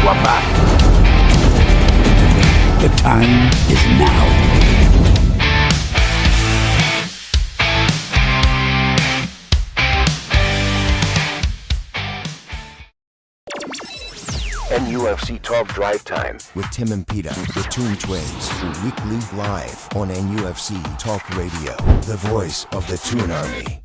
We're back. The time is now. NUFC Talk Drive Time with Tim and Peter, the Toon Twins, weekly live on NUFC Talk Radio, the voice of the Toon Army.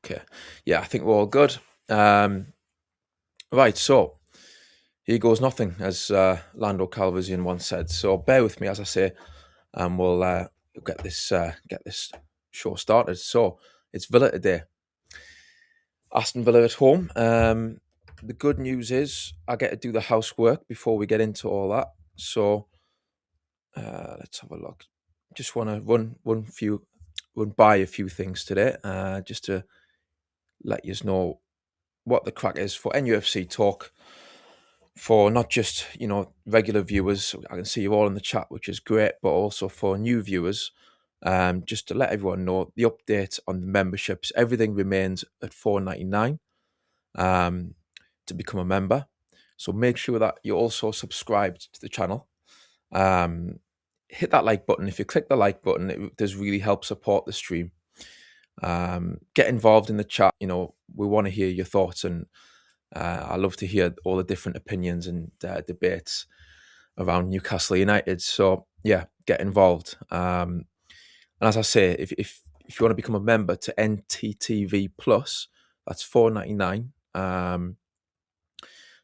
Okay. Yeah, I think we're all good. Right, so here goes nothing, as Lando Calrissian once said. So bear with me, as I say, and we'll get this show started. So it's Villa today. Aston Villa at home. The good news is I get to do the housework before we get into all that. So let's have a look. Just want to run by a few things today, just to let you know what the crack is for NUFC Talk, for not just, regular viewers. I can see you all in the chat, which is great, but also for new viewers, just to let everyone know the update on the memberships. Everything remains at $4.99 to become a member. So make sure that you're also subscribed to the channel. Hit that like button. If you click the like button, it does really help support the stream. Get involved in the chat. We want to hear your thoughts, and I love to hear all the different opinions and debates around Newcastle United. So yeah, get involved. And as I say, if you want to become a member to NTTV Plus, that's $4.99.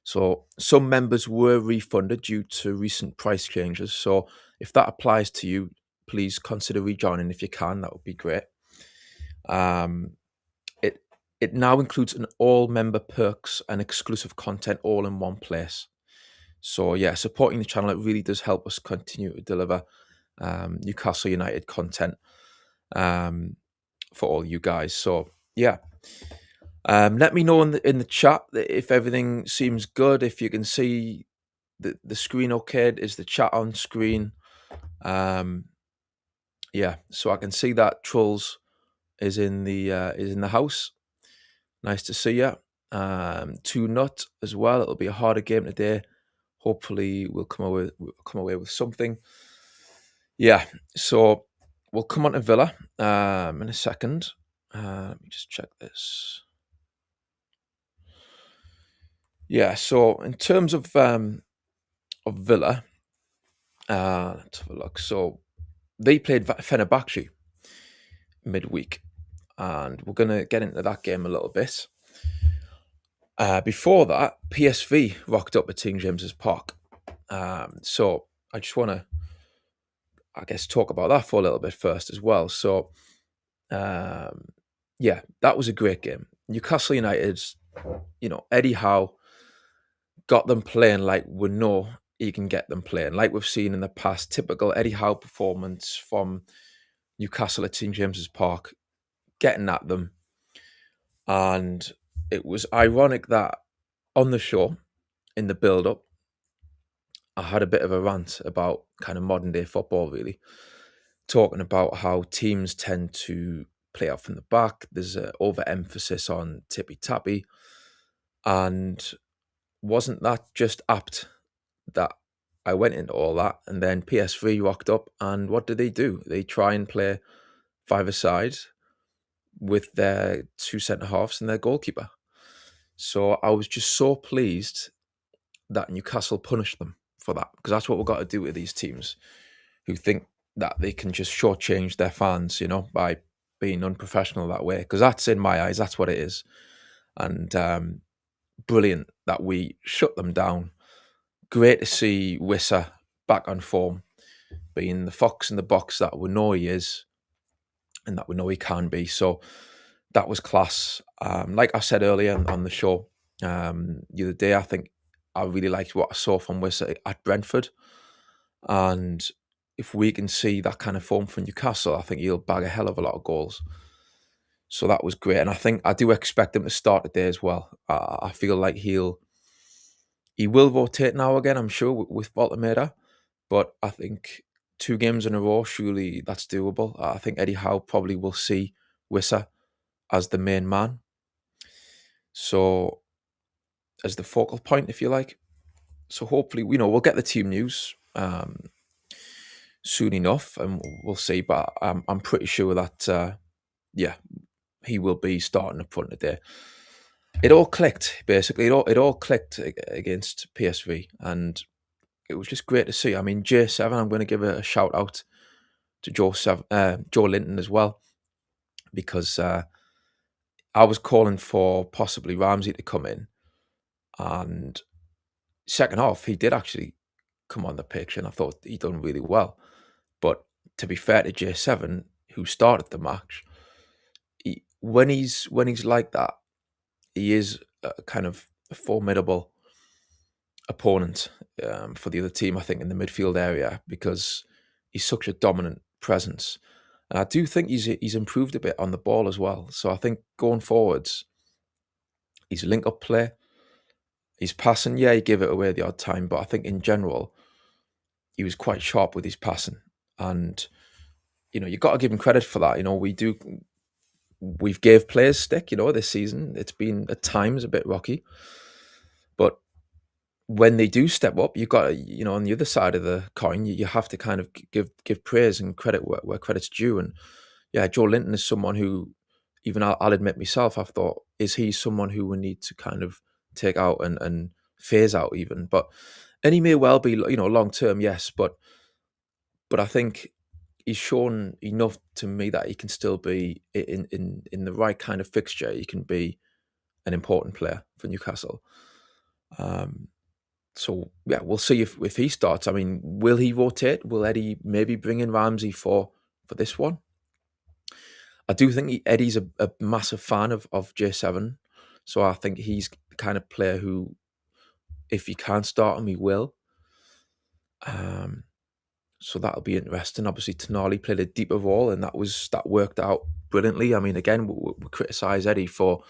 So some members were refunded due to recent price changes. So if that applies to you, please consider rejoining if you can. That would be great. It now includes an all member perks and exclusive content all in one place. So yeah, supporting the channel, it really does help us continue to deliver Newcastle United content for all you guys. So yeah, let me know in the chat if everything seems good. If you can see the screen okay, is the chat on screen? Yeah, so I can see that Trolls is in the house. Nice to see you. 2-0 as well. It'll be a harder game today. Hopefully we'll come away with something. Yeah, so we'll come on to Villa in a second. Let me just check this. Yeah, so in terms of Villa, let's have a look. So they played Fenerbahce midweek, and we're going to get into that game a little bit. Before that, PSV rocked up at St James's Park. So I just want to, talk about that for a little bit first as well. So, yeah, that was a great game. Newcastle United, Eddie Howe got them playing like we know he can get them playing, like we've seen in the past. Typical Eddie Howe performance from Newcastle at St James's Park, getting at them. And it was ironic that on the show, in the build-up, I had a bit of a rant about kind of modern-day football, really, talking about how teams tend to play out from the back. There's an overemphasis on tippy-tappy. And wasn't that just apt that I went into all that? And then PSV rocked up, and what do? They try and play five-a-side with their two centre-halves and their goalkeeper. So I was just so pleased that Newcastle punished them for that, because that's what we've got to do with these teams who think that they can just shortchange their fans, by being unprofessional that way. Because that's, in my eyes, that's what it is. And brilliant that we shut them down. Great to see Wissa back on form, being the fox in the box that we know he is and that we know he can be. So that was class. Like I said earlier on the show, the other day, I think I really liked what I saw from Wissa at Brentford. And if we can see that kind of form from Newcastle, I think he'll bag a hell of a lot of goals. So that was great. And I do expect him to start today as well. I feel like he will rotate now again, I'm sure, with Voltemeda. But I think 2 games in a row, surely that's doable. I think Eddie Howe probably will see Wissa as the main man. So as the focal point, if you like. So hopefully, we'll get the team news soon enough, and we'll see. But I'm pretty sure that, he will be starting up front today. It all clicked, basically. It all clicked against PSV, and it was just great to see. I mean, J7, I'm going to give a shout out to Joe Linton as well, because I was calling for possibly Ramsey to come in, and second half he did actually come on the pitch, and I thought he done really well. But to be fair to J7, who started the match, when he's like that, he is a kind of a formidable opponent for the other team, I think, in the midfield area, because he's such a dominant presence. And I do think he's improved a bit on the ball as well. So I think going forwards, his link-up play, his passing, he gave it away the odd time, but I think in general, he was quite sharp with his passing. And, you've got to give him credit for that. We've gave players stick, this season. It's been at times a bit rocky. But when they do step up, you've got to, on the other side of the coin, you have to kind of give praise and credit where credit's due. And Joe Linton is someone who, even I'll admit myself, I've thought, is he someone who we need to kind of take out and phase out even? And he may well be, long term, yes, but I think he's shown enough to me that he can still be in the right kind of fixture. He can be an important player for Newcastle. So we'll see if he starts. I mean, will he rotate? Will Eddie maybe bring in Ramsey for this one? I do think Eddie's a massive fan of J7, so I think he's the kind of player who, if he can start him, he will. So that'll be interesting. Obviously, Tonali played a deeper role, and that worked out brilliantly. I mean, again, we criticise Eddie for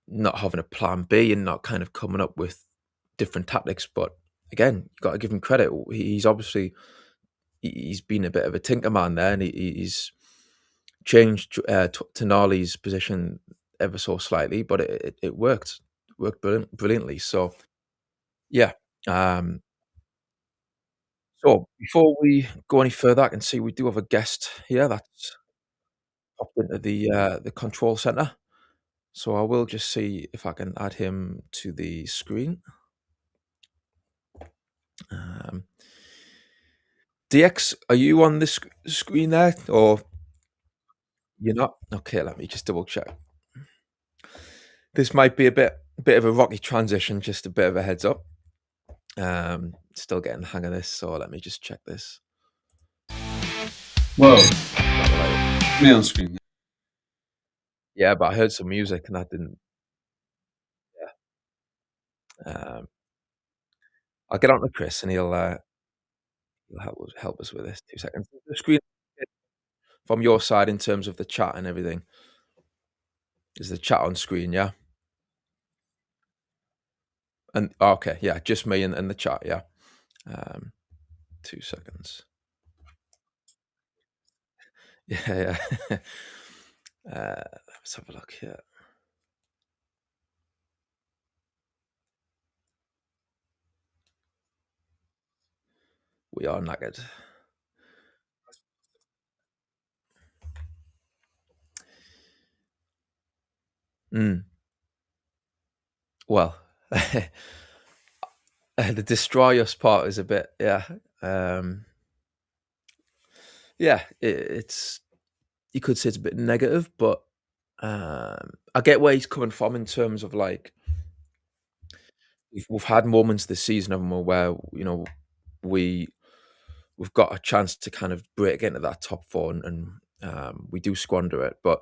not having a plan B and not kind of coming up with different tactics, but again, you've got to give him credit. He's been a bit of a tinker man there, and he's changed Tonali's position ever so slightly, but it worked brilliantly. So so before we go any further, I can see we do have a guest here that's popped into the control center. So I will just see if I can add him to the screen. DX, are you on the screen there, or you're not? Okay, let me just double check. This might be a bit of a rocky transition, just a bit of a heads up. Still getting the hang of this, so let me just check this. Whoa. Me on screen. Yeah, but I heard some music and that didn't. Yeah. I'll get on to Chris and he'll help us with this. 2 seconds. The screen from your side in terms of the chat and everything. Is the chat on screen? Yeah. And okay, yeah, just me and the chat. Yeah. 2 seconds. Yeah. Let's have a look here. We are knackered. Well, the destroy us part is a bit, yeah, it's you could say it's a bit negative, but I get where he's coming from in terms of like we've had moments this season of where we we've got a chance to kind of break into that top four and we do squander it. But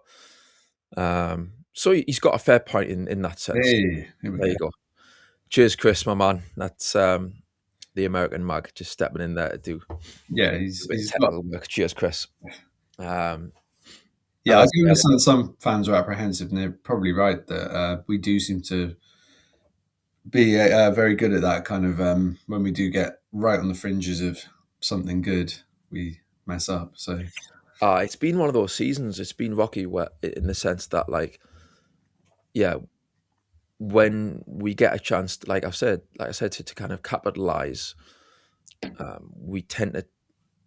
so he's got a fair point in that sense. Hey, here we There go. you go. Cheers, Chris, my man. That's the American mag just stepping in there to do Yeah, a he's bit of got. technical work. Cheers, Chris. And Yeah, I as do I said, understand that some fans are apprehensive, and they're probably right that we do seem to be very good at that kind of when we do get right on the fringes of something good, we mess up. So it's been one of those seasons. It's been rocky where, in the sense that, like, yeah, when we get a chance, like I said, to kind of capitalize, we tend to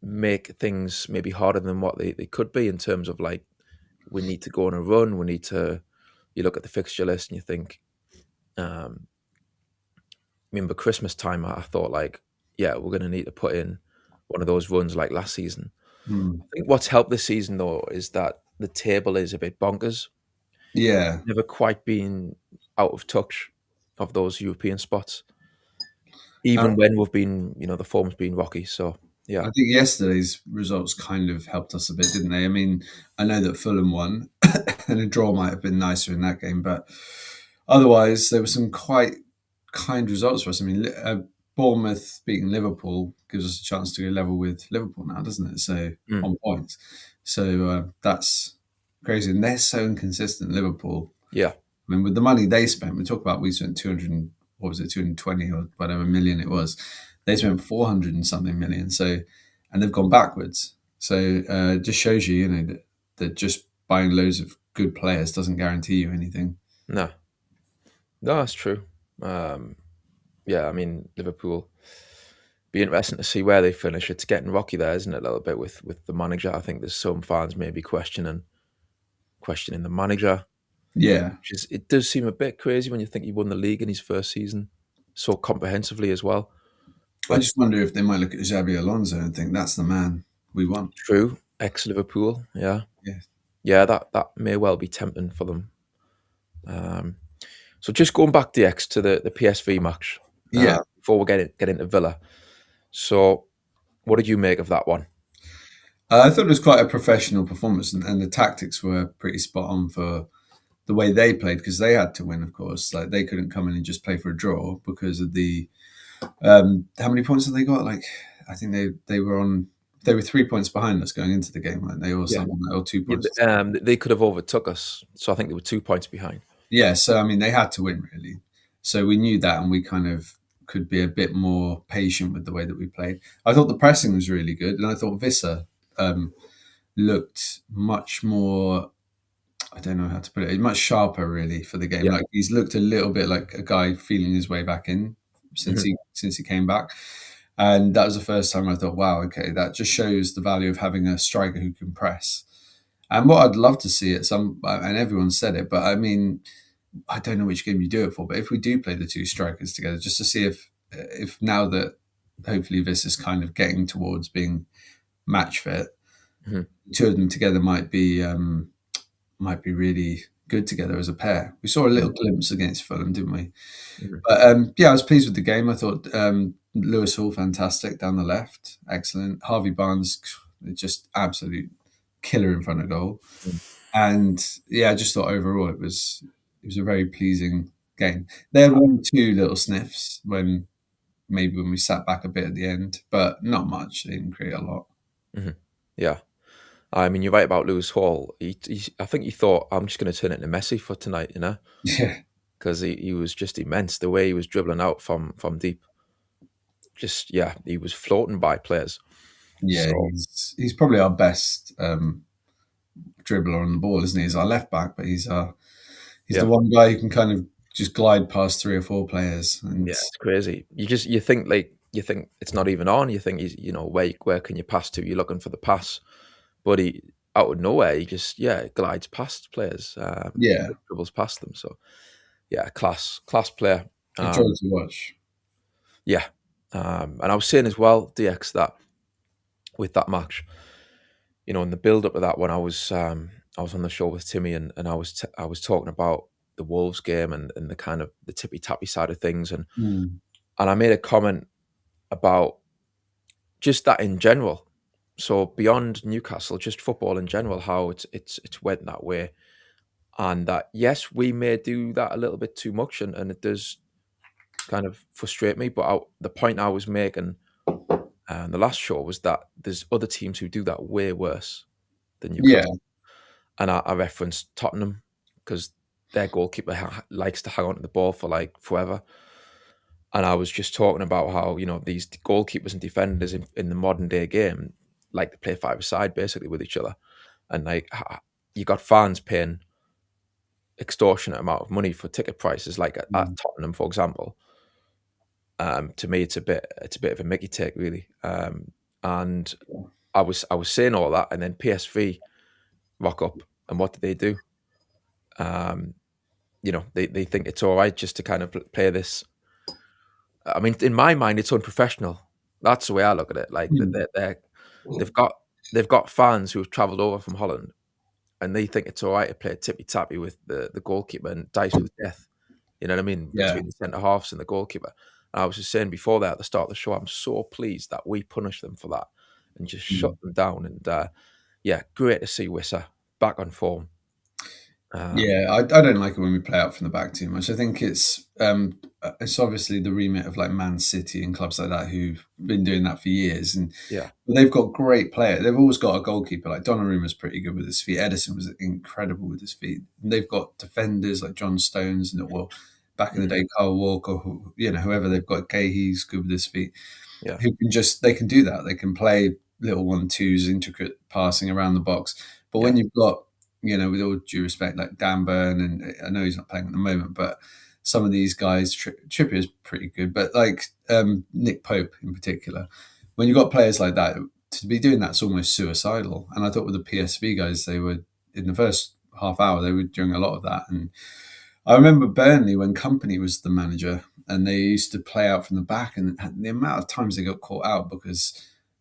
make things maybe harder than what they could be in terms of like we need to go on a run. We need to. You look at the fixture list and you think, remember Christmas time? I thought like, yeah, we're going to need to put in one of those runs like last season. I think what's helped this season though is that the table is a bit bonkers. yeah, Never quite been out of touch of those European spots, even when we've been, the form's been rocky. So I yeah, think yesterday's results kind of helped us a bit, didn't they? I mean, I know that Fulham won, and a draw might have been nicer in that game, but otherwise, there were some quite kind results for us. I mean, Bournemouth beating Liverpool gives us a chance to go level with Liverpool now, doesn't it? So mm, on points, so that's crazy, and they're so inconsistent. Liverpool. yeah, I mean, with the money they spent, we spent 220 or whatever million it was. They spent 400 and something million. So, and they've gone backwards. So, it just shows you, that just buying loads of good players doesn't guarantee you anything. no, that's true. Yeah, I mean Liverpool. Be interesting to see where they finish. It's getting rocky there, isn't it? A little bit with the manager. I think there's some fans maybe questioning the manager. Yeah. It does seem a bit crazy when you think he won the league in his first season so comprehensively as well. I But just wonder if they might look at Xabi Alonso and think that's the man we want. true, ex Liverpool, yeah, Yeah. yeah, that may well be tempting for them. So just going back, DX, to the PSV match Yeah. before we get into Villa. So, what did you make of that one? I thought it was quite a professional performance, and the tactics were pretty spot on for the way they played because they had to win, of course. Like they couldn't come in and just play for a draw because of the how many points have they got? Like I think they were 3 points behind us going into the game, weren't they? Or Yeah, something, or 2 points. they could have overtook us, so I think they were 2 points behind. Yeah, so I mean they had to win really. So we knew that, and we kind of could be a bit more patient with the way that we played. I thought the pressing was really good, and I thought Visser looked much more. I don't know how to put it. Much sharper, really, for the game. Yeah, Like he's looked a little bit like a guy feeling his way back in since mhm, he came back, and that was the first time I thought, wow, okay, that just shows the value of having a striker who can press. And what I'd love to see at and everyone said it, but I mean, I don't know which game you do it for, but if we do play the two strikers together, just to see if now that hopefully this is kind of getting towards being match fit, mhm, the two of them together might be really good together as a pair. We saw a little mhm, glimpse against Fulham, didn't we? mhm. But yeah, I was pleased with the game. I thought Lewis Hall fantastic down the left, excellent. Harvey Barnes, just absolute killer in front of goal. Mm. And yeah, I just thought overall it was a very pleasing game. They had one or two little sniffs when we sat back a bit at the end, but not much. They didn't create a lot. Mhm. Yeah, I mean you're right about Lewis Hall. I think he thought I'm just going to turn it into Messi for tonight, Yeah, because he was just immense. The way he was dribbling out from deep, just yeah, he was floating by players. yeah. So He's probably our best dribbler on the ball, isn't he? He's our left back, but he's the yeah, one guy who can kind of just glide past three or four players. And yeah, it's crazy. You think it's not even on. You think he's where can you pass to? You're looking for the pass, but he out of nowhere he just glides past players, yeah, dribbles past them. So yeah, class player. a joy to watch. Yeah, and I was saying as well, DX, that with that match, in the build up of that one, I was on the show with Timmy, and I was talking about the Wolves game and the kind of the tippy tappy side of things, and I made a comment about just that in general. So beyond Newcastle, just football in general, how it's went that way, and that yes, we may do that a little bit too much, and it does kind of frustrate me. But the point I was making the last show was that there's other teams who do that way worse than Yeah, Newcastle, and I referenced Tottenham because their goalkeeper likes to hang on to the ball for like forever. And I was just talking about how, these goalkeepers and defenders in the modern day game like to play five-a-side basically with each other. And like you got fans paying extortionate amount of money for ticket prices, like at Tottenham, for example. To me, it's a bit of a Mickey take, really. And I was saying all that, and then PSV rock up, and what do? They think it's all right just to kind of play this. I mean, in my mind, it's unprofessional. That's the way I look at it. Like they've got fans who have travelled over from Holland, and they think it's all right to play tippy tappy with the goalkeeper and dice with death. You know what I mean? yeah, Between the centre halves and the goalkeeper. And I was just saying before that at the start of the show, I'm so pleased that we punish them for that and just shut them down. And great to see Wissa back on form. yeah. I don't like it when we play out from the back too much. I think it's obviously the remit of like Man City and clubs like that who've been doing that for years, and Yeah. they've got great players. They've always got a goalkeeper. Like Donnarumma's pretty good with his feet. Edison was incredible with his feet. And they've got defenders like John Stones and back in the day, Carl Walker, whoever they've got. He's good with his feet. Yeah. Who they can do that. They can play little 1-2s, intricate passing around the box. But when you've got, with all due respect, like Dan Burn, and I know he's not playing at the moment, but some of these guys, Trippier's pretty good, but like Nick Pope in particular, when you've got players like that, to be doing that's almost suicidal. And I thought with the PSV guys, they were in the first half hour, they were doing a lot of that. And I remember Burnley when Company was the manager, and they used to play out from the back, and the amount of times they got caught out because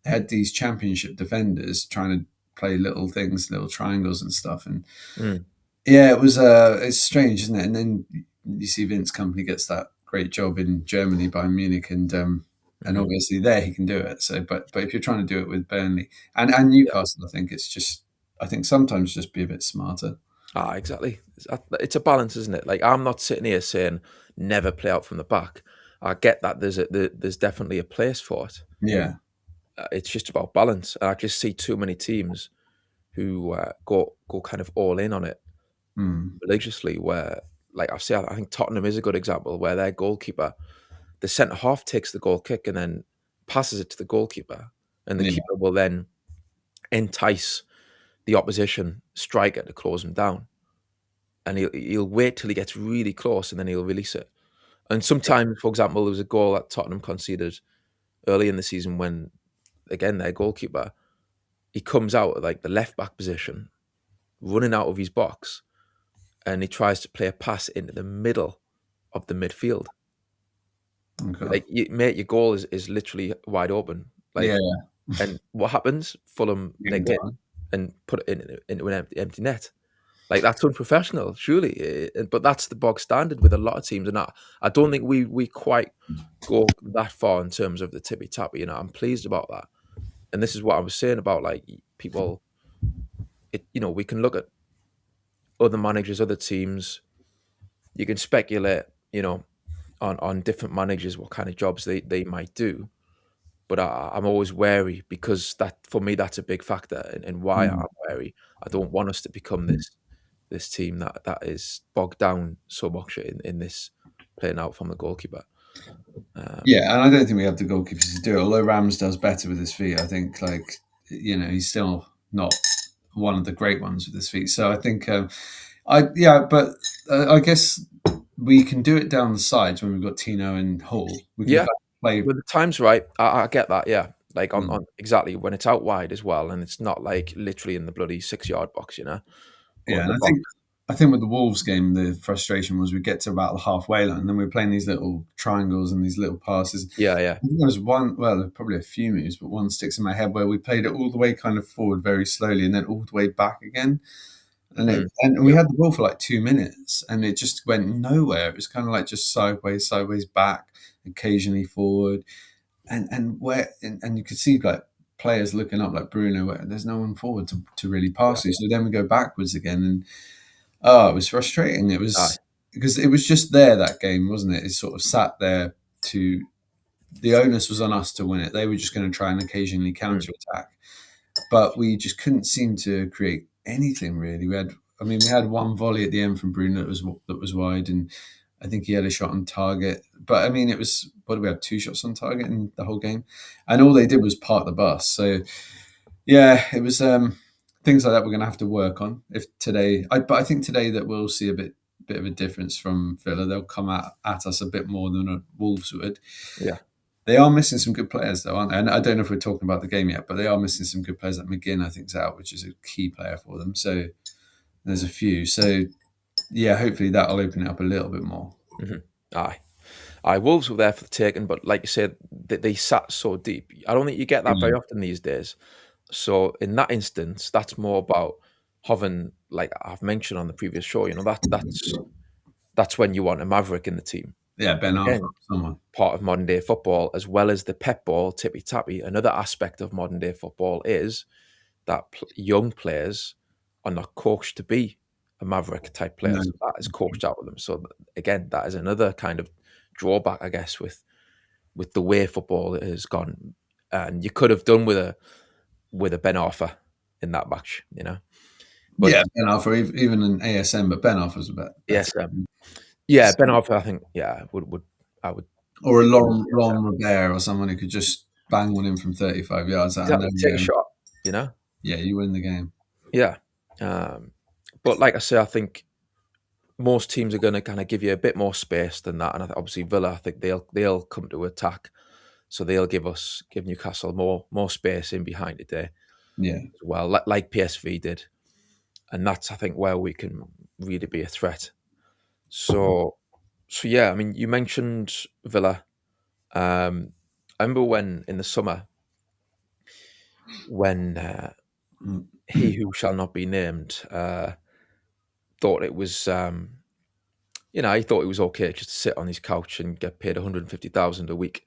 they had these championship defenders trying to play little things, little triangles and stuff. And yeah, it's strange, isn't it? And then you see Vince Company gets that great job in Germany by Munich, and obviously there he can do it. So, but if you're trying to do it with Burnley and Newcastle, I think sometimes just be a bit smarter. Exactly. It's a balance, isn't it? Like, I'm not sitting here saying never play out from the back. I get that there's definitely a place for it. Yeah. It's just about balance. And I just see too many teams who go kind of all in on it religiously. Where, like I think Tottenham is a good example, where their goalkeeper, the centre half takes the goal kick and then passes it to the goalkeeper, and the keeper will then entice the opposition striker to close him down, and he'll wait till he gets really close and then he'll release it. And sometimes, for example, there was a goal that Tottenham conceded early in the season when, again, their goalkeeper, he comes out at like the left back position, running out of his box, and he tries to play a pass into the middle of the midfield. Okay. Like, mate, your goal is literally wide open. Like, and what happens? Fulham nicked it and put it into an empty net. Like, that's unprofessional, surely. But that's the bog standard with a lot of teams, and I don't think we quite go that far in terms of the tippy tappy. I'm pleased about that, and this is what I was saying about like people. We can look at other managers, other teams. You can speculate, on different managers, what kind of jobs they might do. But I'm always wary, because that, for me, that's a big factor in why I'm wary. I don't want us to become this team that is bogged down so much in this playing out from the goalkeeper. And I don't think we have the goalkeepers to do it. Although Rams does better with his feet, I think. He's still not one of the great ones with his feet. So I think, but I guess we can do it down the sides when we've got Tino and Hall. We can play when the time's right. I get that. Yeah, like on exactly when it's out wide as well, and it's not like literally in the bloody 6-yard box. Yeah, and I think with the Wolves game, the frustration was we get to about the halfway line, and then we were playing these little triangles and these little passes. Yeah, I think there was one, well, there were probably a few moves, but one sticks in my head where we played it all the way kind of forward very slowly and then all the way back again. And we yeah, had the ball for like 2 minutes and it just went nowhere. It was kind of like just sideways back, occasionally forward. And you could see like players looking up like Bruno, where there's no one forward to really pass to. So then we go backwards again and it was frustrating. It aye, was because it was just there that game, wasn't it? It sort of sat there to the onus was on us to win it. They were just going to try and occasionally counter attack, but we just couldn't seem to create anything really. We had one volley at the end from Bruno that was wide, and I think he had a shot on target. But I mean, it was what did we have 2 shots on target in the whole game, and all they did was park the bus. So yeah, it was things like that we're going to have to work on. But I think today that we'll see a bit of a difference from Villa. They'll come at us a bit more than Wolves would. yeah. They are missing some good players, though, aren't they? And I don't know if we're talking about the game yet, but they are missing some good players. Like McGinn, I think, is out, which is a key player for them. So there's a few. So, yeah, hopefully that'll open it up a little bit more. Aye, Wolves were there for the taking, but like you said, they sat so deep. I don't think you get that very often these days. So in that instance, that's more about having, like I've mentioned on the previous show, that's when you want a maverick in the team. Yeah, Ben And again, Arthur, someone. part of modern day football, as well as the pep ball, tippy tappy. Another aspect of modern day football is that young players are not coached to be a maverick type player. No. So that is coached out of them. So again, that is another kind of drawback, I guess, with the way football has gone. And you could have done with a Ben Arthur in that match, But Yeah, Ben Arthur, even an ASM, but Ben Arthur's a bit yes, better. yeah, Ben Arthur, I think, I would Or a Laurent Robert or someone who could just bang one in from 35 yards. exactly take a shot, Yeah, you win the game. Yeah. But like I say, I think most teams are going to kind of give you a bit more space than that, and obviously Villa, I think they'll come to attack, so they'll give Newcastle more space in behind today Yeah. as well, like PSV did, and that's I think where we can really be a threat. So yeah, I mean, you mentioned Villa. I remember when in the summer when he who shall not be named thought it was. He thought it was okay just to sit on his couch and get paid 150,000 a week.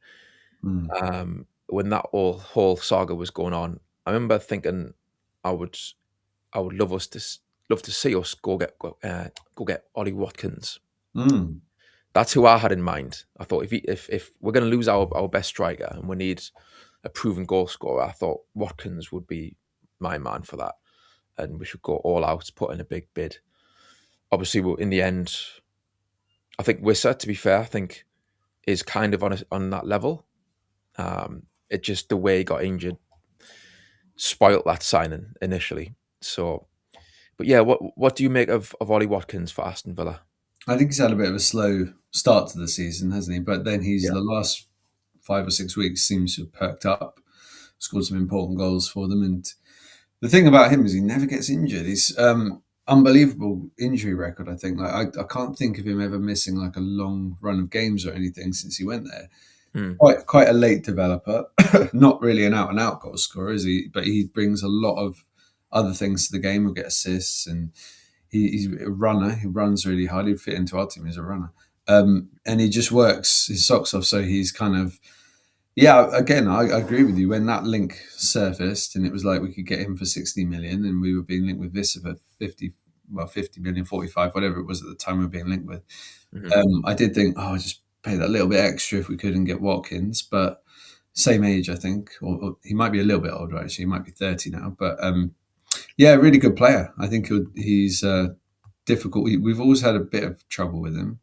When that whole saga was going on, I remember thinking, I would love to see us go get Ollie Watkins. That's who I had in mind. I thought if we're going to lose our best striker and we need a proven goal scorer, I thought Watkins would be my man for that, and we should go all out, put in a big bid. Obviously, in the end, I think Wissa, to be fair, I think is kind of on that level. It just the way he got injured spoilt that signing initially. So, but yeah, what do you make of Ollie Watkins for Aston Villa? I think he's had a bit of a slow start to the season, hasn't he? But then Yeah. the last 5 or 6 weeks seems to have perked up, scored some important goals for them. And the thing about him is he never gets injured. He's unbelievable injury record, I think. Like I can't think of him ever missing like a long run of games or anything since he went there. Quite a late developer, not really an out-and-out goal scorer, is he? But he brings a lot of other things to the game. He'll get assists, and he's a runner. He runs really hard. He'd fit into our team as a runner. And he just works his socks off. So he's kind of, again, I agree with you. When that link surfaced and it was like we could get him for 60 million and we were being linked with Vissa for 50 million, 45, whatever it was at the time we were being linked with. I did think, just pay that little bit extra if we could and get Watkins, but same age, I think, or he might be a little bit older actually. He might be 30 now, but really good player. I think he's difficult. We've always had a bit of trouble with him.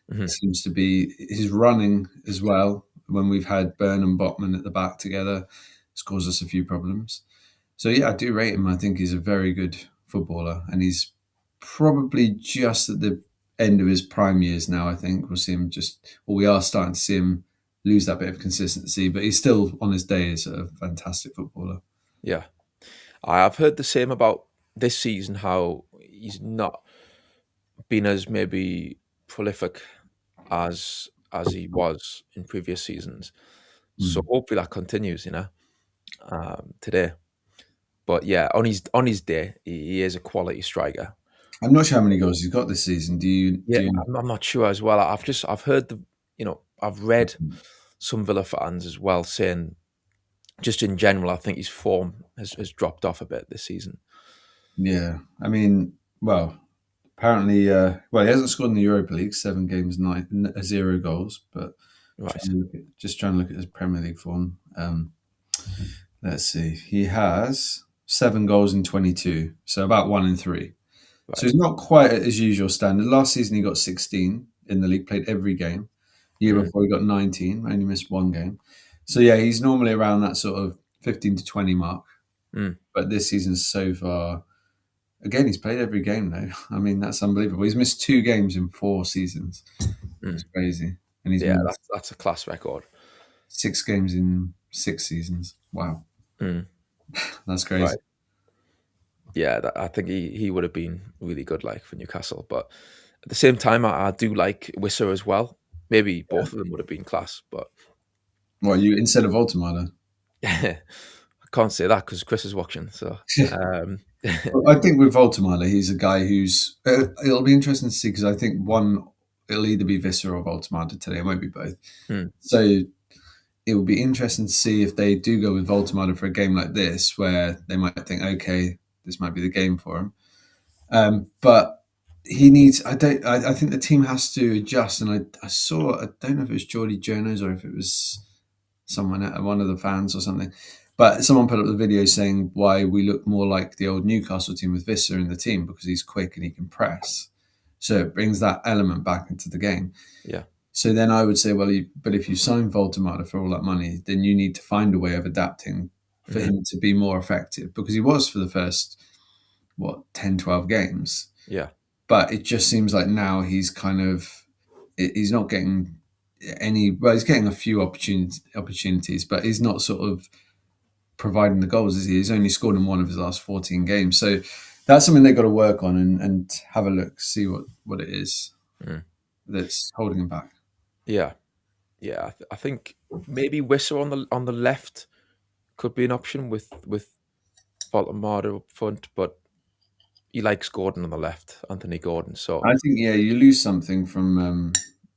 It seems to be his running as well. When we've had Byrne and Botman at the back together, it's caused us a few problems. So I do rate him. I think he's a very good footballer, and probably just at the end of his prime years now. I think we'll see him we are starting to see him lose that bit of consistency, but he's still on his day as a fantastic footballer. Yeah, I've heard the same about this season. How he's not been as maybe prolific as he was in previous seasons. So hopefully that continues, today. But yeah, on his day, he is a quality striker. I'm not sure how many goals he's got this season. Do you? Yeah, I'm not sure as well. I've heard I've read some Villa fans as well saying, just in general, I think his form has dropped off a bit this season. Yeah, I mean, well, apparently, he hasn't scored in the Europa League, 7 games, 0 goals. But Right. trying to look at his Premier League form. Let's see, he has 7 goals in 22, so about 1 in 3. So Right. he's not quite at his usual standard. Last season he got 16 in the league, played every game. The year before he got 19, only missed 1 game. So yeah, he's normally around that sort of 15 to 20 mark. Mm. But this season so far, again, he's played every game though. I mean, that's unbelievable. He's missed 2 games in 4 seasons. It's crazy. And he's Yeah, missed that's a class record. 6 games in 6 seasons. Wow. Mm. That's crazy. Right. Yeah, I think he would have been really good, like, for Newcastle. But at the same time, I do like Wissa as well. Maybe both of them would have been class, but Well, you instead of Altamada. I can't say that because Chris is watching. So I think with Voltamala, he's a guy who's. It'll be interesting to see because I think one, it'll either be Visser or Voltamada today. It won't be both. Mm. So it will be interesting to see if they do go with Voltamada for a game like this, where they might think, okay, this might be the game for him. But he needs. I think the team has to adjust. And I saw. I don't know if it was Geordie Jonas or if it was someone, one of the fans or something. But someone put up the video saying why we look more like the old Newcastle team with Visser in the team because he's quick and he can press. So it brings that element back into the game. Yeah. So then I would say, well, but if you sign Voltamada for all that money, then you need to find a way of adapting for him to be more effective because he was for the first, 10, 12 games. Yeah. But it just seems like now he's he's not getting he's getting a few opportunities, but he's not sort of providing the goals, is he? He's only scored in 1 of his last 14 games. So that's something they've got to work on and have a look, see what it is that's holding him back. Yeah. I think maybe Wissa on the left could be an option with Voltamada up front, but he likes Gordon on the left, Anthony Gordon. So I think, you lose something from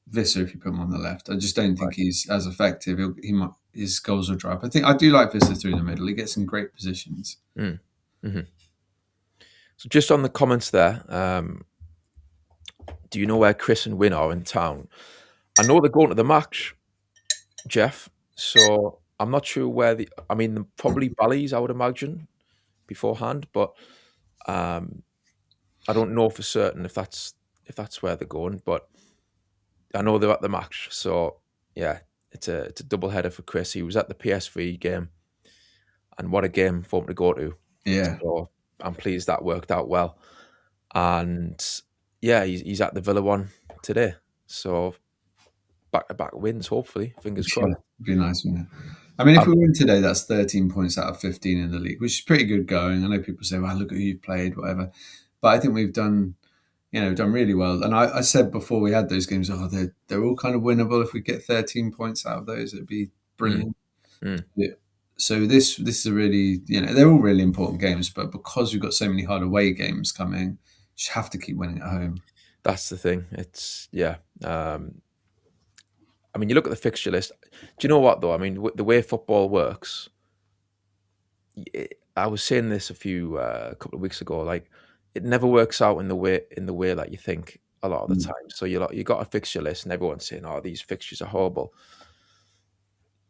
Visser if you put him on the left. I just don't think he's as effective. His goals will dry up. I do like Visser through the middle. He gets in great positions. So just on the comments there, do you know where Chris and Win are in town? I know they're going to the match, Jeff. So I'm not sure where probably Bally's, I would imagine, beforehand, but I don't know for certain if that's where they're going. But I know they're at the match. So yeah, it's a double header for Chris. He was at the PSV game, and what a game for him to go to. Yeah. So I'm pleased that worked out well. And yeah, he's at the Villa one today. So back-to-back wins, hopefully. Fingers crossed. It'd be nice, wouldn't it? I mean, if we win today, that's 13 points out of 15 in the league, which is pretty good going. I know people say, well, look at who you've played, whatever. But I think we've done really well. And I said before we had those games, they're all kind of winnable. If we get 13 points out of those, it'd be brilliant. Yeah. So this is a really, they're all really important games, but because we've got so many hard away games coming, just have to keep winning at home. That's the thing. It's, yeah. I mean, you look at the fixture list. Do you know what, though? I mean, the way football works, I was saying this a couple of weeks ago, like, it never works out in the way that you think a lot of the time. So you got a fixture list and everyone's saying, oh, these fixtures are horrible.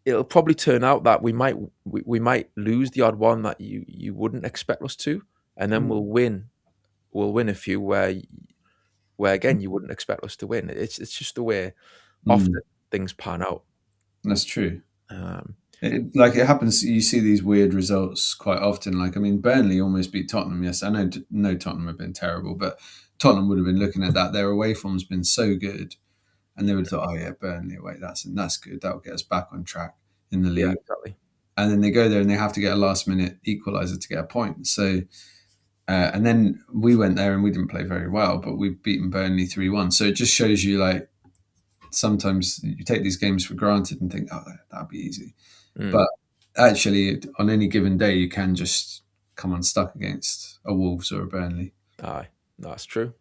It'll probably turn out that we might lose the odd one that you wouldn't expect us to, and then we'll win a few where again you wouldn't expect us to win. It's just the way often things pan out. That's true. It happens. You see these weird results quite often. Like, I mean, Burnley almost beat Tottenham. Yes, I know Tottenham have been terrible, but Tottenham would have been looking at that. Their away form's been so good, and they would have thought, oh yeah, Burnley away, that's good. That'll get us back on track in the league. Yeah, exactly. And then they go there and they have to get a last minute equaliser to get a point. So And then we went there and we didn't play very well, but we've beaten Burnley 3-1. So it just shows you, like, sometimes you take these games for granted and think, oh, that'll be easy. But actually, on any given day, you can just come unstuck against a Wolves or a Burnley. Aye, that's true.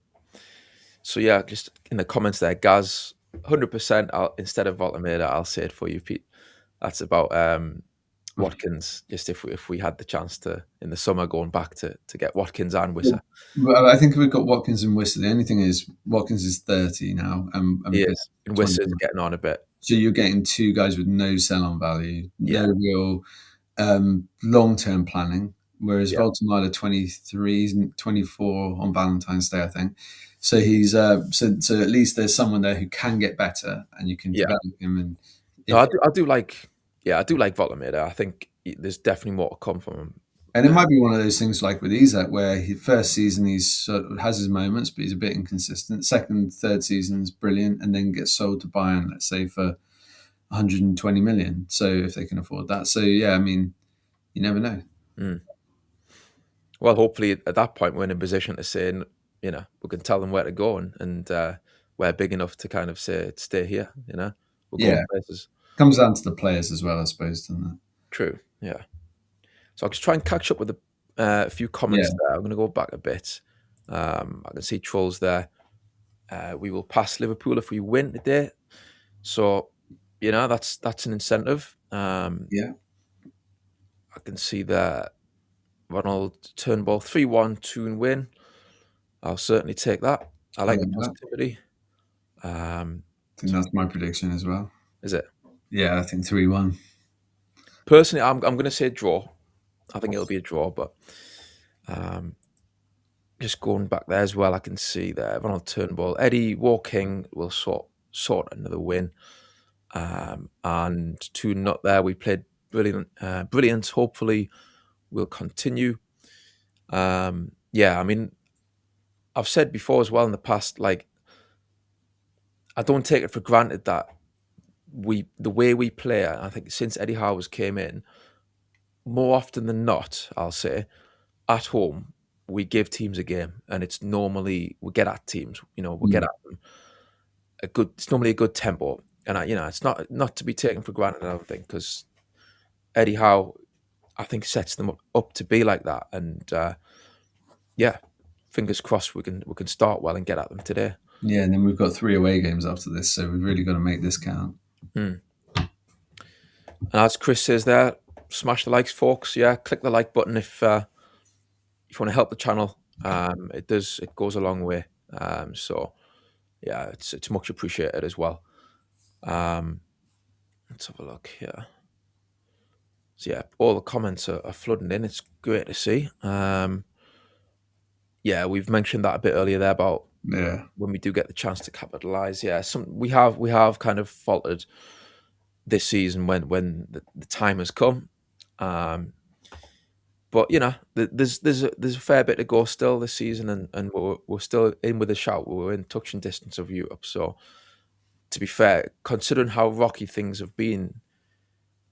So yeah, just in the comments there, Gaz, 100%. Instead of Voltameda, I'll say it for you, Pete. That's about Watkins. Just if we had the chance to in the summer going back to get Watkins and Wissa. Well, I think we've got Watkins and Wissa. The only thing is Watkins is 30 now, and He is, and Wissa's getting on a bit. So you're getting two guys with no sell-on value, no real long-term planning. Whereas Voltamada 23, 24 on Valentine's Day, I think. So he's so at least there's someone there who can get better, and you can develop him. And no, I do like Voltameda. I think there's definitely more to come from him. And it might be one of those things like with Isak, where his first season has his moments, but he's a bit inconsistent. Second, third season is brilliant, and then gets sold to Bayern, let's say, for 120 million. So if they can afford that, so yeah, I mean, you never know. Well, hopefully at that point we're in a position to say, we can tell them where to go, and we're big enough to kind of say stay here. We're going places. Comes down to the players as well, I suppose, doesn't it? True. Yeah. So I'll just try and catch up with a few comments there. I'm going to go back a bit. I can see Trolls there. We will pass Liverpool if we win today. So, that's an incentive. I can see that Ronald Turnbull 3-1 Toon win. I'll certainly take that. I like the positivity. I think that's my prediction as well. Is it? Yeah, I think 3-1. Personally, I'm going to say draw. I think it'll be a draw, but just going back there as well, I can see there Ronald Turnbull, Eddie Walking will sort another win, and Toon not there. We played brilliant. Hopefully, we'll continue. I mean, I've said before as well in the past, like, I don't take it for granted that the way we play. I think since Eddie Howe came in, more often than not, I'll say, at home, we give teams a game, and it's normally we get at teams. We get at them. It's normally a good tempo, and it's not to be taken for granted. I don't think, because Eddie Howe, I think, sets them up to be like that, and fingers crossed we can start well and get at them today. Yeah, and then we've got 3 away games after this, so we've really got to make this count. And as Chris says there, smash the likes, folks. Yeah, click the like button if you want to help the channel. It goes a long way. So yeah, it's much appreciated as well. Let's have a look here. So yeah, all the comments are flooding in. It's great to see. We've mentioned that a bit earlier there about when we do get the chance to capitalize. Yeah, we have kind of faltered this season when the time has come. But there's a fair bit to go still this season, and we're still in with a shout. We're in touching distance of Europe. So to be fair, considering how rocky things have been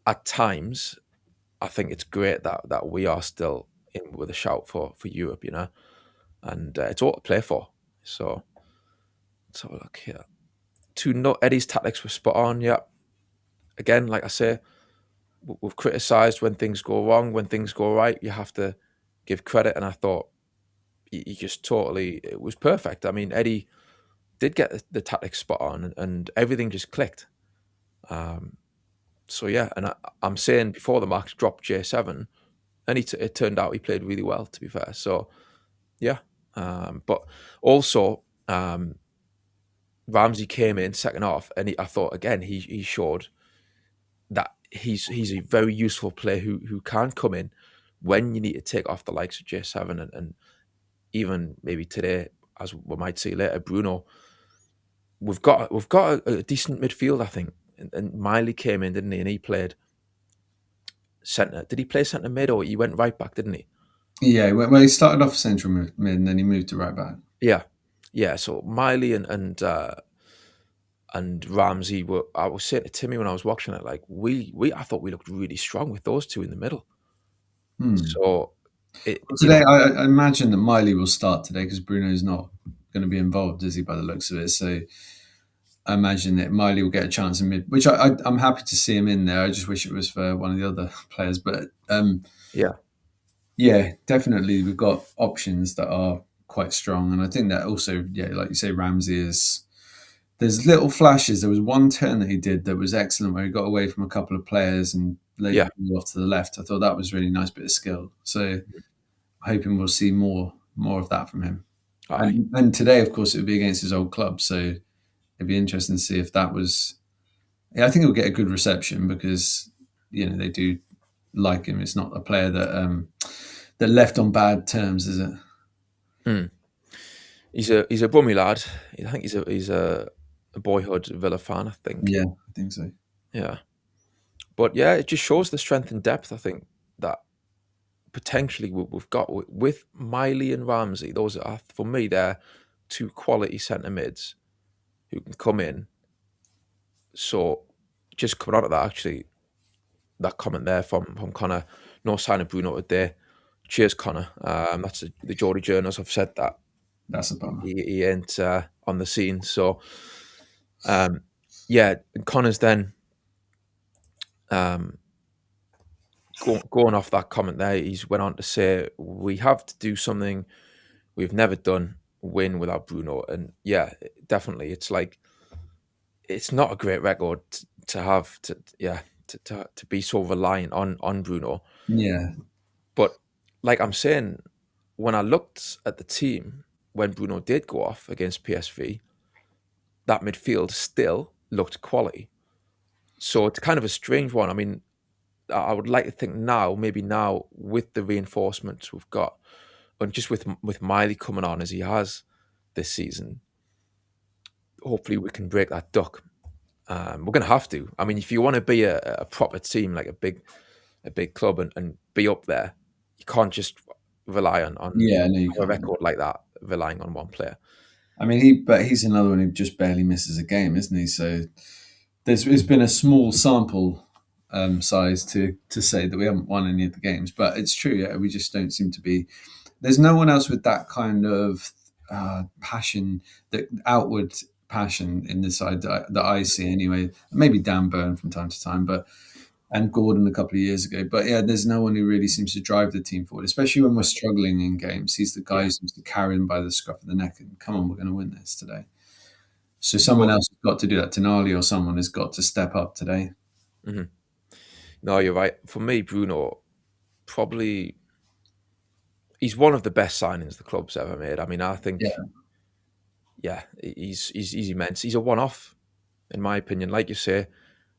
at times, I think it's great that we are still in with a shout for Europe, and it's all to play for. So let's have a look here. Eddie's tactics were spot on. Yeah, again, like I say, we've criticised when things go wrong. When things go right, you have to give credit, and I thought he just it was perfect. I mean, Eddie did get the tactics spot on, and everything just clicked. So yeah, and I'm saying before the Max dropped J7, and it turned out he played really well, to be fair. So yeah, but also Ramsey came in second half, and I thought again he showed that he's a very useful player who can come in when you need to take off the likes of J7 and even maybe today, as we might see later, Bruno. We've got a decent midfield, I think. And Miley came in, didn't he? And he played centre. Did he play centre mid, or he went right back, didn't he? Yeah, well, he started off central mid, and then he moved to right back. Yeah. So Miley and Ramsey were. I was saying to Timmy when I was watching it, like I thought we looked really strong with those two in the middle. So Today, I imagine that Miley will start today because Bruno's not going to be involved, is he, by the looks of it? So I imagine that Miley will get a chance in mid, which I'm happy to see him in there. I just wish it was for one of the other players. But yeah, yeah, definitely we've got options that are quite strong. And I think that also, yeah, like you say, Ramsey is. There's little flashes. There was one turn that he did that was excellent where he got away from a couple of players and laid yeah. the ball off to the left. I thought that was a really nice bit of skill. So hoping we'll see more of that from him. Aye. And today, of course, it would be against his old club. So it'd be interesting to see if that was. Yeah, I think he'll get a good reception because they do like him. It's not a player that left on bad terms, is it? Mm. He's a bummy lad. I think he's a boyhood Villa fan. I think. Yeah, I think so. Yeah, but yeah, it just shows the strength and depth. I think that potentially we've got with Miley and Ramsey. Those are, for me, they're two quality centre mids who can come in. So just coming out of that, actually, that comment there from Connor, no sign of Bruno today. Cheers, Connor. That's the Geordie journals have said that That's a bummer. he ain't on the scene. So yeah, and Connor's then going off that comment there. He's went on to say we have to do something we've never done, win without Bruno. And yeah, definitely, it's like it's not a great record to have to be so reliant on Bruno. Yeah, But like I'm saying, when I looked at the team when Bruno did go off against PSV, that midfield still looked quality. So it's kind of a strange one. I mean, I would like to think maybe now with the reinforcements we've got, and just with Miley coming on as he has this season, hopefully we can break that duck. We're going to have to. I mean, if you want to be a proper team, like a big club, and be up there, you can't just rely on yeah, no, you a can't. record like that, relying on one player. I mean, he's another one who just barely misses a game, isn't he? So it's been a small sample size to say that we haven't won any of the games, but it's true. Yeah, we just don't seem to be. There's no one else with that kind of passion, that outward passion in the side that I see anyway. Maybe Dan Burn from time to time, and Gordon a couple of years ago. But yeah, there's no one who really seems to drive the team forward, especially when we're struggling in games. He's the guy who seems to carry them by the scruff of the neck and come on, we're going to win this today. So someone else has got to do that. Tonali or someone has got to step up today. Mm-hmm. No, you're right. For me, Bruno, probably he's one of the best signings the club's ever made. I mean, I think, yeah, he's immense. He's a one-off, in my opinion. Like you say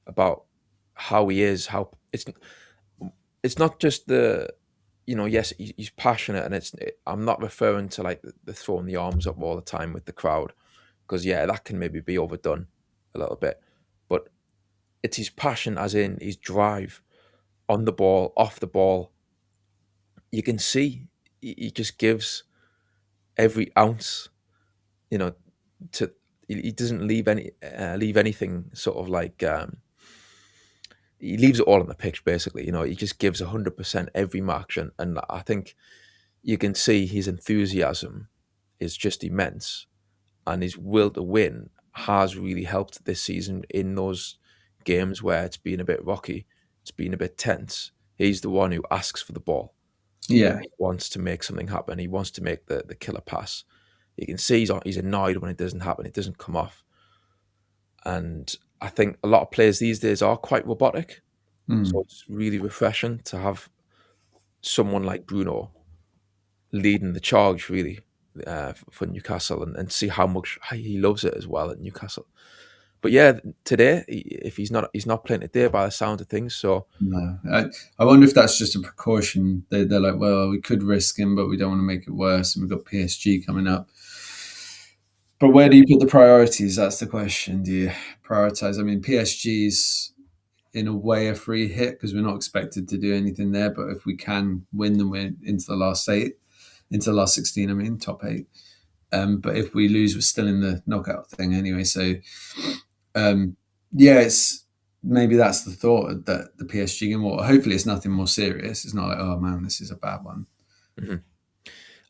about how he is, how it's not just the, yes, he's passionate, and I'm not referring to like the throwing the arms up all the time with the crowd, because yeah, that can maybe be overdone a little bit, but it's his passion, as in his drive on the ball, off the ball. You can see he just gives every ounce, to he doesn't leave anything sort of like he leaves it all on the pitch basically. He just gives 100% every match, and I think you can see his enthusiasm is just immense, and his will to win has really helped this season in those games where it's been a bit rocky, it's been a bit tense. He's the one who asks for the ball. Yeah. He wants to make something happen. He wants to make the killer pass. You can see he's annoyed when it doesn't happen. It doesn't come off. And I think a lot of players these days are quite robotic. So it's really refreshing to have someone like Bruno leading the charge, really, for Newcastle, and see how much he loves it as well at Newcastle. But yeah, today, if he's not playing today by the sound of things, so No, I wonder if that's just a precaution. They're like, well, we could risk him, but we don't want to make it worse, and we've got PSG coming up. But where do you put the priorities? That's the question. Do you prioritize? I mean, PSG's in a way a free hit because we're not expected to do anything there. But if we can win, then we're into the last 16. I mean, top 8. But if we lose, we're still in the knockout thing anyway. So, yeah, it's maybe that's the thought that the PSG game. Well, hopefully it's nothing more serious. It's not like, oh man, this is a bad one.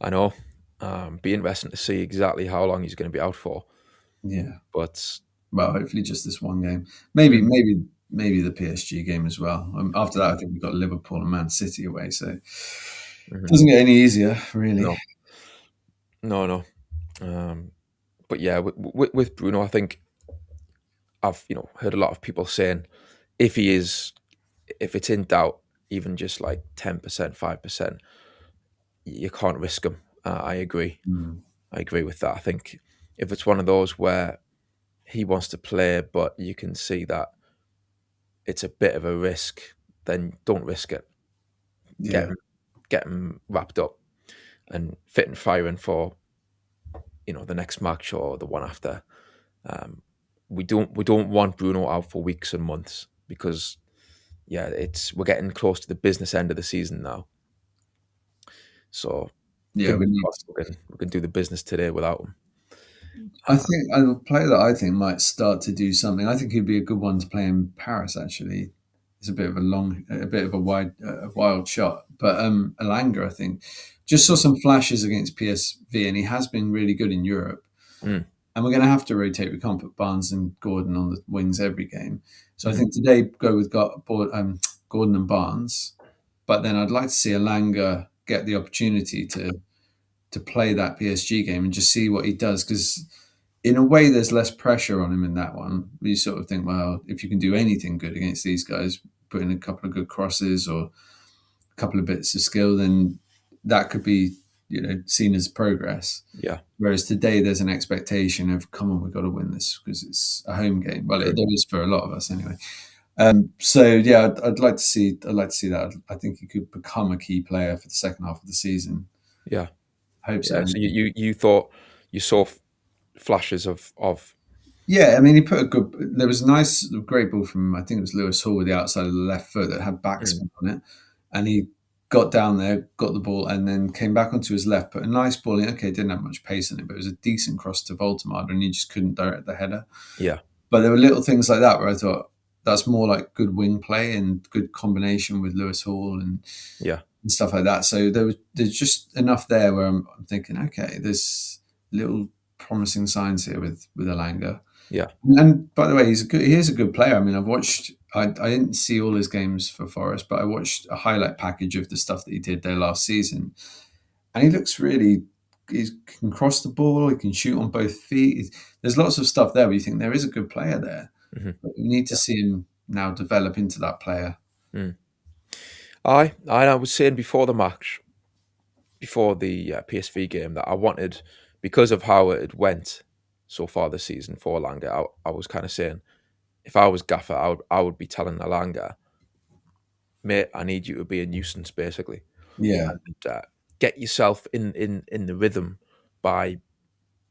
I know. Be interesting to see exactly how long he's going to be out for. Yeah. But Well, hopefully just this one game. mm, Maybe the PSG game as well. After that, I think we've got Liverpool and Man City away, so it mhm. doesn't get any easier, really. No. But yeah, with Bruno, I think I've heard a lot of people saying if it's in doubt, even just like 10%, 5%, you can't risk him. I agree. Mm. I agree with that. I think if it's one of those where he wants to play, but you can see that it's a bit of a risk, then don't risk it. Get Yeah. him, get him wrapped up and fit and firing for the next match or the one after. We don't want Bruno out for weeks and months because we're getting close to the business end of the season now. So Yeah, we fingers need. crossed we can do the business today without him. I think a player that I think might start to do something. I think he'd be a good one to play in Paris. Actually, it's a bit of a wild shot. But Elanga, I think, just saw some flashes against PSV, and he has been really good in Europe. Mm. And we're going to have to rotate. We can't put Barnes and Gordon on the wings every game. So I Mhm. think today go with Gordon and Barnes. But then I'd like to see Elanga get the opportunity to play that PSG game and just see what he does, because in a way there's less pressure on him in that one. You sort of think, well, if you can do anything good against these guys, put in a couple of good crosses or a couple of bits of skill, then that could be seen as progress. Yeah, Whereas today there's an expectation of, come on, we've got to win this because it's a home game. Well, true. there is for a lot of us anyway. So yeah, I'd like to see that. I think he could become a key player for the second half of the season. Yeah, Hope so. yeah. So you thought you saw flashes of Yeah, I mean, he put a good. There was a great ball from, I think it was Lewis Hall with the outside of the left foot that had backspin on it, and he got down there, got the ball, and then came back onto his left, put a nice ball in. Okay, didn't have much pace in it, but it was a decent cross to Voltemade, and he just couldn't direct the header. yeah, But there were little things like that where I thought that's more like good wing play and good combination with Lewis Hall and yeah, stuff like that. So there's just enough there where I'm thinking, okay, there's little promising signs here with Elanga. yeah. And by the way, he is a good player. I mean, I didn't see all his games for Forest, but I watched a highlight package of the stuff that he did there last season, and he looks really. He can cross the ball. He can shoot on both feet. There's lots of stuff there where you think there is a good player there, Hmm. but we need to Yeah. see him now develop into that player. Mm. I was saying before the match, before the PSV game, that I wanted, because of how it went so far this season for Alanga, I was kind of saying, if I was Gaffer, I would be telling Alanga, mate, I need you to be a nuisance, basically, Yeah, and get yourself in the rhythm by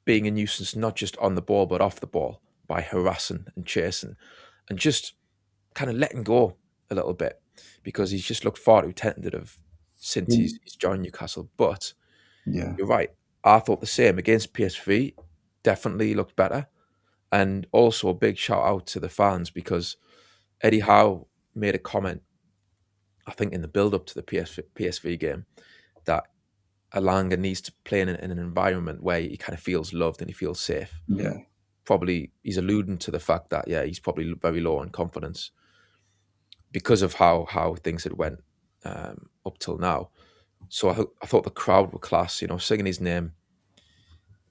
being a nuisance, not just on the ball but off the ball, by harassing and chasing, and just kind of letting go a little bit, because he's just looked far too tentative since he's joined Newcastle. But yeah, you're right. I thought the same against PSV. Definitely looked better. And also a big shout out to the fans, because Eddie Howe made a comment, I think in the build up to the PSV game, that Alanga needs to play in an environment where he kind of feels loved and he feels safe. yeah, Probably he's alluding to the fact that, yeah, he's probably very low on confidence because of how things had went up till now. So I thought the crowd were class, singing his name,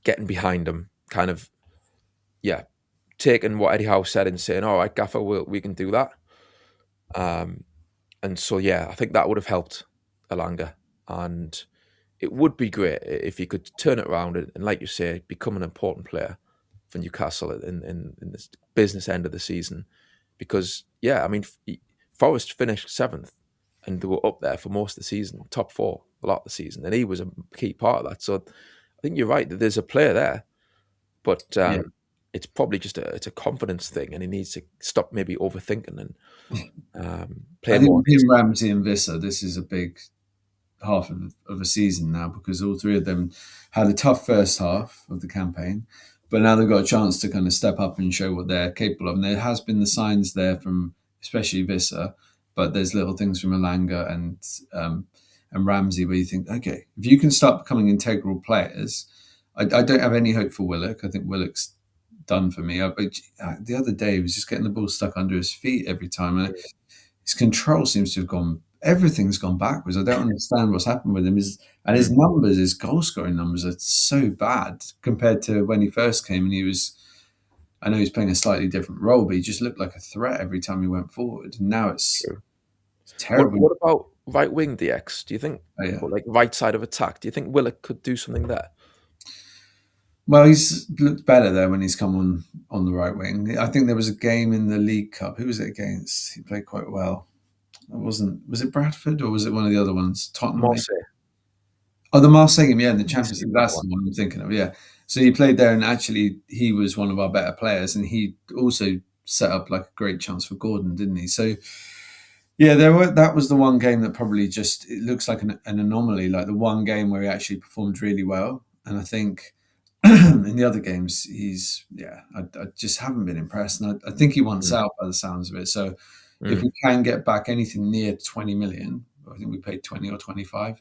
getting behind him, kind of, yeah, taking what Eddie Howe said and saying, all right, Gaffer, we can do that. And so, yeah, I think that would have helped Alanga. And it would be great if he could turn it around and like you say, become an important player for Newcastle in this business end of the season. Because, yeah, I mean, Forest finished 7th and they were up there for most of the season, top 4 a lot of the season. And he was a key part of that. So I think you're right that there's a player there, but yeah. it's probably just it's a confidence thing, and he needs to stop maybe overthinking and play I more. think him, Ramsey, and Visser, this is a big half of a season now, because all three of them had a tough first half of the campaign, but now they've got a chance to kind of step up and show what they're capable of. And there has been the signs there from especially Visser, but there's little things from Elanga and and Ramsey, where you think, okay, if you can start becoming integral players, I don't have any hope for Willock. I think Willock's done for me. But the other day, he was just getting the ball stuck under his feet every time. And his control seems to have gone, everything's gone backwards. I don't understand what's happened with him. And his numbers, his goal scoring numbers are so bad compared to when he first came. And he was, I know he's playing a slightly different role, but he just looked like a threat every time he went forward. And now it's terrible. What about right wing DX? Do you think, Yeah. like right side of attack, do you think Willock could do something there? Well, he's looked better there when he's come on the right wing. I think there was a game in the League Cup. Who was it against? He played quite well. Was it Bradford or was it one of the other ones? Tottenham. Marseille. Oh, the Marseille game, yeah, in the Champions League. That's the one I'm thinking of, yeah. So he played there, and actually he was one of our better players, and he also set up like a great chance for Gordon, didn't he? So yeah, that was the one game that probably just, it looks like an anomaly, like the one game where he actually performed really well. And I think in the other games, I just haven't been impressed. And I think he wants out by the sounds of it. So if we can get back anything near 20 million, I think we paid 20 or 25.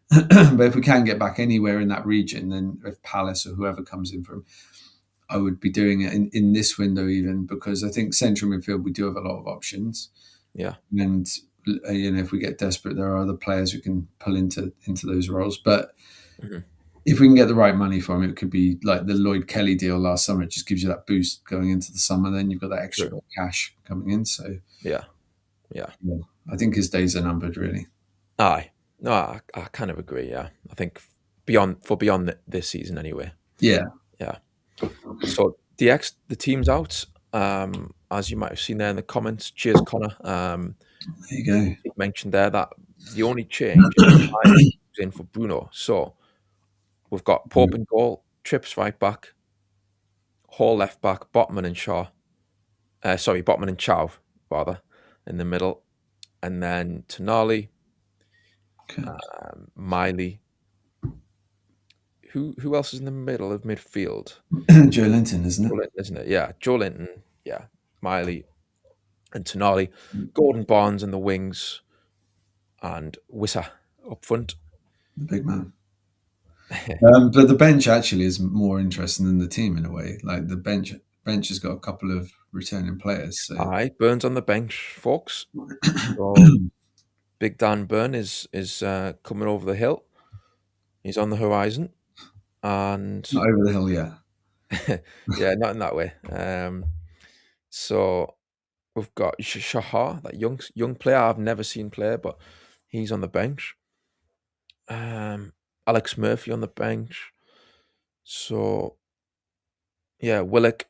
But if we can get back anywhere in that region, then if Palace or whoever comes in from, I would be doing it in this window even, because I think central midfield, we do have a lot of options. Yeah. And if we get desperate, there are other players who can pull into those roles. But if we can get the right money for him, it could be like the Lloyd Kelly deal last summer. It just gives you that boost going into the summer. Then you've got that extra cash coming in. So yeah, I think his days are numbered, really. Aye, no, I kind of agree. Yeah, I think beyond this season anyway. Yeah. So the team's out. As you might have seen there in the comments, cheers, Connor. There you go. He mentioned there that the only change is in for Bruno. So we've got Pope in goal, Trips right back, Hall left back, Botman and Chow rather in the middle, and then Tonali, Miley. Who else is in the middle of midfield? Joe Linton, isn't it? Joe Linton, isn't it? Yeah, Joe Linton. Yeah, Miley and Tonali. Gordon Barnes in the wings, and Wissa up front. The big man. But the bench actually is more interesting than the team in a way. Like the bench has got a couple of returning players. So. Aye, Burns on the bench, folks. So Big Dan Burn is coming over the hill. He's on the horizon, and not over the hill yet. Yeah, not in that way. So we've got Shahar, that young player I've never seen play, but he's on the bench. Alex Murphy on the bench. So yeah, Willock.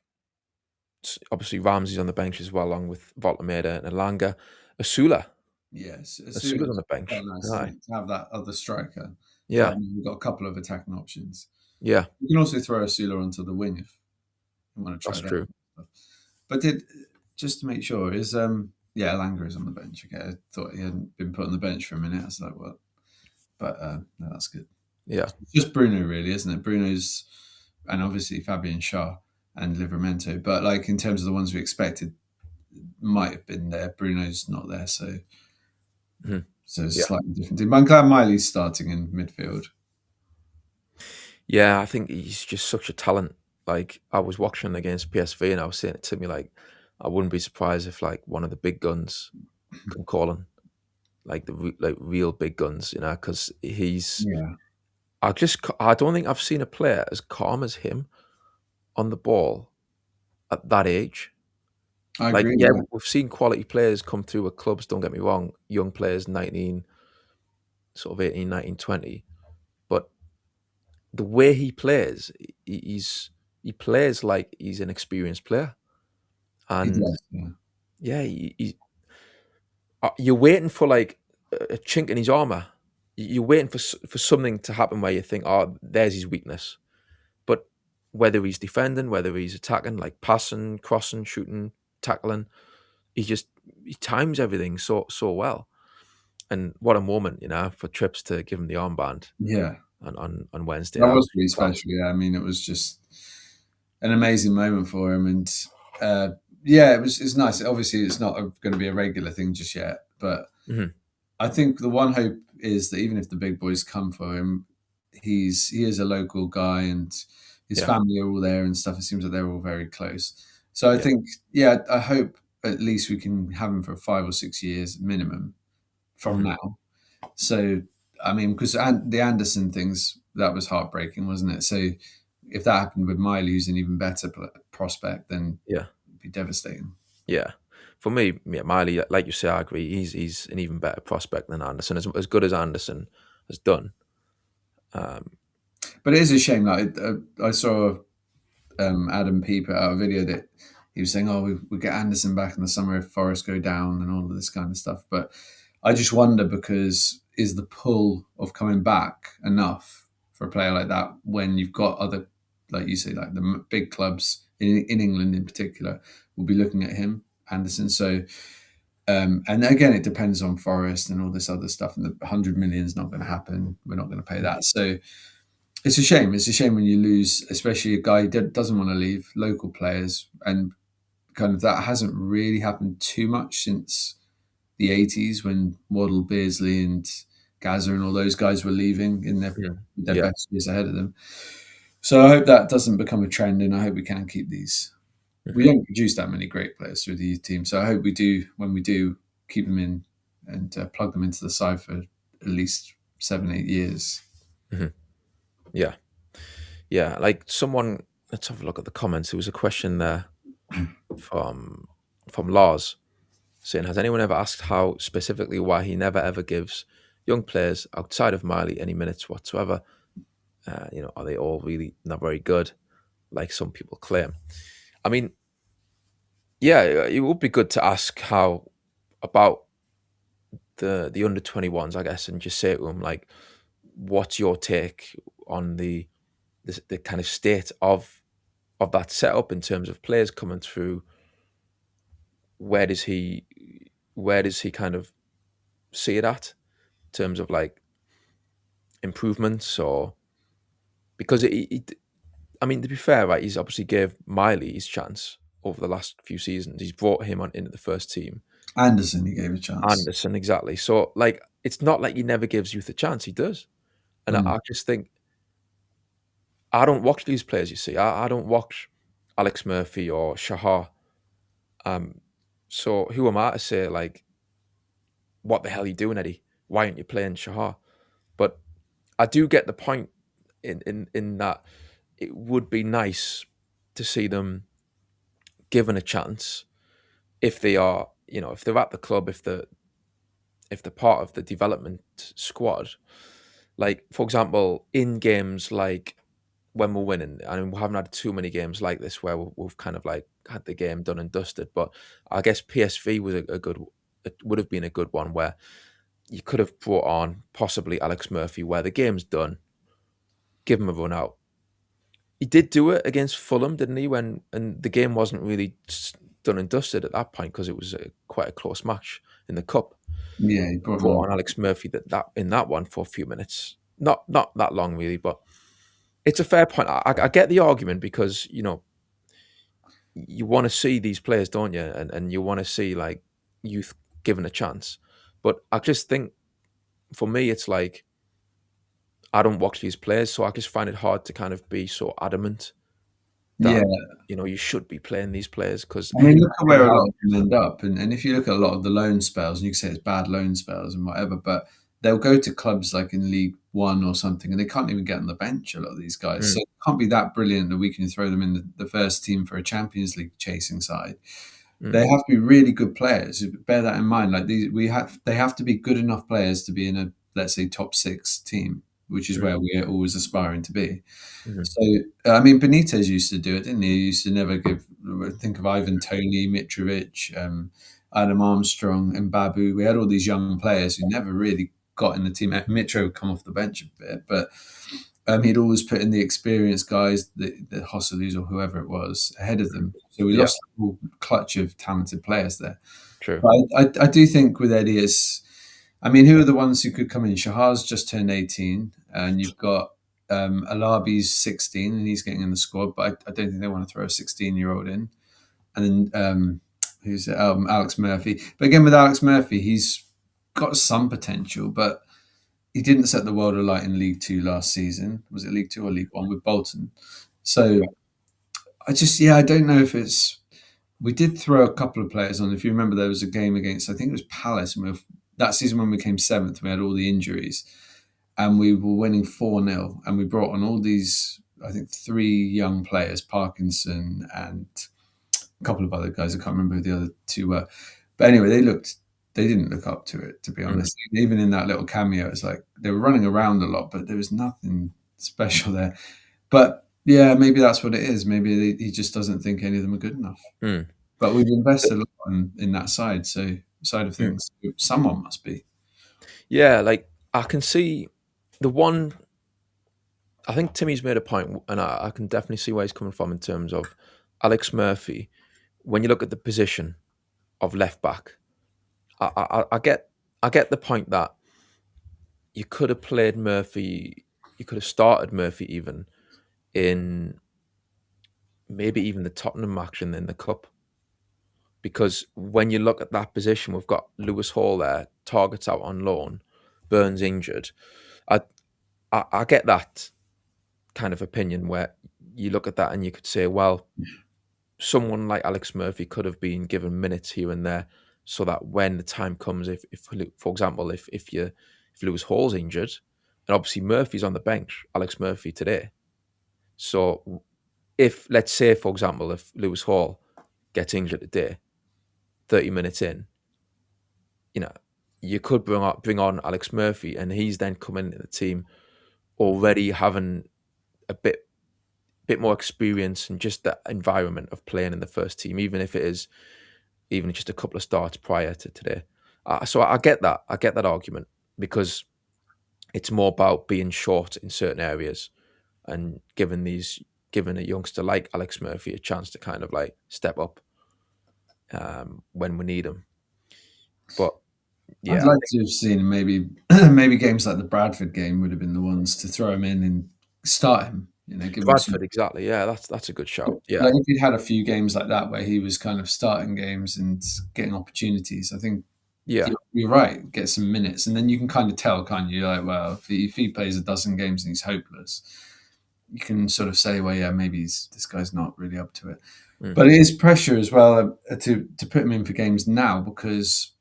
Obviously Ramsey's on the bench as well, along with Voltameda and Elanga. Asula. Yes, Asula's on the bench. Nice to have that other striker. Yeah, we've got a couple of attacking options. Yeah, you can also throw Asula onto the wing if you want to try. That's true. But just to make sure, is Elanga is on the bench. Okay, I thought he hadn't been put on the bench for a minute. I was like, what? But no, that's good. Yeah, it's just Bruno, really, isn't it? Bruno's, and obviously Fabian Schär and Livramento. But like in terms of the ones we expected, might have been there. Bruno's not there, so so it's slightly different team. But I'm glad Miley's starting in midfield. Yeah, I think he's just such a talent. Like I was watching against PSV, and I was saying it to me like I wouldn't be surprised if like one of the big guns can call him, like the real big guns, because he's. Yeah. I don't think I've seen a player as calm as him on the ball at that age. I agree. We've seen quality players come through at clubs, don't get me wrong, young players, 18, 19, 20. But the way he plays, he plays like he's an experienced player. And you're waiting for like a chink in his armour. You're waiting for something to happen where you think, oh, there's his weakness. But whether he's defending, whether he's attacking, like passing, crossing, shooting, tackling, he times everything so well. And what a moment, for Trips to give him the armband. Yeah. On Wednesday. That was really special. Yeah, I mean, it was just an amazing moment for him, and it's nice. Obviously, it's not going to be a regular thing just yet, but I think the one hope is that even if the big boys come for him, he is a local guy, and his family are all there and stuff. It seems like they're all very close. So I think, I hope at least we can have him for 5 or 6 years minimum from now. So, I mean, because the Anderson things, that was heartbreaking, wasn't it? So if that happened with Miley, who's an even better prospect, then it'd be devastating. Yeah. For me, Miley, like you say, I agree. He's an even better prospect than Anderson, as good as Anderson has done. But it is a shame. Like I saw Adam P put out a video that he was saying, "Oh, we get Anderson back in the summer if Forest go down and all of this kind of stuff." But I just wonder, because is the pull of coming back enough for a player like that when you've got other, like you say, like the big clubs in England in particular will be looking at him, Anderson. So, and again, it depends on Forest and all this other stuff. And the 100 million is not going to happen. We're not going to pay that. So it's a shame. It's a shame when you lose, especially a guy that doesn't want to leave, local players. And kind of that hasn't really happened too much since the 80s when Waddle, Beardsley and Gaza and all those guys were leaving in their best years ahead of them. So I hope that doesn't become a trend, and I hope we can keep these. We don't produce that many great players through the youth team, so I hope we do, when we do, keep them in and plug them into the side for at least 7-8 years. Yeah. Like someone, let's have a look at the comments. There was a question there from Lars saying, has anyone ever asked Howe specifically why he never ever gives young players outside of Miley any minutes whatsoever? Are they all really not very good, like some people claim? I mean, it would be good to ask Howe about the under 21s, I guess, and just say to him, like, what's your take on the kind of state of that setup in terms of players coming through? Where does he kind of see it at in terms of like improvements? Or because I mean, to be fair, right, he's obviously gave Miley his chance over the last few seasons. He's brought him into the first team. Anderson, he gave a chance. Anderson, exactly. So like, it's not like he never gives youth a chance. He does. And I just think, I don't watch these players, you see. I don't watch Alex Murphy or Shahar. So who am I to say, like, what the hell are you doing, Eddie? Why aren't you playing Shahar? But I do get the point in that it would be nice to see them given a chance if they are, if they're at the club, if they're part of the development squad. Like, for example, in games like when we're winning, and we haven't had too many games like this where we've kind of like had the game done and dusted, but I guess PSV was it would have been a good one where you could have brought on possibly Alex Murphy, where the game's done, give him a run out. He did do it against Fulham, didn't he? And the game wasn't really done and dusted at that point because it was quite a close match in the cup. Yeah, he brought on Alex Murphy that in that one for a few minutes, not that long really, but it's a fair point. I get the argument because you want to see these players, don't you? And you want to see like youth given a chance. But I just think for me, it's like I don't watch these players, so I just find it hard to kind of be so adamant that you should be playing these players. Because I mean, look at where a lot of them end up, and if you look at a lot of the loan spells, and you can say it's bad loan spells and whatever, but they'll go to clubs like in League One or something, and they can't even get on the bench. A lot of these guys, so it can't be that brilliant that we can throw them in the first team for a Champions League chasing side. They have to be really good players. Bear that in mind. Like they have to be good enough players to be in a, let's say, top 6 team, which is where we're always aspiring to be. So, I mean, Benitez used to do it, didn't he? He used to never think of Ivan Toney, Mitrovic, Adam Armstrong, and Babu. We had all these young players who never really got in the team. Mitro would come off the bench a bit, but he'd always put in the experienced guys, the Hosselus or whoever it was, ahead of them. So we lost a whole clutch of talented players there. True. But I do think with Eddie, who are the ones who could come in? Shahar's just turned 18, and you've got Alabi's 16, and he's getting in the squad, but I don't think they want to throw a 16-year-old in. And then who's Alex Murphy. But again, with Alex Murphy, he's got some potential, but he didn't set the world alight in League Two last season. Was it League Two or League One with Bolton? So I don't know if it's. We did throw a couple of players on. If you remember, there was a game against, I think it was Palace, and that season when we came seventh, we had all the injuries, and we were winning 4-0, and we brought on all these, I think, 3 young players, Parkinson and a couple of other guys. I can't remember who the other 2 were, but anyway, they didn't look up to it, to be honest. Even in that little cameo, it's like they were running around a lot, but there was nothing special there. But yeah, maybe that's what it is. Maybe he just doesn't think any of them are good enough. But we've invested a lot in that side of things. Someone must be. Yeah, like I can see the one. I think Timmy's made a point, and I can definitely see where he's coming from in terms of Alex Murphy. When you look at the position of left back, I get the point that you could have played Murphy. You could have started Murphy even in maybe even the Tottenham action in the cup, because when you look at that position, we've got Lewis Hall there, targets out on loan, Burns injured. I get that kind of opinion where you look at that and you could say, well, someone like Alex Murphy could have been given minutes here and there, so that when the time comes, if for example, if Lewis Hall's injured, and obviously Murphy's on the bench, Alex Murphy today. So if, let's say, for example, if Lewis Hall gets injured today, 30 minutes in, you could bring on Alex Murphy, and he's then coming into the team already having a bit more experience and just that environment of playing in the first team, even if it is even just a couple of starts prior to today. So I get that argument, because it's more about being short in certain areas and giving a youngster like Alex Murphy a chance to kind of like step up when we need him. But yeah, I'd like to have seen maybe games like the Bradford game would have been the ones to throw him in and start him. Give Bradford, him exactly. Yeah, that's a good shout. Yeah, like if he'd had a few games like that where he was kind of starting games and getting opportunities, I think you're right. Get some minutes, and then you can kind of tell, can't you? Like, well, if he plays a dozen games and he's hopeless, you can sort of say, well, yeah, maybe this guy's not really up to it. But it is pressure as well to put him in for games now, because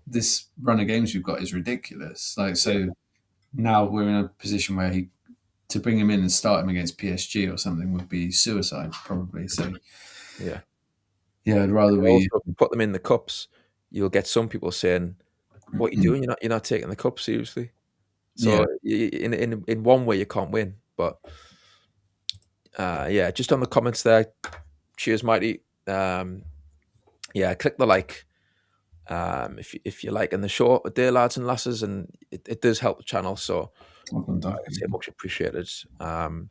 this run of games we've got is ridiculous. Like, so now we're in a position where to bring him in and start him against PSG or something would be suicide, probably. So yeah, I'd rather also, if you put them in the cups, you'll get some people saying, "What are you doing? You're not taking the cup seriously." So in one way, you can't win. But just on the comments there, cheers, Mighty. Click the like. If you're liking the show today, lads and lasses, and it does help the channel, so I'd say much appreciated to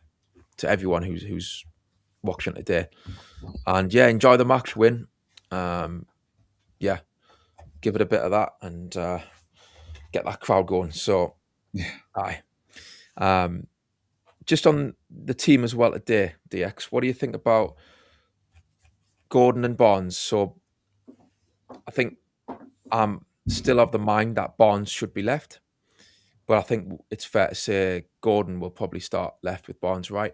everyone who's watching today. And enjoy the match, win. Give it a bit of that and get that crowd going. So aye. Just on the team as well today, DX, what do you think about Gordon and Barnes? So I think I'm still of the mind that Barnes should be left, but I think it's fair to say Gordon will probably start left with Barnes right.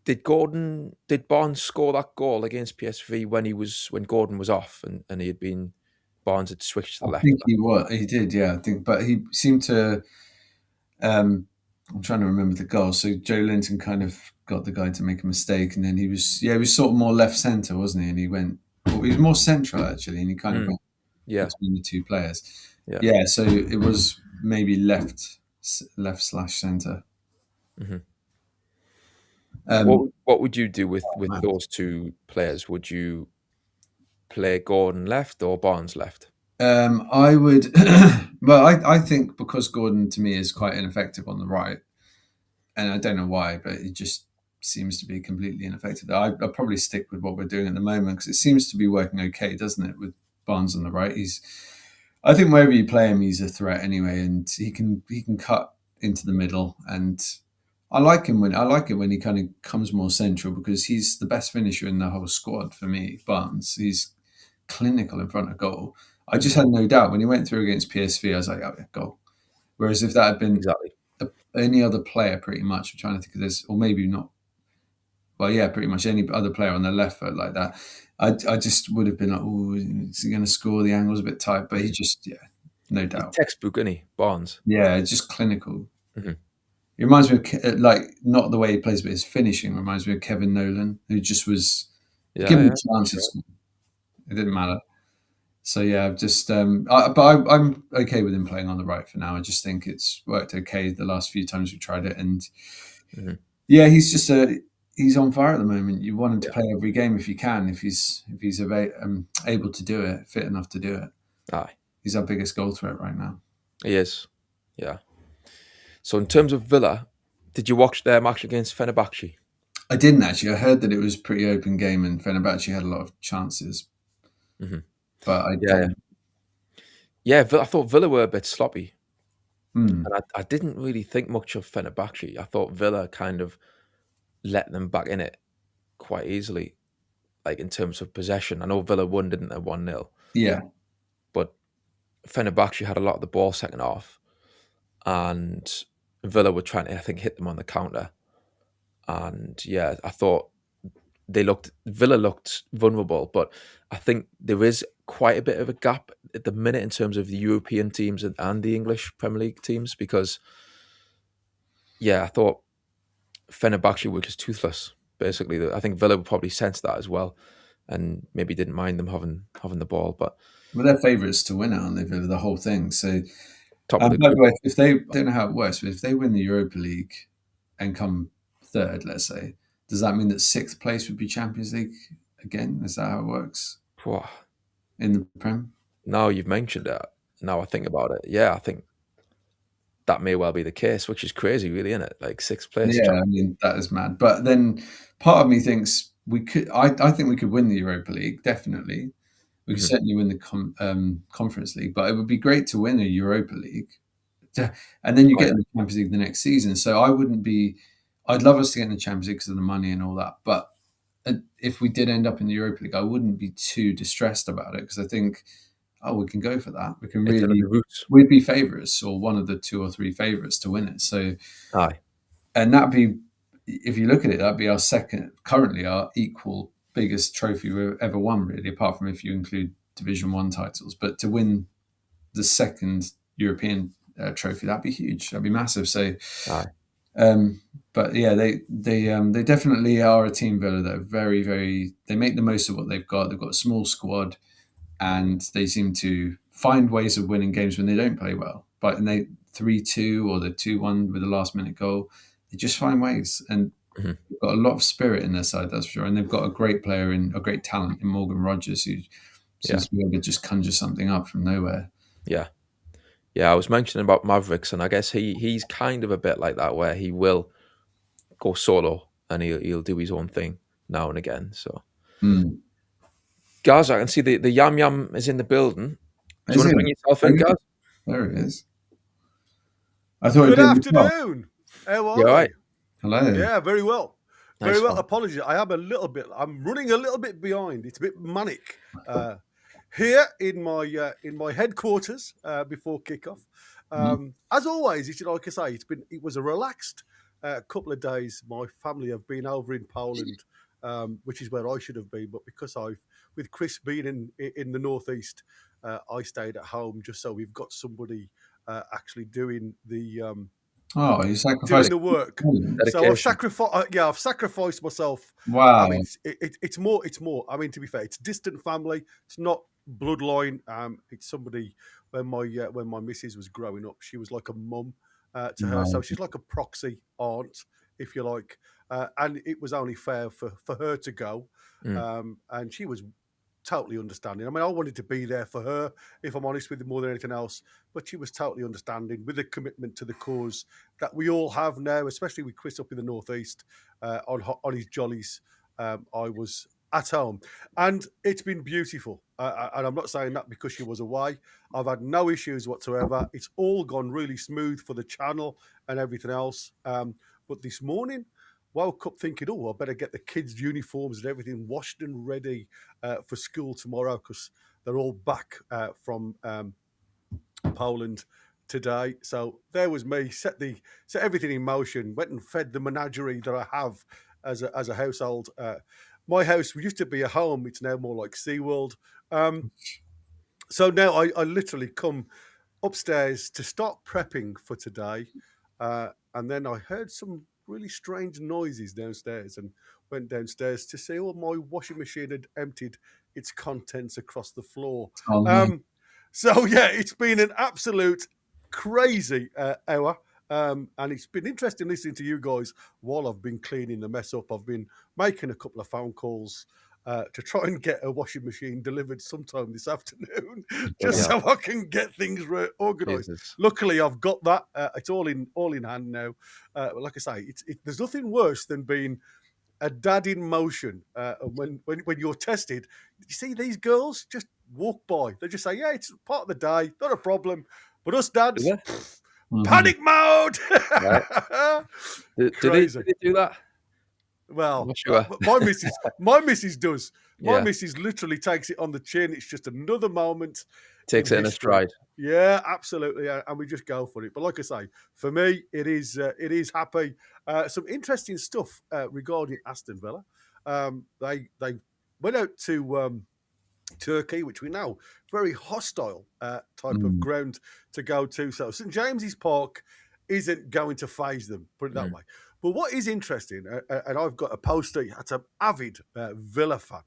Did Barnes score that goal against PSV when Gordon was off and Barnes had switched to the left? I think he did, yeah. I think, but he seemed to. I'm trying to remember the goal. So Joe Linton kind of got the guy to make a mistake, and then he was sort of more left centre, wasn't he? And he was more central actually, and he kind of went between the two players. Yeah, so it was maybe left/centre. Mm-hmm. What would you do with those two players? Would you play Gordon left or Barnes left? I would. Well, I think because Gordon to me is quite ineffective on the right, and I don't know why, but it just seems to be completely ineffective. I'd probably stick with what we're doing at the moment because it seems to be working okay, doesn't it? With Barnes on the right, I think wherever you play him, he's a threat anyway, and he can cut into the middle. And I like it when he kind of comes more central because he's the best finisher in the whole squad for me. Barnes, he's clinical in front of goal. I just had no doubt when he went through against PSV. I was like, oh yeah, goal. Whereas if that had been Exactly. any other player, pretty much, I'm trying to think of this, or maybe not. Well, yeah, pretty much any other player on the left foot like that, I just would have been like, oh, is he going to score? The angle's a bit tight, but he just, yeah, no He's doubt. textbook, isn't he? Barnes. Yeah, just clinical. hmm It reminds me of, like, not the way he plays, but his finishing reminds me of Kevin Nolan, who just was, give him Yeah, a chance, sure. it didn't matter. So yeah, just I'm okay with him playing on the right for now. I just think it's worked okay the last few times we tried it, and Mhm. yeah, he's on fire at the moment. You want him to Yeah. play every game if you can, if he's able to do it, fit enough to do it. Aye, He's our biggest goal threat right now. he is. Yeah. So in terms of Villa, did you watch their match against Fenerbahce? I didn't actually. I heard that it was a pretty open game, and Fenerbahce had a lot of chances, hmm but I Yeah, don't. yeah. I thought Villa were a bit sloppy, Hmm. and I didn't really think much of Fenerbahce. I thought Villa kind of let them back in it quite easily, like in terms of possession. I know Villa won, didn't they, 1-0, Yeah, but Fenerbahce had a lot of the ball second half, and Villa were trying to, I think, hit them on the counter. And yeah, I thought Villa looked vulnerable, but I think there is quite a bit of a gap at the minute in terms of the European teams and the English Premier League teams because, yeah, I thought Fenerbahce were just toothless. Basically, I think Villa would probably sense that as well, and maybe didn't mind them having the ball, but well, they're favourites to win it, aren't they? Villa, the whole thing. So, top of the by the group. way, if they, I don't know how it works, but if they win the Europa League and come third, let's say, does that mean that sixth place would be Champions League again? Is that how it works Phew. in the Prem? Now you've mentioned it. Now I think about it. Yeah, I think that may well be the case, which is crazy, really, isn't it? Like sixth place. Yeah, I mean that is mad. But then part of me thinks we could. I think we could win the Europa League. Definitely, we could Mhm. certainly win the Conference League. But it would be great to win a Europa League, and then you Oh, get yeah. in the Champions League the next season. So I wouldn't be. I'd love us to get in the Champions League because of the money and all that. But if we did end up in the Europa League, I wouldn't be too distressed about it because I think, oh, we can go for that. We can It's really. another route. We'd be favourites or one of the two or three favourites to win it. So. Aye. And that'd be, if you look at it, that'd be our second, currently our equal biggest trophy we've ever won, really, apart from if you include Division One titles. But to win the second European trophy, that'd be huge. That'd be massive. So, Aye. but yeah, they definitely are a team, Villa, that are very, very. They make the most of what they've got. They've got a small squad, and they seem to find ways of winning games when they don't play well. But and they 3-2 or the 2-1 with a last minute goal. They just find ways, and Mhm. they've got a lot of spirit in their side, that's for sure. And they've got a great player a great talent in Morgan Rogers, who Yeah. seems to be able to just conjure something up from nowhere. Yeah. Yeah. I was mentioning about Mavericks, and I guess he's kind of a bit like that, where he will go solo and he'll do his own thing now and again. So, Mm. Gaz, I can see the Yam Yam is in the building. Do you Is want to it? bring yourself in, Gaz? There it is. I thought Good it'd be the top. afternoon. How You are all right? we? Hello. Yeah, very well. Very Nice well. one. Apologies. I'm running a little bit behind. It's a bit manic here in my headquarters before kickoff. As always, like I say, it was a relaxed couple of days. My family have been over in Poland, which is where I should have been, but because with Chris being in the northeast, I stayed at home just so we've got somebody actually doing the Oh, you doing sacrificed. the work. So Dedication. I've sacrificed myself. I Wow. mean, it's more. I mean, to be fair, it's distant family. It's not bloodline. It's somebody when my missus was growing up, she was like a mum to her. So Wow. she's like a proxy aunt, if you like. And it was only fair for her to go. And she was totally understanding. I mean, I wanted to be there for her, if I'm honest with you, more than anything else. But she was totally understanding with a commitment to the cause that we all have now, especially with Chris up in the northeast on his jollies. I was at home, and it's been beautiful. And I'm not saying that because she was away. I've had no issues whatsoever. It's all gone really smooth for the channel and everything else. But this morning, woke up thinking, oh, I better get the kids' uniforms and everything washed and ready for school tomorrow because they're all back from Poland today. So there was me, set everything in motion, went and fed the menagerie that I have as a household. My house used to be a home; it's now more like SeaWorld. So now I literally come upstairs to start prepping for today, and then I heard some really strange noises downstairs and went downstairs to see all my washing machine had emptied its contents across the floor. Oh, no. So yeah, it's been an absolute crazy hour. And it's been interesting listening to you guys while I've been cleaning the mess up. I've been making a couple of phone calls to try and get a washing machine delivered sometime this afternoon, just so I can get things organised. Jesus. Luckily, I've got that. It's all in hand now. Like I say, there's nothing worse than being a dad in motion. When you're tested, you see these girls just walk by. They just say, "Yeah, it's part of the day, not a problem." But us dads, Yeah. panic mode. Right. Did they do that? Well, I'm not sure. my missus does. My Yeah. missus literally takes it on the chin. It's just another moment. Takes it in a history. stride. Yeah, absolutely, and we just go for it. But like I say, for me, it is happy. Some interesting stuff regarding Aston Villa. They went out to Turkey, which we know very hostile type of ground to go to. So St James's Park isn't going to faze them, put it that way. But what is interesting, and I've got a poster, that's an avid Villa fan,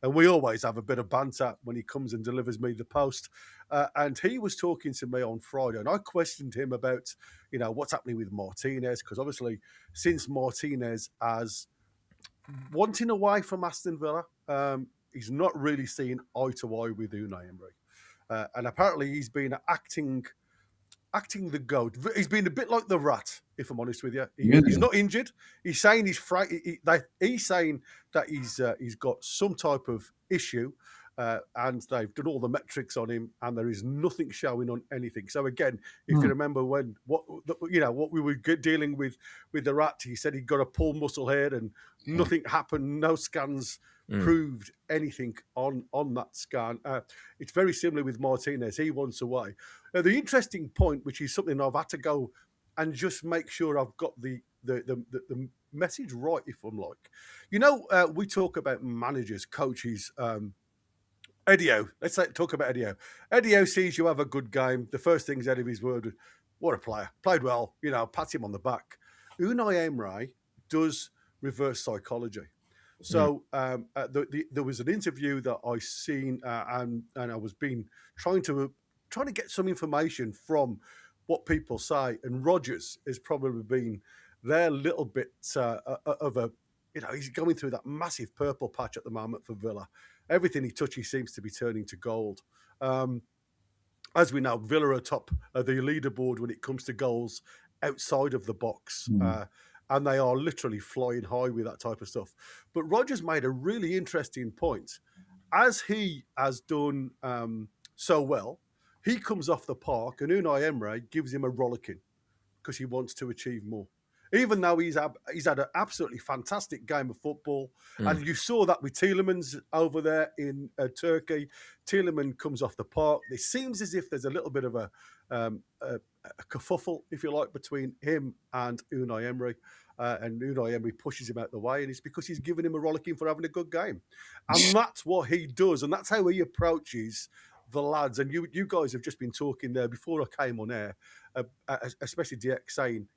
and we always have a bit of banter when he comes and delivers me the post. And he was talking to me on Friday, and I questioned him about, what's happening with Martinez, because obviously since Martinez has wanting away from Aston Villa, he's not really seeing eye to eye with Unai Emery. And apparently he's been acting the goat. He's been a bit like the rat, if I'm honest with you. He's not injured. He's saying he's saying that he's got some type of issue, and they've done all the metrics on him, and there is nothing showing on anything. So again, if you remember what we were dealing with the rat, he said he got a pull muscle here, and nothing happened. No scans proved anything on that scan. It's very similar with Martinez. He wants away. The interesting point, which is something I've had to go and just make sure I've got the message right, if I'm like, we talk about managers, coaches. Eddie Howe, let's talk about Eddie Howe. Eddie Howe sees you have a good game. The first thing's out of his word, what a player, played well, pat him on the back. Unai Emery does reverse psychology. So there was an interview that I seen, and I was trying to get some information from what people say. And Rodgers has probably been their little bit of a, he's going through that massive purple patch at the moment for Villa. Everything he touches seems to be turning to gold. As we know, Villa are top of the leaderboard when it comes to goals outside of the box. And they are literally flying high with that type of stuff. But Rodgers made a really interesting point. As he has done so well, he comes off the park and Unai Emery gives him a rollicking because he wants to achieve more. Even though he's had an absolutely fantastic game of football. And you saw that with Tielemans over there in Turkey. Tielemans comes off the park. It seems as if there's a little bit of a kerfuffle, if you like, between him and Unai Emery. And Unai Emery pushes him out the way, and it's because he's giving him a rollicking for having a good game. And that's what he does, and that's how he approaches the lads. And you guys have just been talking there before I came on air, especially DX saying,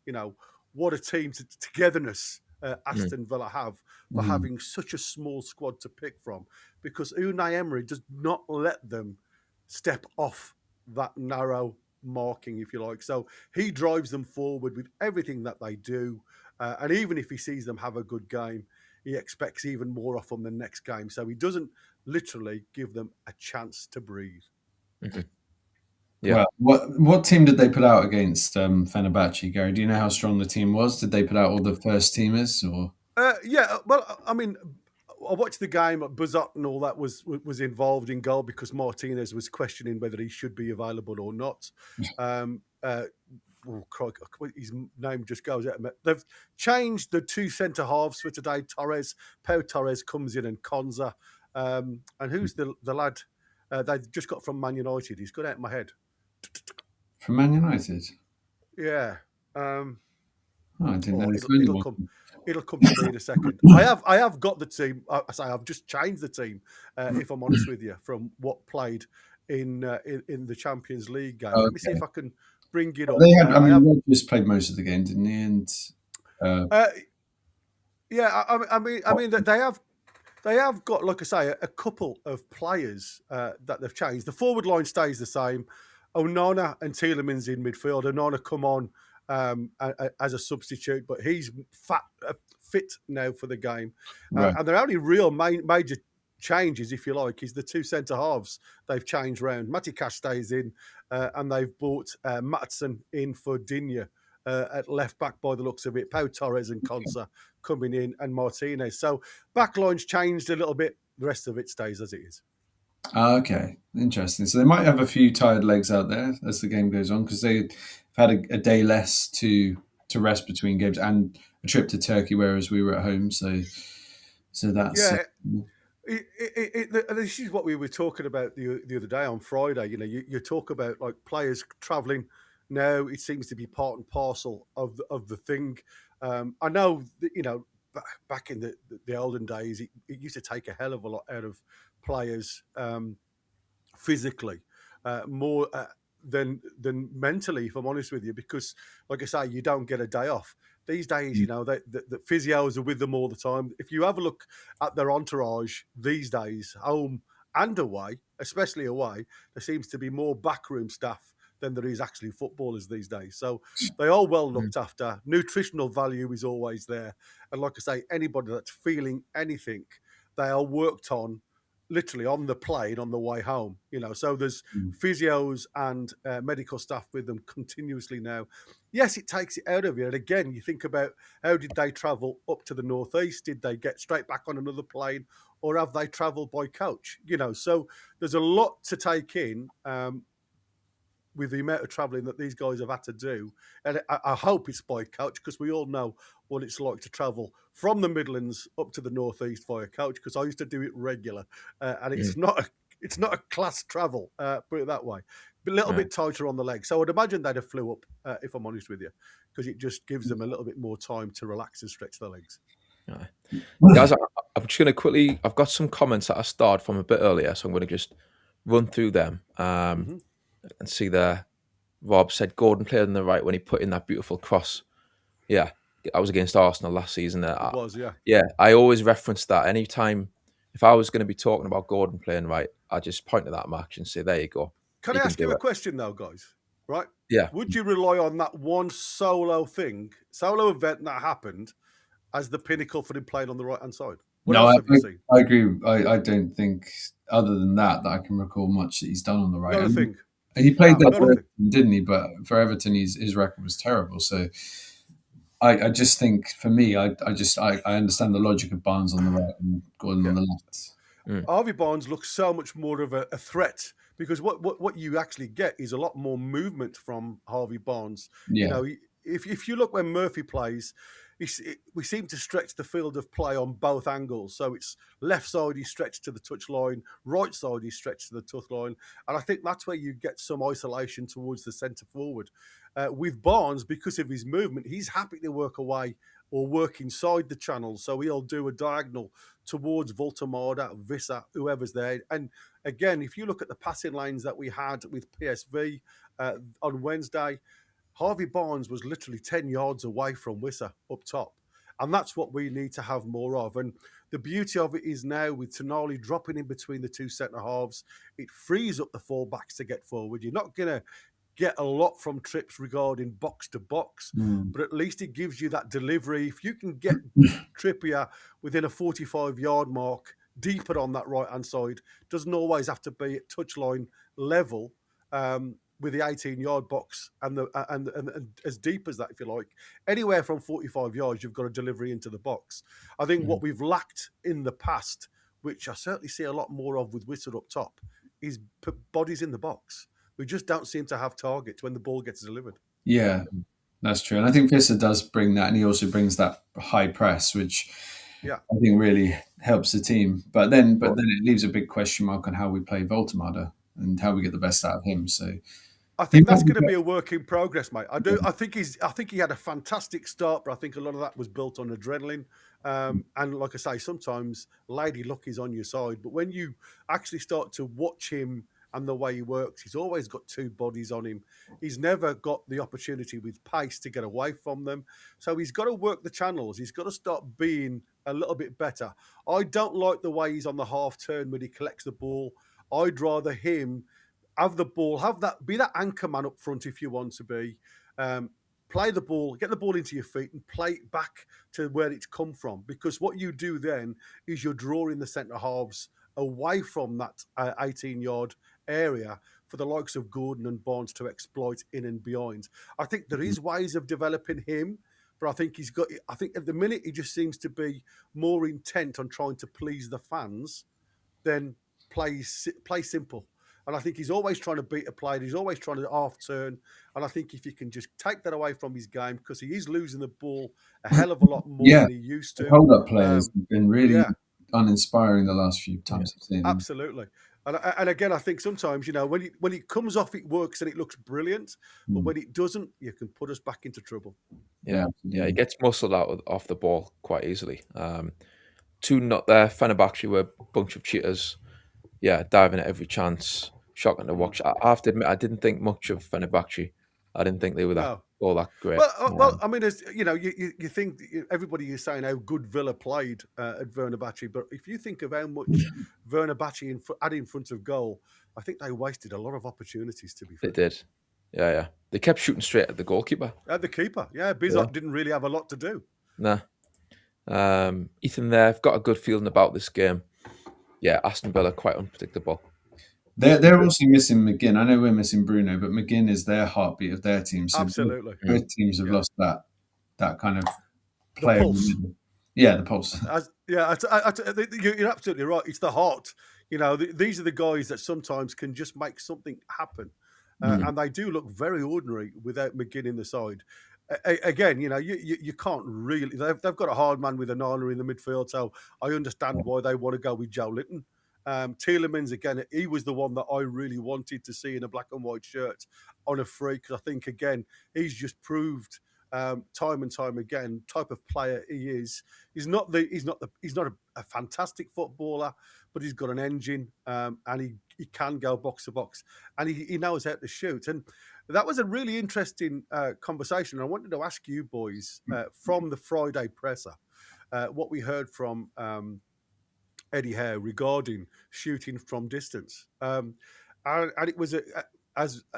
what a team togetherness Aston Villa have for having such a small squad to pick from, because Unai Emery does not let them step off that narrow marking, if you like. So he drives them forward with everything that they do. And even if he sees them have a good game, he expects even more off them the next game. So he doesn't literally give them a chance to breathe. Yeah. Well, what team did they put out against Fenerbahce, Gary? Do you know how strong the team was? Did they put out all the first teamers? Or yeah, well, I mean, I watched the game. Buzzot and all that was involved in goal because Martinez was questioning whether he should be available or not. His name just goes out. They've changed the two centre halves for today. Pau Torres comes in and Konza. And who's the lad they've just got from Man United? He's got out of my head. from Man United. Yeah. I didn't know It'll come to me in a second. I have got the team. I've just changed the team. If I'm honest with you, from what played in the Champions League game. Let me see if I can bring it up. They had. Rodgers played most of the game, didn't he? And yeah, I mean that they have got, like I say, a couple of players that they've changed. The forward line stays the same. Onana and Tielemans in midfield. Onana come on as a substitute, but he's fit now for the game. Right. And their only real major changes, if you like, is the two centre halves they've changed round. Matty Cash stays in, and they've brought Maatsen in for Digne at left back by the looks of it. Pau Torres and Konsa coming in, and Martinez. So backline's changed a little bit. The rest of it stays as it is. Okay, interesting. So they might have a few tired legs out there as the game goes on, because they've had a day less to rest between games and a trip to Turkey, whereas we were at home. So that's this is what we were talking about the other day on Friday. You know, you talk about like players travelling. Now it seems to be part and parcel of the thing. I know that, you know, back in the olden days, it used to take a hell of a lot out of players physically, more than mentally, if I'm honest with you, because, like I say, you don't get a day off. These days, you know, the physios are with them all the time. If you have a look at their entourage these days, home and away, especially away, there seems to be more backroom staff than there is actually footballers these days. So they are well looked after. Nutritional value is always there. And like I say, anybody that's feeling anything, they are worked on literally on the plane on the way home, you know. So there's physios and medical staff with them continuously now. Yes, it takes it out of you. And again, you think about, how did they travel up to the northeast? Did they get straight back on another plane, or have they travelled by coach? You know, so there's a lot to take in with the amount of travelling that these guys have had to do. And I hope it's by coach, because we all know what it's like to travel from the Midlands up to the northeast via coach, because I used to do it regular, and it's not a class travel, put it that way. A little bit tighter on the legs. So I'd imagine they'd have flew up, if I'm honest with you, because it just gives them a little bit more time to relax and stretch their legs. Guys, I'm just going to quickly, I've got some comments that I started from a bit earlier, so I'm going to just run through them and see there. Rob said Gordon played on the right when he put in that beautiful cross. Yeah, I was against Arsenal last season. It was, yeah. Yeah, I always reference that. Anytime, if I was going to be talking about Gordon playing right, I just point to that match and say, there you go. Can I ask you a question though, guys? Right? Yeah. Would you rely on that one solo event that happened as the pinnacle for him playing on the right-hand side? What else have you seen? I agree. I don't think, other than that I can recall much that he's done on the right. Not a thing. He played that for Everton, didn't he? But for Everton, his record was terrible. So I just think, for me, I understand the logic of Barnes on the right and Gordon on the left. Harvey Barnes looks so much more of a threat, because what you actually get is a lot more movement from Harvey Barnes. Yeah. You know, if you look when Murphy plays, we seem to stretch the field of play on both angles. So it's left side he's stretched to the touchline, right side he's stretched to the touchline. And I think that's where you get some isolation towards the centre forward. With Barnes, because of his movement, he's happy to work away or work inside the channel. So he'll do a diagonal towards Voltemada, Vissa, whoever's there. And again, if you look at the passing lanes that we had with PSV on Wednesday, Harvey Barnes was literally 10 yards away from Wissa up top. And that's what we need to have more of. And the beauty of it is now, with Tonali dropping in between the two centre halves, it frees up the full-backs to get forward. You're not going to get a lot from trips regarding box to box, but at least it gives you that delivery. If you can get Trippier within a 45-yard mark, deeper on that right-hand side, doesn't always have to be at touchline level, with the 18-yard box and as deep as that, if you like. Anywhere from 45 yards, you've got a delivery into the box. I think what we've lacked in the past, which I certainly see a lot more of with Wissa up top, is put bodies in the box. We just don't seem to have targets when the ball gets delivered. Yeah, that's true. And I think Visser does bring that, and he also brings that high press, which I think really helps the team. But then it leaves a big question mark on how we play Voltemada and how we get the best out of him. So I think that's going to be a work in progress, mate. I do. I think he had a fantastic start, but I think a lot of that was built on adrenaline. And like I say, sometimes lady luck is on your side. But when you actually start to watch him and the way he works, he's always got two bodies on him. He's never got the opportunity with pace to get away from them. So he's got to work the channels. He's got to start being a little bit better. I don't like the way he's on the half turn when he collects the ball. I'd rather him have the ball, be that anchor man up front if you want to be. Play the ball, get the ball into your feet and play it back to where it's come from. Because what you do then is you're drawing the centre halves away from that 18-yard area for the likes of Gordon and Barnes to exploit in and behind. I think there is ways of developing him, but I think at the minute he just seems to be more intent on trying to please the fans than play simple. And I think he's always trying to beat a player. He's always trying to half turn. And I think if you can just take that away from his game, because he is losing the ball a hell of a lot more than he used to. Hold-up players have been really uninspiring the last few times I've seen him. Absolutely. And again, I think sometimes, when it comes off, it works and it looks brilliant. But when it doesn't, you can put us back into trouble. Yeah, he gets muscled out off the ball quite easily. Toon not there. Fenerbahce were a bunch of cheaters. Yeah, diving at every chance. Shocking to watch. I have to admit, I didn't think much of Fenerbahce. I didn't think they were all that great. Well, I mean, as you think everybody is saying how good Villa played at Fenerbahce, but if you think of how much Fenerbahce had in front of goal, I think they wasted a lot of opportunities. To be fair, they did. Yeah. They kept shooting straight at the goalkeeper. At the keeper, Bizot didn't really have a lot to do. Nah. Ethan, there, I've got a good feeling about this game. Yeah, Aston Villa quite unpredictable. They're also missing McGinn. I know we're missing Bruno, but McGinn is their heartbeat of their team. So absolutely, both teams have lost that kind of player. The pulse. The pulse. You're absolutely right. It's the heart. These are the guys that sometimes can just make something happen, and they do look very ordinary without McGinn in the side. Again, you can't really. They've got a hard man with Onana in the midfield, so I understand why they want to go with Joe Linton. Tielemans, again, he was the one that I really wanted to see in a black and white shirt on a free, because I think, again, he's just proved time and time again type of player he is. He's not a fantastic footballer, but he's got an engine, and he can go box to box, and he knows how to shoot. And that was a really interesting conversation. I wanted to ask you boys from the Friday presser what we heard from Eddie Howe regarding shooting from distance. And it was,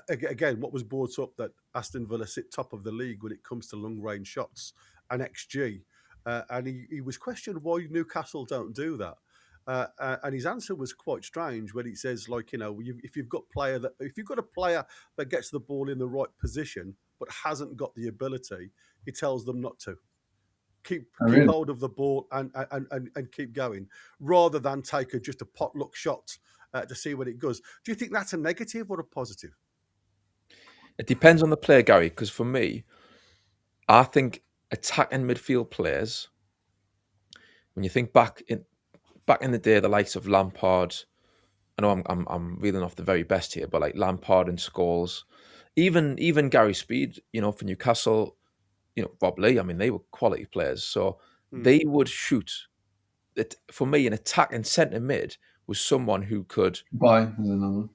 again, what was brought up that Aston Villa sit top of the league when it comes to long-range shots and XG. And he was questioned why Newcastle don't do that. And his answer was quite strange when he says, if you've got a player that gets the ball in the right position but hasn't got the ability, he tells them not to. Keep hold of the ball and keep going, rather than take just a potluck shot to see what it goes. Do you think that's a negative or a positive? It depends on the player, Gary, because for me, I think attacking midfield players, when you think back in the day, the likes of Lampard, I know I'm reeling off the very best here, but like Lampard and Scholes, even Gary Speed, for Newcastle, Rob Lee, I mean, they were quality players. So they would shoot. For me, an attacking centre mid was someone who could... Kabay is another one.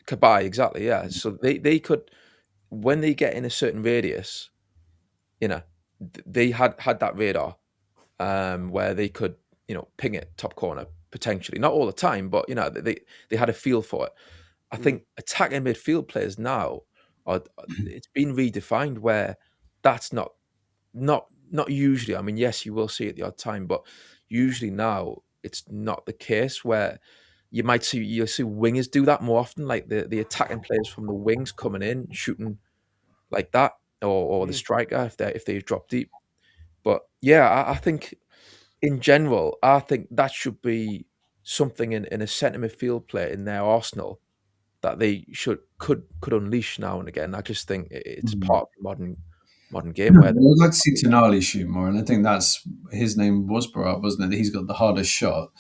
Kabay, exactly, yeah. So they could, when they get in a certain radius, they had that radar where they could, ping it top corner, potentially. Not all the time, but, they had a feel for it. I think attacking midfield players now, it's been redefined where that's not usually. I mean, yes, you will see it the odd time, but usually now it's not the case where you'll see wingers do that more often, like the attacking players from the wings coming in, shooting like that, or the striker if they drop deep. But yeah, I think in general, I think that should be something in a centre midfield player in their arsenal that they could unleash now and again. I just think it's part of the modern game. Where I'd like to see Tonali shoot more, and I think that's his name was brought up, wasn't it? He's got the hardest shot.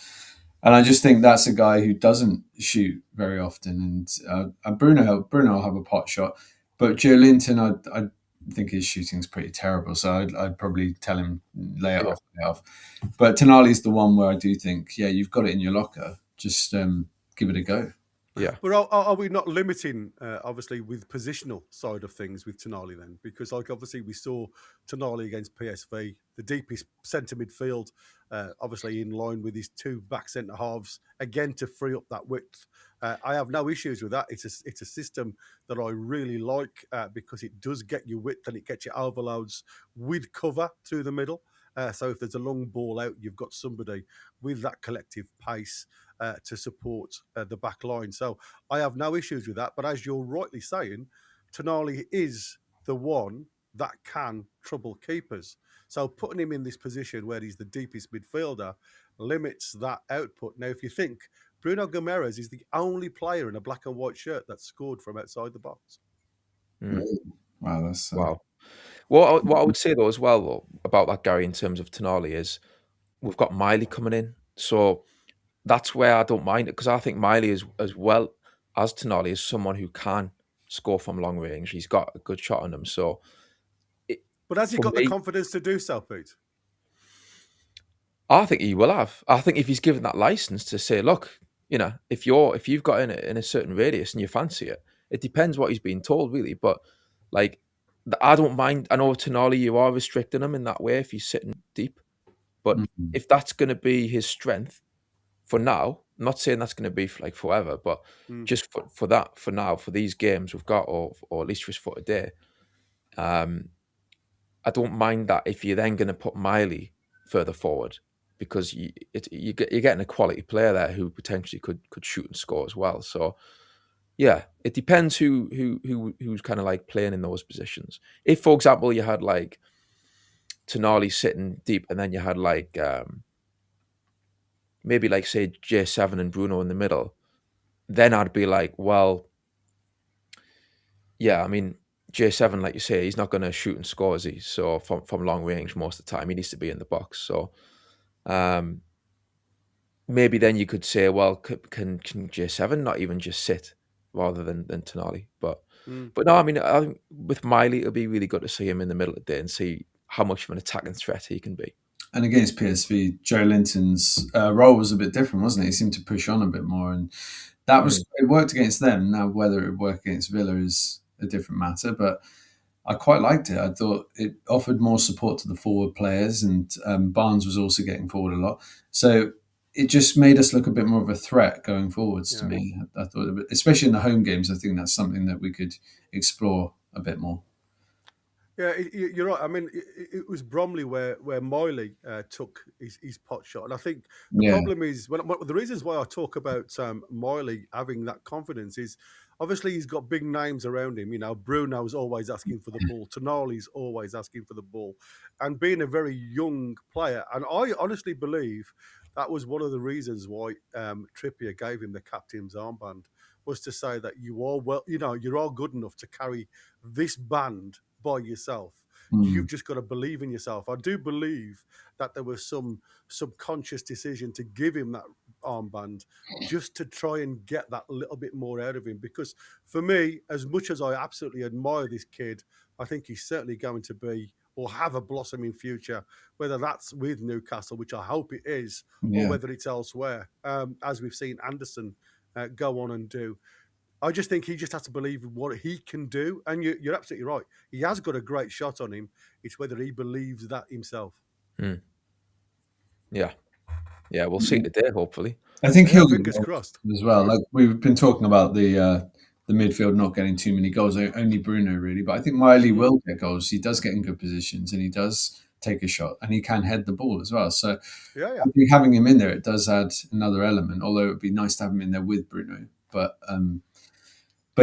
And I just think that's a guy who doesn't shoot very often. And Bruno will have a pot shot, but Joe Linton, I think his shooting's pretty terrible. So I'd probably tell him lay it off. But Tonali's the one where I do think, yeah, you've got it in your locker. Just give it a go. Yeah. But are we not limiting, obviously, with positional side of things with Tonali then? Because, like, obviously, we saw Tonali against PSV, the deepest centre midfield, obviously in line with his two back centre halves, again to free up that width. I have no issues with that. It's a system that I really like because it does get you width and it gets you overloads with cover through the middle. So if there's a long ball out, you've got somebody with that collective pace to support the back line. So I have no issues with that. But as you're rightly saying, Tonali is the one that can trouble keepers. So putting him in this position where he's the deepest midfielder limits that output. Now, if you think Bruno Guimaraes is the only player in a black and white shirt that scored from outside the box. Wow, that's Wow. What I would say though as well though, about that, Gary, in terms of Tonali is we've got Miley coming in, so that's where I don't mind it, because I think Miley is, as well as Tonali, is someone who can score from long range. He's got a good shot on him. So, But has he for got me, the confidence to do so, Pete? I think he will have. I think if he's given that license to say, look, if you've got in a certain radius and you fancy it, it depends what he's being told really. But like, I don't mind. I know Tonali, you are restricting him in that way if he's sitting deep. But if that's going to be his strength for now, I'm not saying that's going to be for like forever, but just for that, for now, for these games we've got, or at least just for today, I don't mind that if you're then going to put Miley further forward, because you're getting a quality player there who potentially could shoot and score as well. So yeah, it depends who's kind of like playing in those positions. If, for example, you had like Tonali sitting deep, and then you had like maybe like say J7 and Bruno in the middle, then I'd be like, well, yeah, I mean J7, like you say, he's not going to shoot and score, is he? So from long range most of the time, he needs to be in the box. So maybe then you could say, well, can J7 not even just sit rather than Tonali? But no, I mean, I think with Miley, it'll be really good to see him in the middle of the day and see how much of an attacking threat he can be. And against PSV, Joe Linton's role was a bit different, wasn't it? He seemed to push on a bit more, and that was it worked against them. Now, whether it worked against Villa is a different matter, but I quite liked it. I thought it offered more support to the forward players, and Barnes was also getting forward a lot. So it just made us look a bit more of a threat going forwards to me. I thought, especially in the home games, I think that's something that we could explore a bit more. Yeah, you're right. I mean, it was Bromley where Miley took his pot shot, and I think the problem is the reasons why I talk about Miley having that confidence is obviously he's got big names around him. You know, Bruno's always asking for the ball, Tonali's always asking for the ball, and being a very young player, and I honestly believe that was one of the reasons why Trippier gave him the captain's armband, was to say that you are good enough to carry this band by yourself. You've just got to believe in yourself. I do believe that there was some subconscious decision to give him that armband just to try and get that little bit more out of him. Because for me, as much as I absolutely admire this kid, I think he's certainly going to be or have a blossoming future, whether that's with Newcastle, which I hope it is, or whether it's elsewhere, as we've seen Anderson go on and do. I just think he just has to believe in what he can do. And you're absolutely right. He has got a great shot on him. It's whether he believes that himself. Yeah. Yeah, we'll see today, hopefully. I think he'll fingers crossed as well. Like we've been talking about the midfield not getting too many goals, only Bruno really. But I think Miley will get goals. He does get in good positions and he does take a shot and he can head the ball as well. So I think having him in there, it does add another element, although it would be nice to have him in there with Bruno. But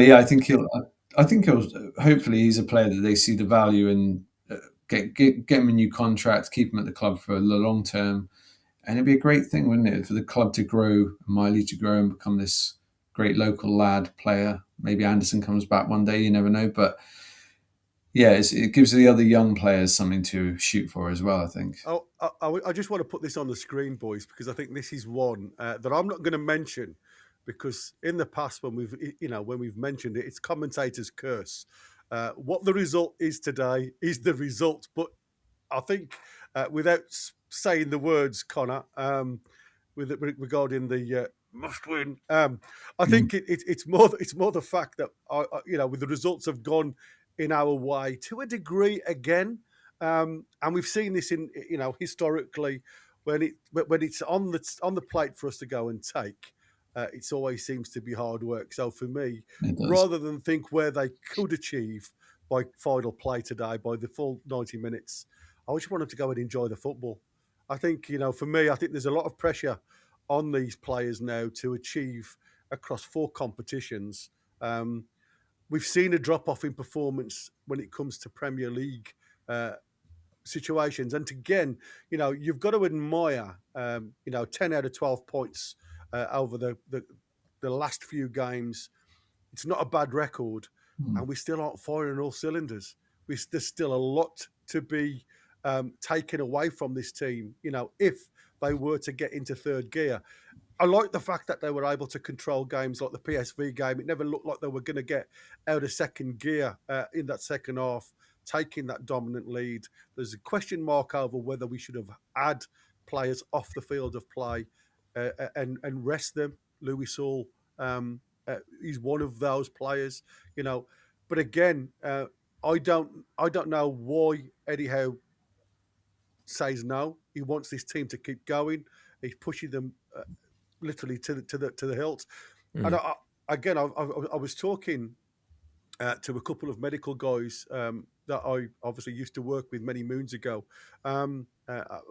yeah, I think he'll. Hopefully, he's a player that they see the value in. Get him a new contract, keep him at the club for the long term, and it'd be a great thing, wouldn't it, for the club to grow, Miley to grow and become this great local lad player. Maybe Anderson comes back one day, you never know. But yeah, it gives the other young players something to shoot for as well, I think. Oh, I just want to put this on the screen, boys, because I think this is one that I'm not going to mention, because in the past when we've mentioned it, it's commentators' curse. What the result is today is the result, but I think without saying the words, Connor, regarding the must win, I think it's more the fact that with the results have gone in our way to a degree again. And we've seen this in historically when it's on the plate for us to go and take. It always seems to be hard work. So for me, It does. rather than think where they could achieve by final play today, by the full 90 minutes, I just want them to go and enjoy the football. I think, for me, I think there's a lot of pressure on these players now to achieve across 4 competitions. We've seen a drop off in performance when it comes to Premier League situations. And again, you've got to admire, 10 out of 12 points over the last few games. It's not a bad record, and we still aren't firing all cylinders. There's still a lot to be taken away from this team, if they were to get into third gear. I like the fact that they were able to control games like the PSV game. It never looked like they were going to get out of second gear in that second half, taking that dominant lead. There's a question mark over whether we should have had players off the field of play and rest them. Louis Hall, he's one of those players, But again, I don't know why Eddie Howe says no. He wants this team to keep going. He's pushing them literally to the hilt. And I was talking to a couple of medical guys that I obviously used to work with many moons ago. I've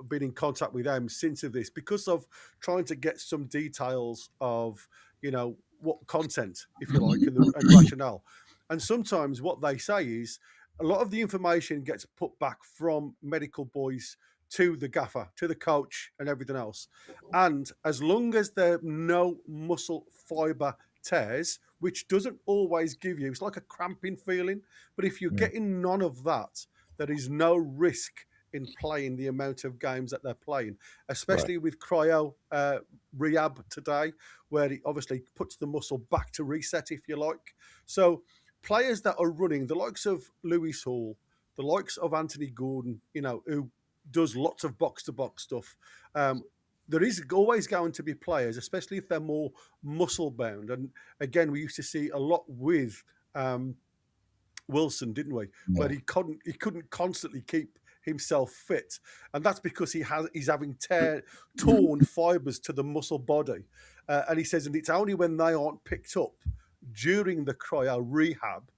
been in contact with them since of this because of trying to get some details of, what content, if you like, and rationale. And sometimes what they say is a lot of the information gets put back from medical boys to the gaffer, to the coach, and everything else. And as long as there are no muscle fiber tears, which doesn't always give you, it's like a cramping feeling. But if you're getting none of that, there is no risk in playing the amount of games that they're playing, especially with cryo rehab today, where it obviously puts the muscle back to reset, if you like. So players that are running, the likes of Louis Hall, the likes of Anthony Gordon, who does lots of box-to-box stuff, there is always going to be players, especially if they're more muscle-bound. And again, we used to see a lot with Wilson, didn't we? Yeah. Where he couldn't constantly keep himself fit, and that's because he's having torn fibers to the muscle body, and he says, and it's only when they aren't picked up during the cryo rehab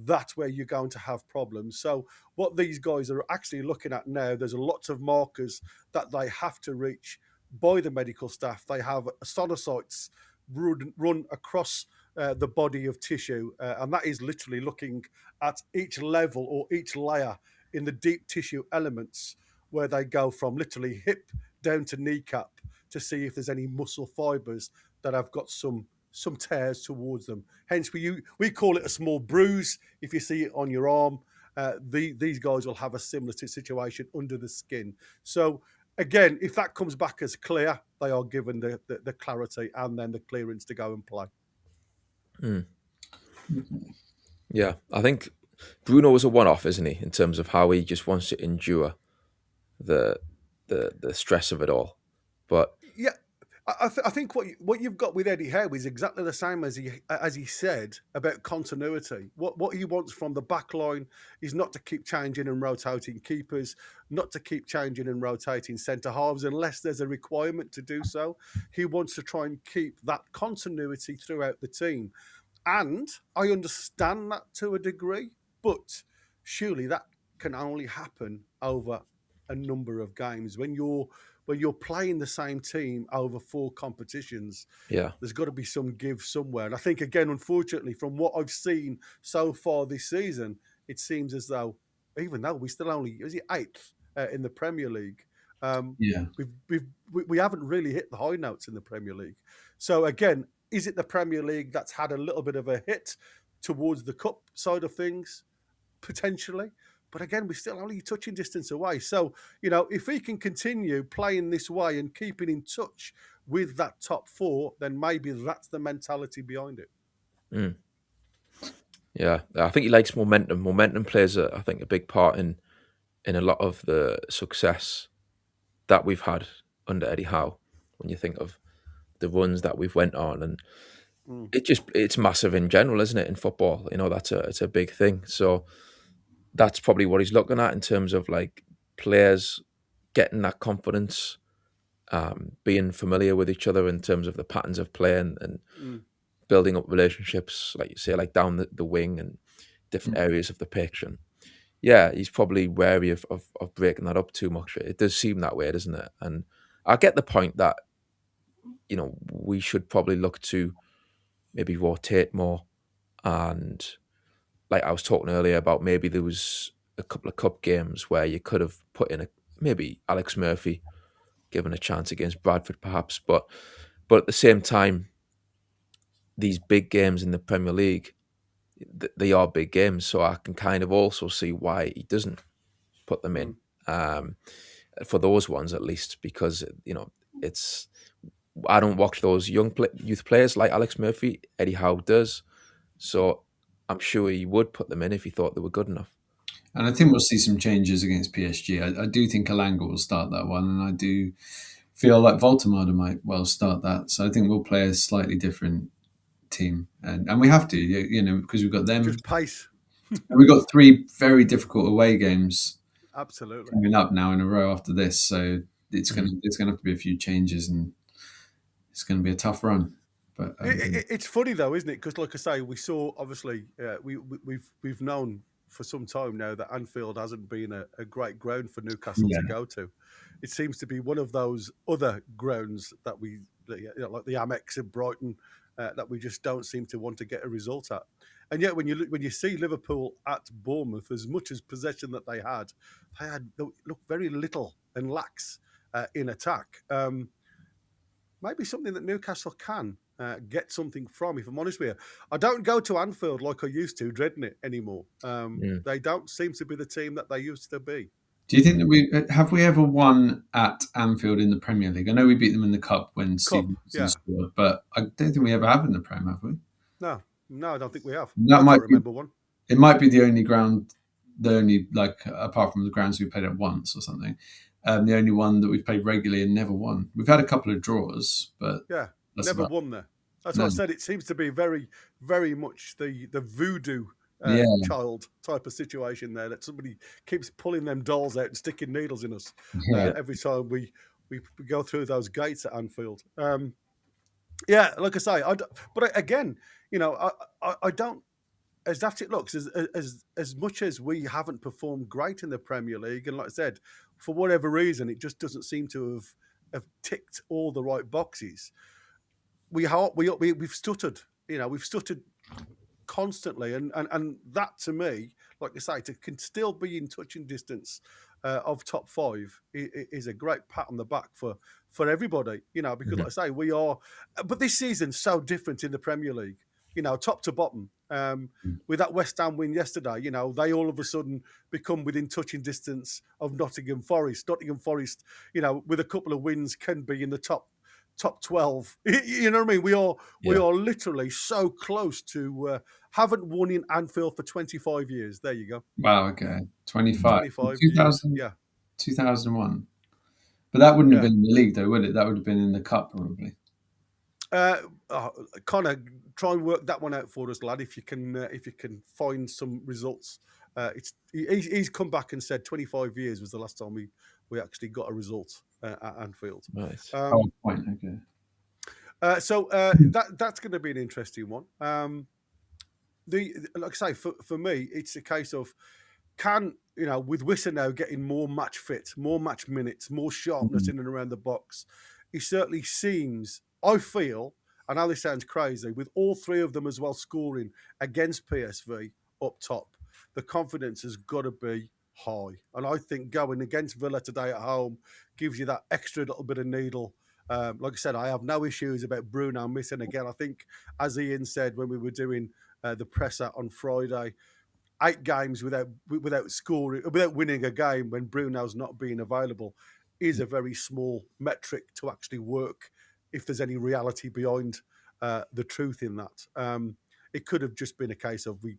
that's where you're going to have problems. So what these guys are actually looking at now, there's lots of markers that they have to reach by the medical staff. They have sonocytes run across the body of tissue, and that is literally looking at each level or each layer in the deep tissue elements, where they go from literally hip down to kneecap to see if there's any muscle fibers that have got some tears towards them. Hence, we call it a small bruise. If you see it on your arm, these guys will have a similar situation under the skin. So again, if that comes back as clear, they are given the clarity and then the clearance to go and play. Yeah, I think Bruno was a one-off, isn't he, in terms of how he just wants to endure the stress of it all. But yeah, I think what you've got with Eddie Howe is exactly the same as he said about continuity. What he wants from the back line is not to keep changing and rotating keepers, not to keep changing and rotating centre halves unless there's a requirement to do so. He wants to try and keep that continuity throughout the team. And I understand that to a degree, but surely that can only happen over a number of games. When you're playing the same team over 4 competitions, there's got to be some give somewhere. And I think, again, unfortunately, from what I've seen so far this season, it seems as though, even though we still only, is it 8th in the Premier League? We haven't really hit the high notes in the Premier League. So again, is it the Premier League that's had a little bit of a hit towards the cup side of things? potentially. But again, we're still only touching distance away. So, if he can continue playing this way and keeping in touch with that top four, then maybe that's the mentality behind it. Mm. Yeah, I think he likes momentum. Momentum plays, I think, a big part in a lot of the success that we've had under Eddie Howe. When you think of the runs that we've went on, and it's massive in general, isn't it? In football, it's a big thing. So that's probably what he's looking at in terms of like players getting that confidence, being familiar with each other in terms of the patterns of play and building up relationships, like you say, like down the wing and different areas of the pitch. And yeah, he's probably wary of breaking that up too much. It does seem that way, doesn't it? And I get the point that, we should probably look to maybe rotate more. And like I was talking earlier about, maybe there was a couple of cup games where you could have put in maybe Alex Murphy, given a chance against Bradford perhaps. But at the same time, these big games in the Premier League, they are big games. So I can kind of also see why he doesn't put them in, for those ones at least, because, I don't watch those youth players like Alex Murphy. Eddie Howe does. So I'm sure he would put them in if he thought they were good enough. And I think we'll see some changes against PSG. I do think Alanga will start that one, and I do feel like Voltemade might well start that. So I think we'll play a slightly different team, and we have to, because we've got them. Just pace. And we've got 3 very difficult away games. Absolutely. Coming up now in a row after this, so it's gonna have to be a few changes, and it's going to be a tough run. But it's funny though, isn't it? Because like I say, we saw obviously we've known for some time now that Anfield hasn't been a great ground for Newcastle to go to. It seems to be one of those other grounds that like the Amex in Brighton, that we just don't seem to want to get a result at. And yet, when you see Liverpool at Bournemouth, as much as possession that they looked very little and lax in attack. Maybe something that Newcastle can get something from, if I'm honest with you. I don't go to Anfield like I used to, dreading it anymore. They don't seem to be the team that they used to be. Do you think that we ever won at Anfield in the Premier League? I know we beat them in the Cup when Stevenson scored, but I don't think we ever have in the Prem, have we? No, I don't think we have. I can't remember one. It might be the only ground, apart from the grounds we played at once or something. The only one that we've played regularly and never won. We've had a couple of draws, but never won there. That's what I said. It seems to be very, very much the voodoo child type of situation there, that somebody keeps pulling them dolls out and sticking needles in us every time we go through those gates at Anfield. Like I say, but again, I don't. As daft it looks, as much as we haven't performed great in the Premier League, and like I said, for whatever reason, it just doesn't seem to have ticked all the right boxes. We've stuttered, we've stuttered constantly, and that to me, like I say, can still be in touching distance of top 5 is a great pat on the back for everybody, because like I say, we are. But this season's so different in the Premier League. Top to bottom. With that West Ham win yesterday, they all of a sudden become within touching distance of Nottingham Forest. Nottingham Forest, with a couple of wins, can be in the top 12. You know what I mean? We are literally so close to haven't won in Anfield for 25 years. There you go. Wow. Okay, 25 years. 2001. But that wouldn't have been in the league, though, would it? That would have been in the cup, probably. Connor, try and work that one out for us, lad. If you can find some results. He's come back and said 25 years was the last time we actually got a result at Anfield. Nice. Point. Okay. So that's going to be an interesting one. Like I say, for me, it's a case of with Wissa now getting more match fit, more match minutes, more sharpness in and around the box. He certainly seems. I feel, I know this sounds crazy, with all 3 of them as well scoring against PSV up top, the confidence has got to be high. And I think going against Villa today at home gives you that extra little bit of needle. Like I said, I have no issues about Bruno missing again. I think, as Ian said when we were doing the presser on Friday, 8 games without scoring, without winning a game when Bruno's not being available is a very small metric to actually work if there's any reality behind the truth in that. It could have just been a case of we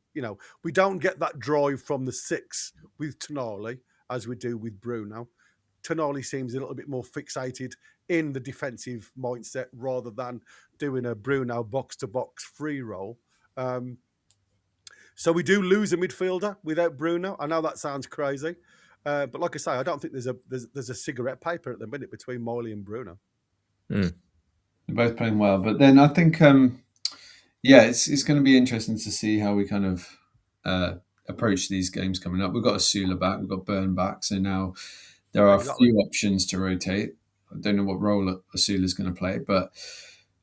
don't get that drive from the 6 with Tonali as we do with Bruno. Tonali seems a little bit more fixated in the defensive mindset rather than doing a Bruno box-to-box free roll. So we do lose a midfielder without Bruno. I know that sounds crazy, but like I say, I don't think there's a cigarette paper at the minute between Miley and Bruno. They're both playing well, but then I think, it's going to be interesting to see how we kind of approach these games coming up. We've got Asula back, we've got Burn back, so now there are a few options to rotate. I don't know what role Asula is going to play, but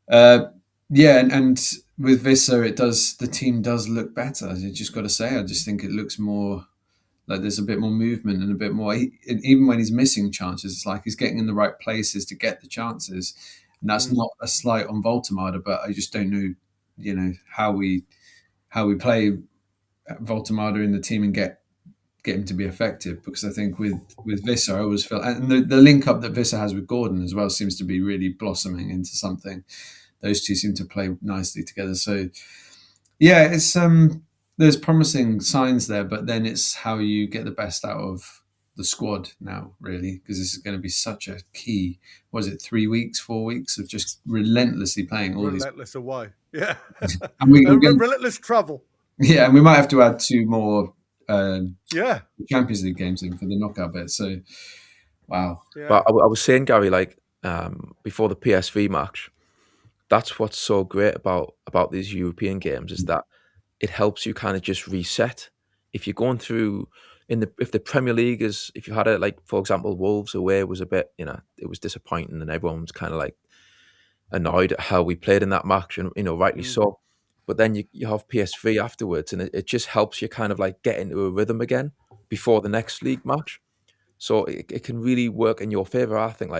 and with Visser, the team does look better. I just got to say, I just think it looks more like there's a bit more movement and a bit more. Even when he's missing chances, it's like he's getting in the right places to get the chances, and that's not a slight on Voltemada, but I just don't know, how we play Voltemada in the team and get him to be effective, because I think with Visser, I always feel, and the link up that Visser has with Gordon as well seems to be really blossoming into something. Those two seem to play nicely together. So, it's there's promising signs there, but then it's how you get the best out of the squad now, really, because this is going to be such a key. Was it 3 weeks, 4 weeks of just relentlessly playing all relentless away, yeah, and relentless travel. Yeah, and we might have to add 2 more. Champions League games in for the knockout bit. So, wow. Yeah. But I was saying, Gary, before the PSV match, that's what's so great about these European games, is that it helps you kind of just reset. If you're going through if the Premier League if you had it, like, for example, Wolves away was a bit, it was disappointing, and everyone was kind of annoyed at how we played in that match, and rightly so. But then you have PSV afterwards, and it just helps you kind of get into a rhythm again before the next league match. So it can really work in your favour. I think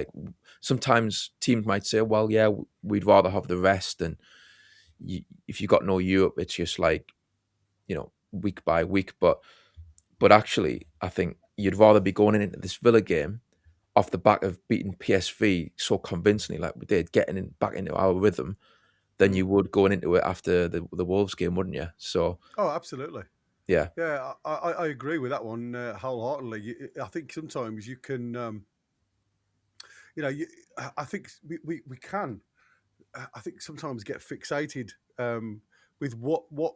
sometimes teams might say, well, yeah, we'd rather have the rest. And if you've got no Europe, it's just week by week. But actually, I think you'd rather be going into this Villa game off the back of beating PSV so convincingly like we did, getting back into our rhythm, than you would going into it after the Wolves game, wouldn't you? So, absolutely, yeah. I agree with that one wholeheartedly. I think sometimes you can, I think we can. I think sometimes get fixated with what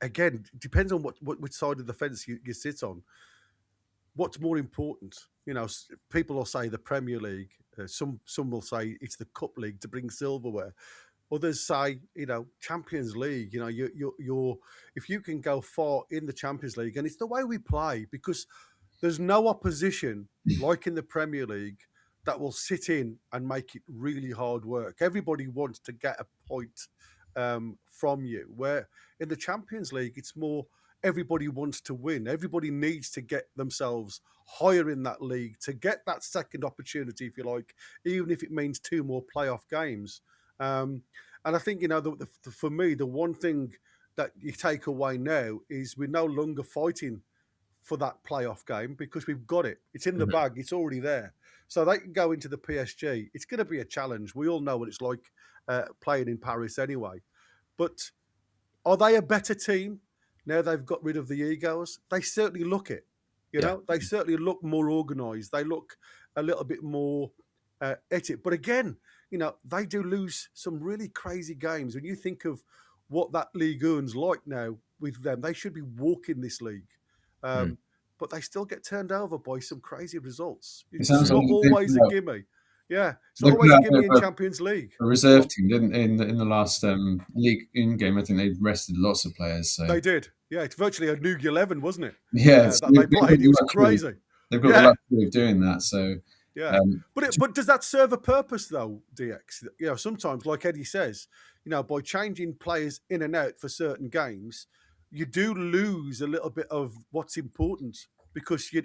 again depends on which side of the fence you sit on. What's more important? People will say the Premier League. Some will say it's the Cup League to bring silverware. Others say, Champions League. You're if you can go far in the Champions League, and it's the way we play, because there's no opposition like in the Premier League that will sit in and make it really hard work. Everybody wants to get a point from you. Where in the Champions League, it's more everybody wants to win. Everybody needs to get themselves higher in that league to get that second opportunity, if you like, even if it means 2 more playoff games. And I think, for me, the one thing that you take away now is we're no longer fighting for that playoff game because we've got it. It's in the bag. It's already there. So they can go into the PSG. It's going to be a challenge. We all know what it's like playing in Paris anyway. But are they a better team now they've got rid of the egos? They certainly look it. They certainly look more organised. They look a little bit more at it. But again, they do lose some really crazy games. When you think of what that Ligue 1's like now with them, they should be walking this league. But they still get turned over by some crazy results. It's not always a gimme. Yeah, it's not always a gimme in Champions League. A reserve team, didn't in the last League in game? I think they rested lots of players. So they did. Yeah, it's virtually a New 11, wasn't it? Yeah, that they played. It was crazy. They've got the luxury of doing that. So yeah, but does that serve a purpose though, DX? Sometimes, like Eddie says, by changing players in and out for certain games, you do lose a little bit of what's important. Because you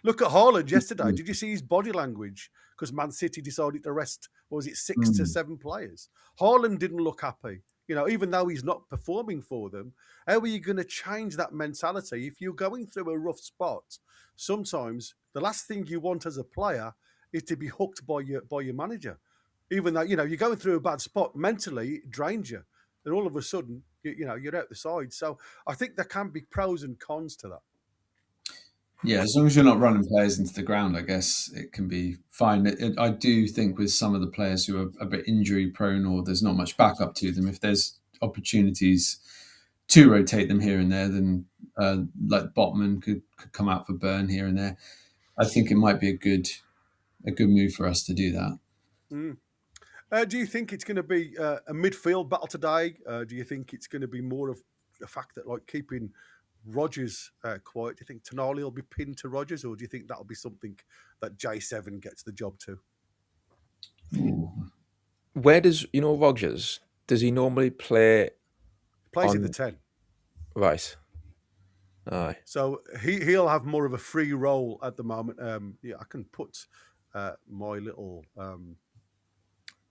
look at Haaland yesterday. Did you see his body language? Because Man City decided to rest, 6 to 7 players. Haaland didn't look happy. even though he's not performing for them, how are you going to change that mentality? If you're going through a rough spot, sometimes the last thing you want as a player is to be hooked by your manager. Even though, you're going through a bad spot mentally, it drains you. And all of a sudden, you're out the side. So I think there can be pros and cons to that. Yeah, as long as you're not running players into the ground, I guess it can be fine. I do think with some of the players who are a bit injury prone or there's not much backup to them, if there's opportunities to rotate them here and there, then like Botman could come out for Burn here and there. I think it might be a good move for us to do that. Mm. Do you think it's going to be a midfield battle today? Do you think it's going to be more of the fact that like keeping Rodgers quiet? Do you think Tonali will be pinned to Rodgers, or do you think that'll be something that J7 gets the job to? Ooh. Where does Rodgers? Does he normally play? Plays in the 10. Right. Aye. So he'll have more of a free role at the moment. I can put my little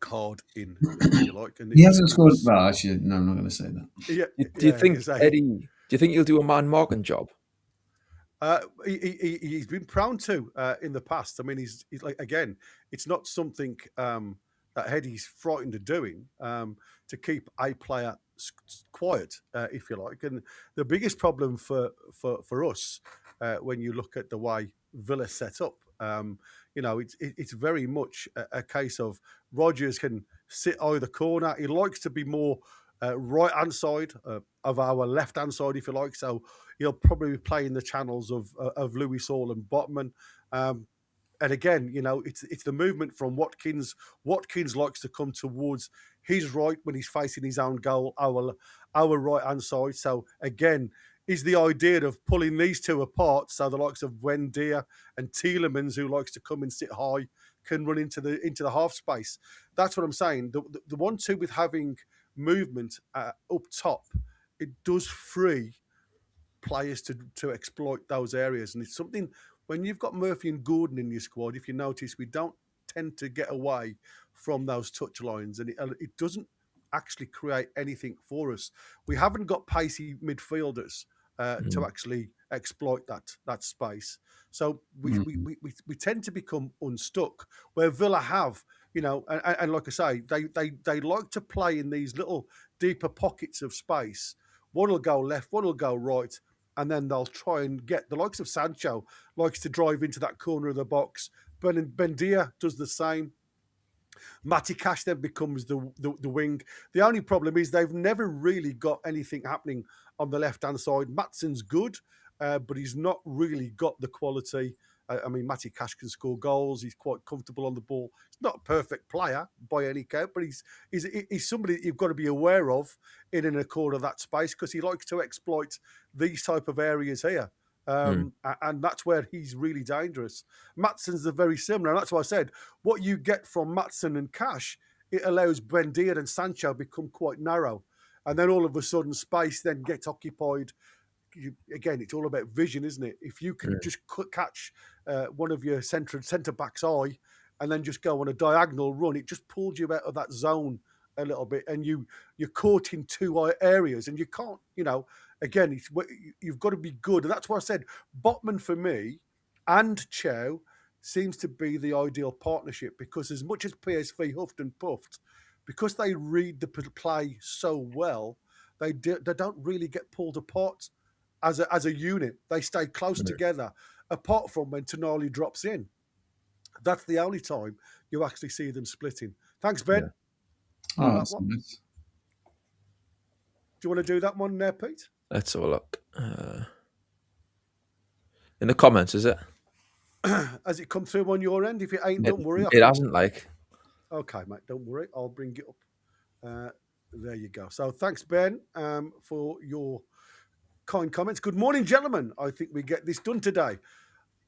card in if you like. And he hasn't scored. Well, actually, no, I'm not going to say that. Yeah, do you think Eddie? Do you think he'll do a man marking job? He's been prone to in the past. I mean, he's like, again, it's not something that Eddie's frightened of doing to keep a player quiet, if you like. And the biggest problem for us when you look at the way Villa set up, it's very much a case of Rodgers can sit either corner. He likes to be more right-hand side of our left-hand side, if you like. So he'll probably be playing the channels of Louis Hall and Botman. And again, it's the movement from Watkins. Watkins likes to come towards his right when he's facing his own goal, our right-hand side. So again, is the idea of pulling these two apart, so the likes of Wendia and Tielemans, who likes to come and sit high, can run into the half space. That's what I'm saying. The 1-2 with having movement up top, it does free players to exploit those areas. And it's something, when you've got Murphy and Gordon in your squad, if you notice, we don't tend to get away from those touch lines, and it doesn't actually create anything for us. We haven't got pacey midfielders to actually exploit that space. So we tend to become unstuck, where Villa have, and like I say, they like to play in these little deeper pockets of space. One will go left, one will go right, and then they'll try and get the likes of Sancho likes to drive into that corner of the box. Bendia does the same. Matty Cash then becomes the wing. The only problem is they've never really got anything happening on the left-hand side. Matsson's good, but he's not really got the quality. I mean, Matty Cash can score goals. He's quite comfortable on the ball. He's not a perfect player by any count, but he's somebody that you've got to be aware of in a corner of that space, because he likes to exploit these type of areas here. And that's where he's really dangerous. Matsson's very similar, and that's why I said what you get from Maatsen and Cash, it allows Buendia and Sancho become quite narrow, and then all of a sudden space then gets occupied. Again, it's all about vision, isn't it? If you can just catch one of your centre back's eye and then just go on a diagonal run, it just pulls you out of that zone a little bit, and you're caught in two areas, and you can't, again, you've got to be good. And that's why I said Botman for me and Chow seems to be the ideal partnership, because as much as PSV huffed and puffed, because they read the play so well, they don't really get pulled apart as a unit. They stay close together, apart from when Tonali drops in. That's the only time you actually see them splitting. Thanks, Ben. Yeah. Oh, that's nice. Do you want to do that one there, Pete? Let's have a look. In the comments, is it? Has it come through on your end? If it ain't, don't worry. It hasn't, like. Okay, mate, don't worry. I'll bring it up. There you go. So thanks, Ben, for your kind comments. Good morning, gentlemen. I think we get this done today.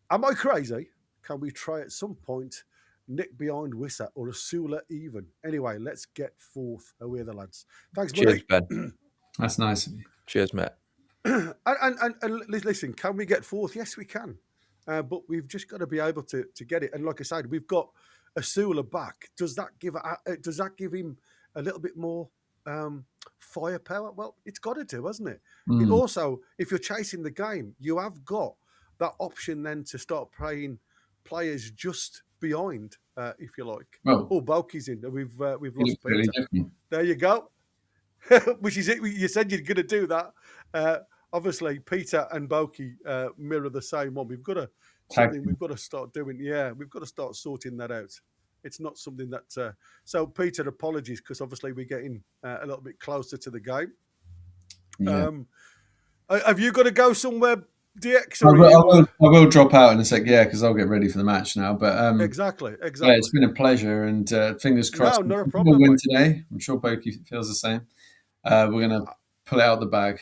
Am I crazy? Can we try at some point Nick behind Wissa or a Sula even? Anyway, let's get forth. Away the lads. Thanks, buddy. Cheers, Ben. That's nice of you. Cheers, mate. And listen, can we get forth? Yes, we can. But we've just got to be able to get it. And like I said, we've got a Sula back. Does that give him a little bit more firepower? Well, it's got to do, hasn't it? It Mm. also, if you're chasing the game, you have got that option then to start playing players just behind, if you like. Well, Oh, Boki's in. We've it lost looks really Peter. different. There you go. Which is it. You said you're going to do that. Obviously, Peter and Boki mirror the same one. We've got to something we've got to start doing. Yeah, we've got to start sorting that out. It's not something that. So, Peter, apologies because obviously we're getting a little bit closer to the game. Yeah. Have you got to go somewhere, DX? I Or are you, will drop out in a sec, yeah, because I'll get ready for the match now. But exactly. yeah, it's been a pleasure, and fingers crossed. No, not a We'll problem, win mate. today. I'm sure Boki feels the same. We're gonna pull it out the bag,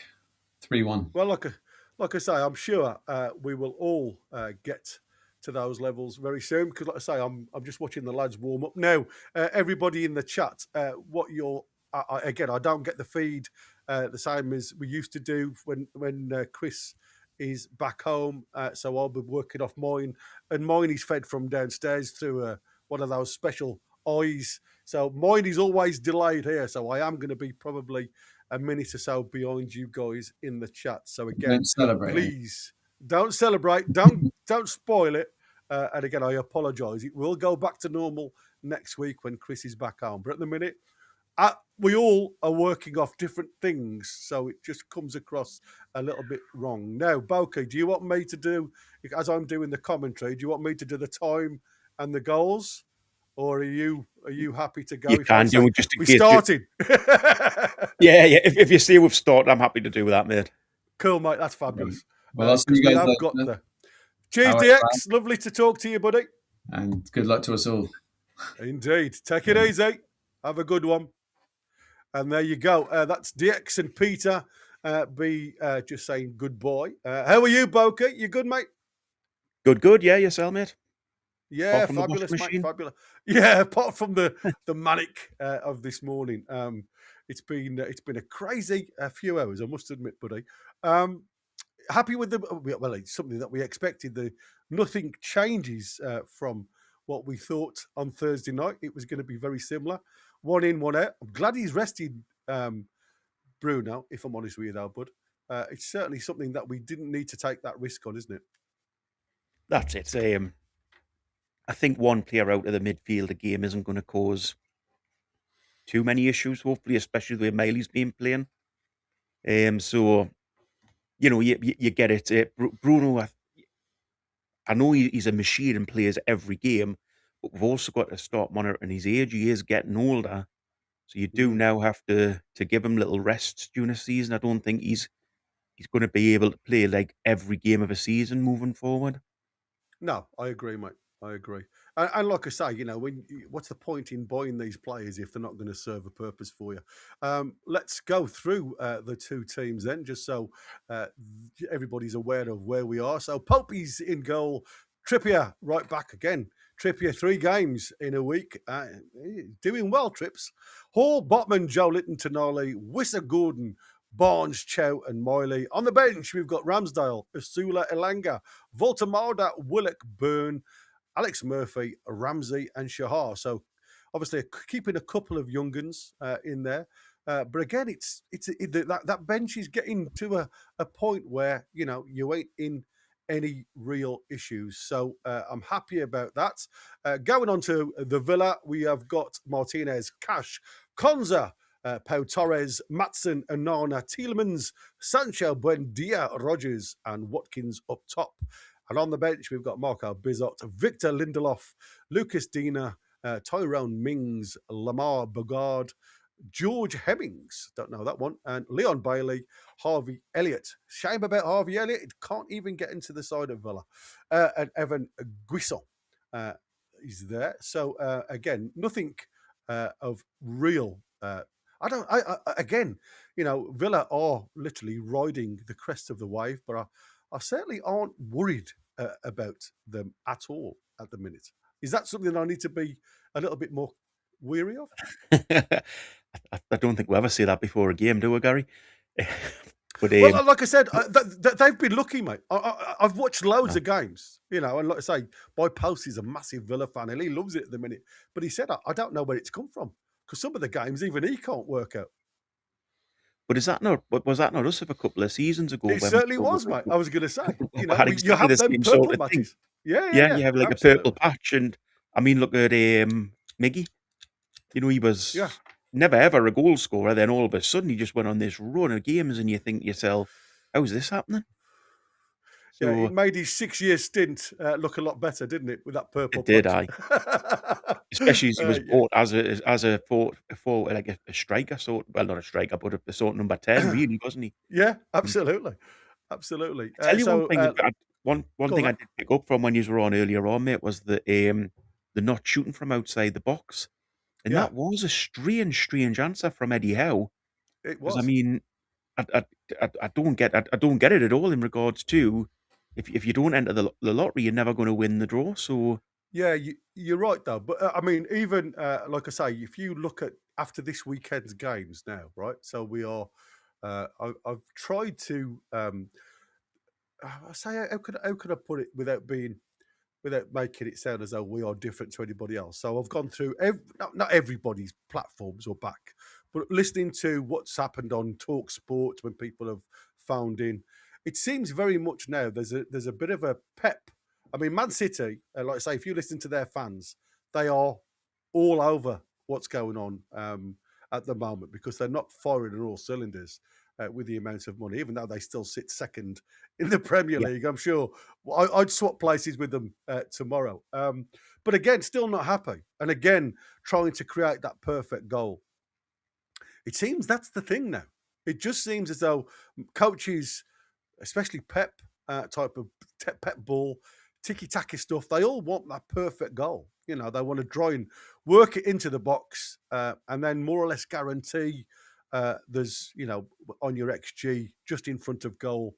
3-1. Well, like I say, I'm sure we will all get to those levels very soon. Because, like I say, I'm just watching the lads warm up now. Everybody in the chat, what you're again, I don't get the feed the same as we used to do when Chris is back home. So I'll be working off mine, and mine is fed from downstairs through one of those special eyes. So mine is always delayed here. So I am going to be probably a minute or so behind you guys in the chat. So again, Don't celebrate. please don't celebrate. Don't spoil it. And again, I apologise. It will go back to normal next week when Chris is back home. But at the minute, we all are working off different things, so it just comes across a little bit wrong. Now, Boki, do you want me to do, as I'm doing the commentary, do you want me to do the time and the goals? Or are you happy to go? You can do it just in we case. started. Yeah. If you say we've started, I'm happy to do that, mate. Cool, mate. That's fabulous. Well, I'll see you guys later. Cheers, DX. Lovely to talk to you, buddy. And good luck to us all. Indeed. Take it easy. Have a good one. And there you go. That's DX and Peter just saying goodbye. How are you, Boki? You good, mate? Good. Yeah, yourself, mate. Yeah, fabulous, mate. Fabulous. Yeah, apart from the manic of this morning, it's been a crazy few hours, I must admit, buddy. Happy with well, it's something that we expected. Nothing changes from what we thought on Thursday night. It was going to be very similar. 1 in, 1 out. I'm glad he's rested Bruno, if I'm honest with you, though, bud. It's certainly something that we didn't need to take that risk on, isn't it? That's it. I think one player out of the midfield of game isn't going to cause too many issues, hopefully, especially the way Miley's been playing. So, you get it. Bruno, I know he's a machine and plays every game, but we've also got to start monitoring his age. He is getting older. So you do now have to give him little rests during the season. I don't think he's going to be able to play like every game of a season moving forward. No, I agree, mate. I agree. And like I say, what's the point in buying these players if they're not going to serve a purpose for you? Let's go through the two teams then, just so everybody's aware of where we are. So Popey's in goal. Trippier right back again. Trippier 3 games in a week. Doing well, Trips. Hall, Botman, Joe Litton, Tonali, Wissa Gordon, Barnes, Chow and Miley. On the bench, we've got Ramsdale, Asula, Elanga, Voltamada, Willock, Byrne, Alex Murphy, Ramsey and Shahar. So obviously keeping a couple of young'uns in there. But again, that bench is getting to a point where, you ain't in any real issues. So I'm happy about that. Going on to the Villa, we have got Martinez, Cash, Konza, Pau Torres, Matson, Anana, Tielemans, Sancho, Buendia, Rogers, and Watkins up top. And on the bench, we've got Marco Bizot, Victor Lindelof, Lucas Dina, Tyrone Mings, Lamar Bogard, George Hemmings, don't know that one, and Leon Bailey, Harvey Elliott. Shame about Harvey Elliott. It can't even get into the side of Villa. And Evan Guisson is there. So, again, nothing of real... Villa are literally riding the crest of the wave, but I certainly aren't worried about them at all at the minute. Is that something I need to be a little bit more weary of? I don't think we ever say that before a game, do we, Gary? But, well, like I said, they've been lucky, mate. I've watched loads of games, and like I say, my post is a massive Villa fan, and he loves it at the minute. But he said, I don't know where it's come from, because some of the games, even he can't work out. But was that not us of a couple of seasons ago It when we certainly was, mate. I was going to say, had you exactly have the them same purple sort of thing? matches. Yeah, Yeah, you have like a purple absolutely. patch, and I mean, look at Miggy. You know, he Yeah. was never ever a goal scorer. Then all of a sudden, he just went on this run of games, and you think to yourself, "How is this happening?" Yeah, it So made his 6-year stint look a lot better, didn't it, with that purple it did, patch? I. Especially as he was Yeah, bought as a for like a striker sort, well, not a striker, but a sort of number 10, really, wasn't he? yeah, Mm. absolutely, absolutely. I tell you one So, thing, one go on, thing I mate. did pick up from when you were on earlier on, mate, was the not shooting from outside the box, and Yeah, that was a strange answer from Eddie Howe. it Because I was. mean, I don't get it at all in regards to if you don't enter the lottery, you're never going to win the draw. So Yeah, you're right though. But I mean, even like I say, if you look at after this weekend's games now, right? So we are. I've tried to. I say, how could I put it without making it sound as though we are different to anybody else? So I've gone through not everybody's platforms or back, but listening to what's happened on Talk Sport when people have phoned in. It seems very much now there's a bit of a pep. I mean, Man City, like I say, if you listen to their fans, they are all over what's going on at the moment because they're not firing on all cylinders with the amount of money, even though they still sit second in the Premier yeah, League. I'm sure I'd swap places with them tomorrow. But again, still not happy. And again, trying to create that perfect goal. It seems that's the thing now. It just seems as though coaches, especially Pep type of Pep ball, ticky tacky stuff, they all want that perfect goal. You know, they want to try and work it into the box and then more or less guarantee there's, on your XG just in front of goal,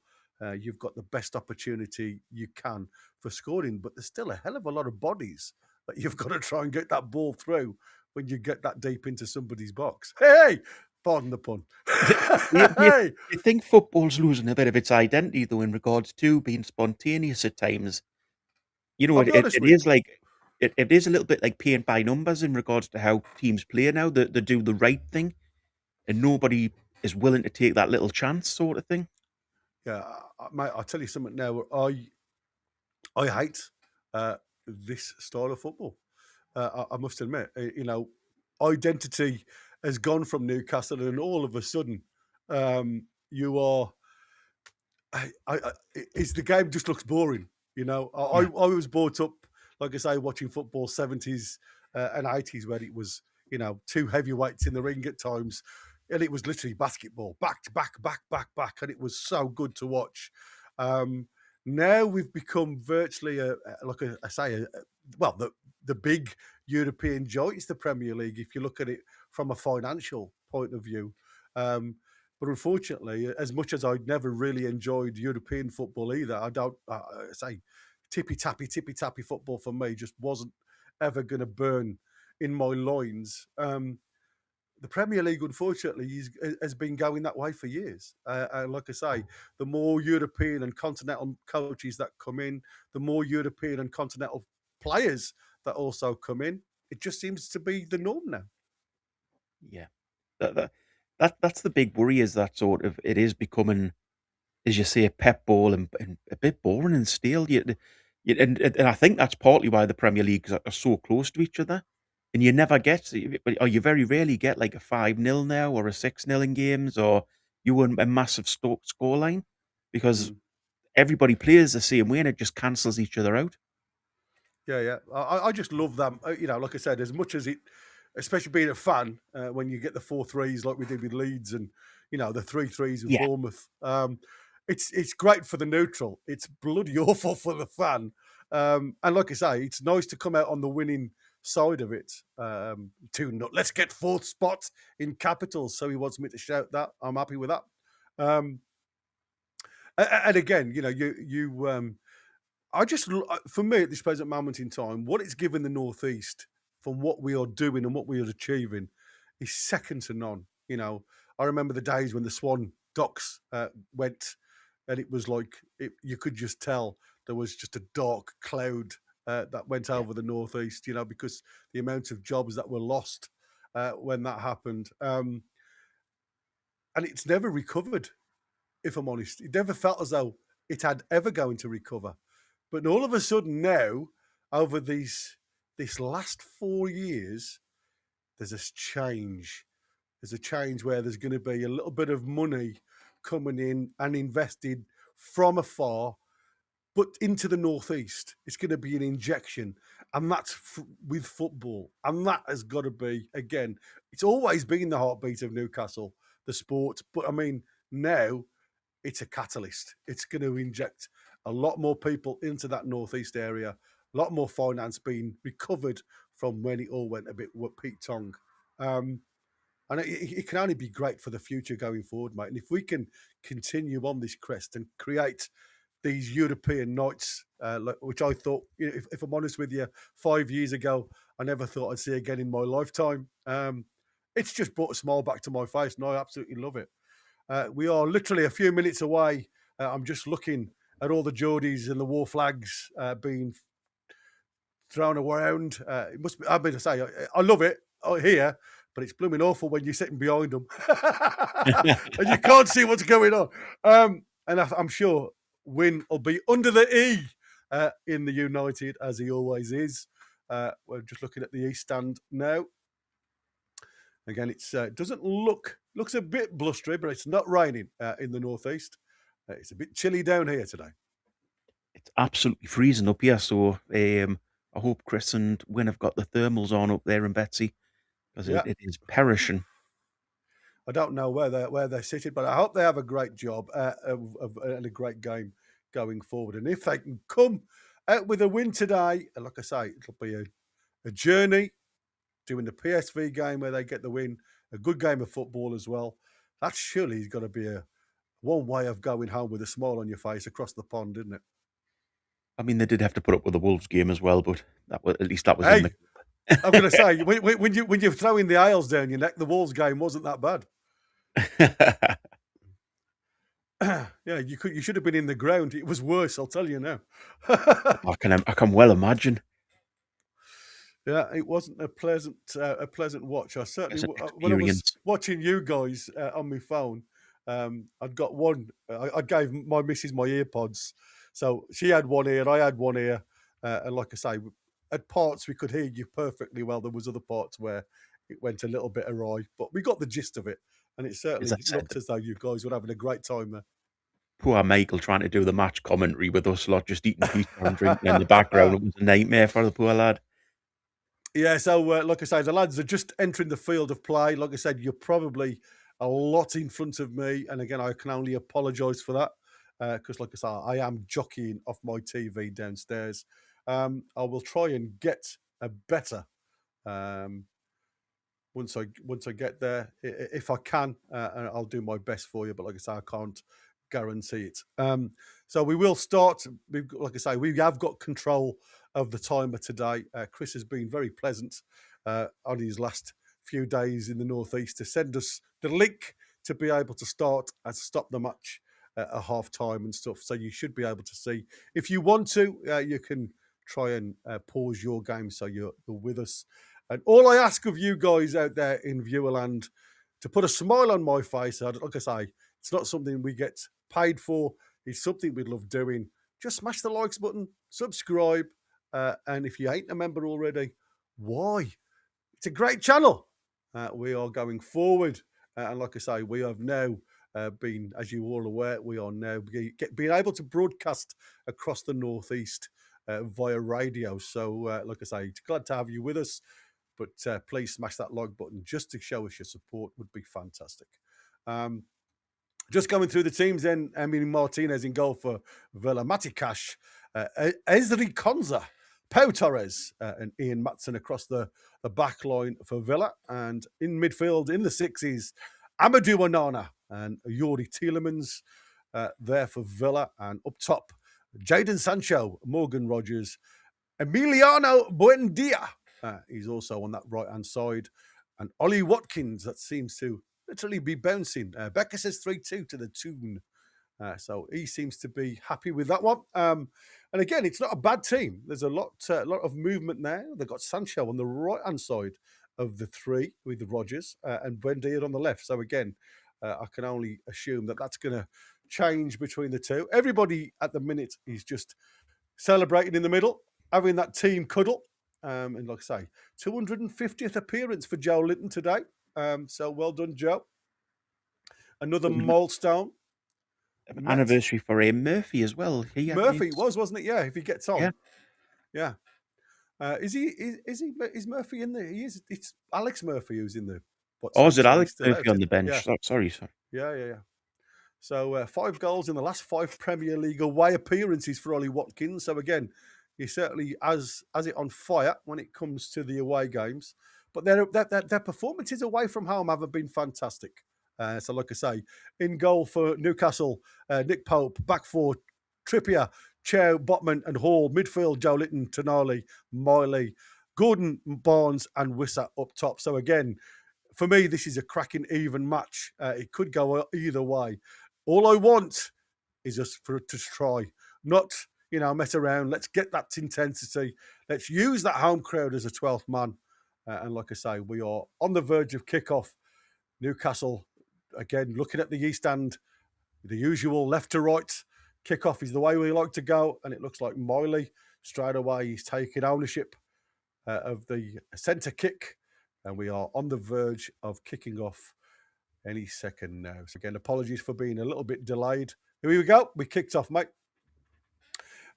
you've got the best opportunity you can for scoring. But there's still a hell of a lot of bodies that you've got to try and get that ball through when you get that deep into somebody's box. Hey, pardon the pun. do you, do you, do Hey, you think football's losing a bit of its identity though in regards to being spontaneous at times? You know, I'll it, be it, honest it with you. is like it is a little bit like paint by numbers in regards to how teams play now. They do the right thing, and nobody is willing to take that little chance, sort of thing. Yeah, mate, I'll tell you something now. I hate this style of football. I must admit, identity has gone from Newcastle, and all of a sudden, you are. It's the game just looks boring. Yeah, I was brought up, like I say, watching football 70s and 80s, where it was two heavyweights in the ring at times, and it was literally basketball, back to back, back, and it was so good to watch. Now we've become virtually well, the big European joints, the Premier League, if you look at it from a financial point of view. But unfortunately, as much as I'd never really enjoyed European football either, I don't say tippy tappy football for me just wasn't ever going to burn in my loins. The Premier League, unfortunately, has been going that way for years. And like I say, the more European and continental coaches that come in, the more European and continental players that also come in, it just seems to be the norm now. yeah. That, that that's the big worry is that sort of it is becoming, as you say, a pep ball and a bit boring and stale. And I think that's partly why the Premier Leagues are so close to each other. And you never get, or you very rarely get like a 5-0 now or a 6-0 in games, or you win a massive scoreline because Mm. everybody plays the same way and it just cancels each other out. Yeah, yeah. I just love them. Like I said, as much as it, especially being a fan, when you get the 4-3s like we did with Leeds and, the 3-3s with Yeah, Bournemouth, it's great for the neutral. It's bloody awful for the fan. And like I say, it's nice to come out on the winning side of it. 2-0. Let's get fourth spot in capitals. So he wants me to shout that. I'm happy with that. Um, and again, for me at this present moment in time, what it's given the Northeast from what we are doing and what we are achieving is second to none. I remember the days when the Swan Docks went, and it was like you could just tell there was just a dark cloud that went yeah, over the Northeast. Because the amount of jobs that were lost when that happened. and it's never recovered, if I'm honest. It never felt as though it had ever going to recover. But all of a sudden now, over this last 4 years, there's this change. There's a change where there's going to be a little bit of money coming in and invested from afar, but into the northeast. It's going to be an injection, and that's with football. And that has got to be, again, it's always been the heartbeat of Newcastle, the sport. But I mean, now it's a catalyst. It's going to inject a lot more people into that northeast area, a lot more finance being recovered from when it all went a bit Pete Tong. And it can only be great for the future going forward, mate. And if we can continue on this crest and create these European nights, which I thought, if I'm honest with you, 5 years ago, I never thought I'd see again in my lifetime. It's just brought a smile back to my face, and I absolutely love it. We are literally a few minutes away. I'm just looking at all the Geordies and the war flags being thrown around. It must be, I mean, to say, I love it here, but it's blooming awful when you're sitting behind them and you can't see what's going on. And I'm sure Win will be under the E in the United, as he always is. We're just looking at the East stand now. Again, it doesn't looks a bit blustery, but it's not raining in the northeast. It's a bit chilly down here today. It's absolutely freezing up here, so I hope Chris and Win have got the thermals on up there, and Betsy, because it is perishing. I don't know where they're sitting, but I hope they have a great job and a great game going forward. And if they can come out with a win today, like I say, it'll be a journey, doing the PSV game where they get the win, a good game of football as well. That surely has got to be one way of going home with a smile on your face across the pond, isn't it? I mean, they did have to put up with the Wolves game as well, but at least that was in the... I'm going to say, when you're throwing the aisles down your neck, the Wolves game wasn't that bad. Yeah, you should have been in the ground. It was worse, I'll tell you now. I can well imagine. Yeah, it wasn't a pleasant watch. I certainly, when I was watching you guys on my phone, I'd got one. I gave my missus my earpods, so she had one ear, I had one ear, and like I say, at parts we could hear you perfectly well. There was other parts where it went a little bit awry, but we got the gist of it, and it certainly looked as though you guys were having a great time there. Poor Michael trying to do the match commentary with us lot, just eating pizza and drinking in the background. It was a nightmare for the poor lad. Yeah, so like I say, the lads are just entering the field of play. Like I said, you're probably a lot in front of me, and again, I can only apologise for that because, like I say, I am jockeying off my TV downstairs. I will try and get a better once I get there, if I can, and I'll do my best for you. But like I say, I can't guarantee it. So we will start. Like I say, we have got control of the timer today. Chris has been very pleasant on his last few days in the northeast to send us the link to be able to start and stop the match at half time and stuff. So you should be able to see. If you want to, you can try and pause your game so you're with us. And all I ask of you guys out there in Viewerland to put a smile on my face. Like I say, it's not something we get paid for. It's something we love doing. Just smash the likes button, subscribe. And if you ain't a member already, why? It's a great channel. We are going forward. And like I say, we have now been, as you all aware, we are now being able to broadcast across the northeast via radio. So, like I say, glad to have you with us. But please smash that like button just to show us your support would be fantastic. Just going through the teams then, Emily Martinez in goal for Villa, Matty Cash, Ezri Konza, Pau Torres, and Ian Matson across the back line for Villa. And in midfield, in the sixes, Amadou Onana and Yuri Tielemans there for Villa. And up top, Jadon Sancho, Morgan Rogers, Emiliano Buendia. He's also on that right-hand side. And Ollie Watkins, that seems to literally be bouncing. Becca says 3-2 to the Toon. So he seems to be happy with that one. And again, it's not a bad team. There's a lot of movement there. They've got Sancho on the right-hand side of the three with the Rogers and Buendia on the left. So again, I can only assume that that's going to change between the two. Everybody at the minute is just celebrating in the middle, having that team cuddle. And like I say, 250th appearance for Joe Linton today. So well done, Joe. Another milestone. Anniversary for Murphy as well. Murphy wasn't it? Yeah, if he gets on. Yeah. Is Murphy in there? He is. It's Alex Murphy who's in the. Is it Alex Murphy on the bench? Yeah. Sorry. Yeah. So 5 goals in the last 5 Premier League away appearances for Ollie Watkins. So again, he certainly has it on fire when it comes to the away games. But their performances away from home haven't been fantastic. So like I say, in goal for Newcastle, Nick Pope, back four, Trippier, Chow, Botman and Hall, midfield, Joe Linton, Tonali, Miley, Gordon, Barnes and Wissa up top. So again, for me, this is a cracking even match. It could go either way. All I want is just for it to try, not, mess around. Let's get that intensity. Let's use that home crowd as a 12th man. And like I say, we are on the verge of kickoff. Newcastle, again, looking at the East End, the usual left to right. Kickoff is the way we like to go. And it looks like Miley, straight away, he's taking ownership of the centre kick. And we are on the verge of kicking off any second now. So again, apologies for being a little bit delayed. Here we go. We kicked off, mate.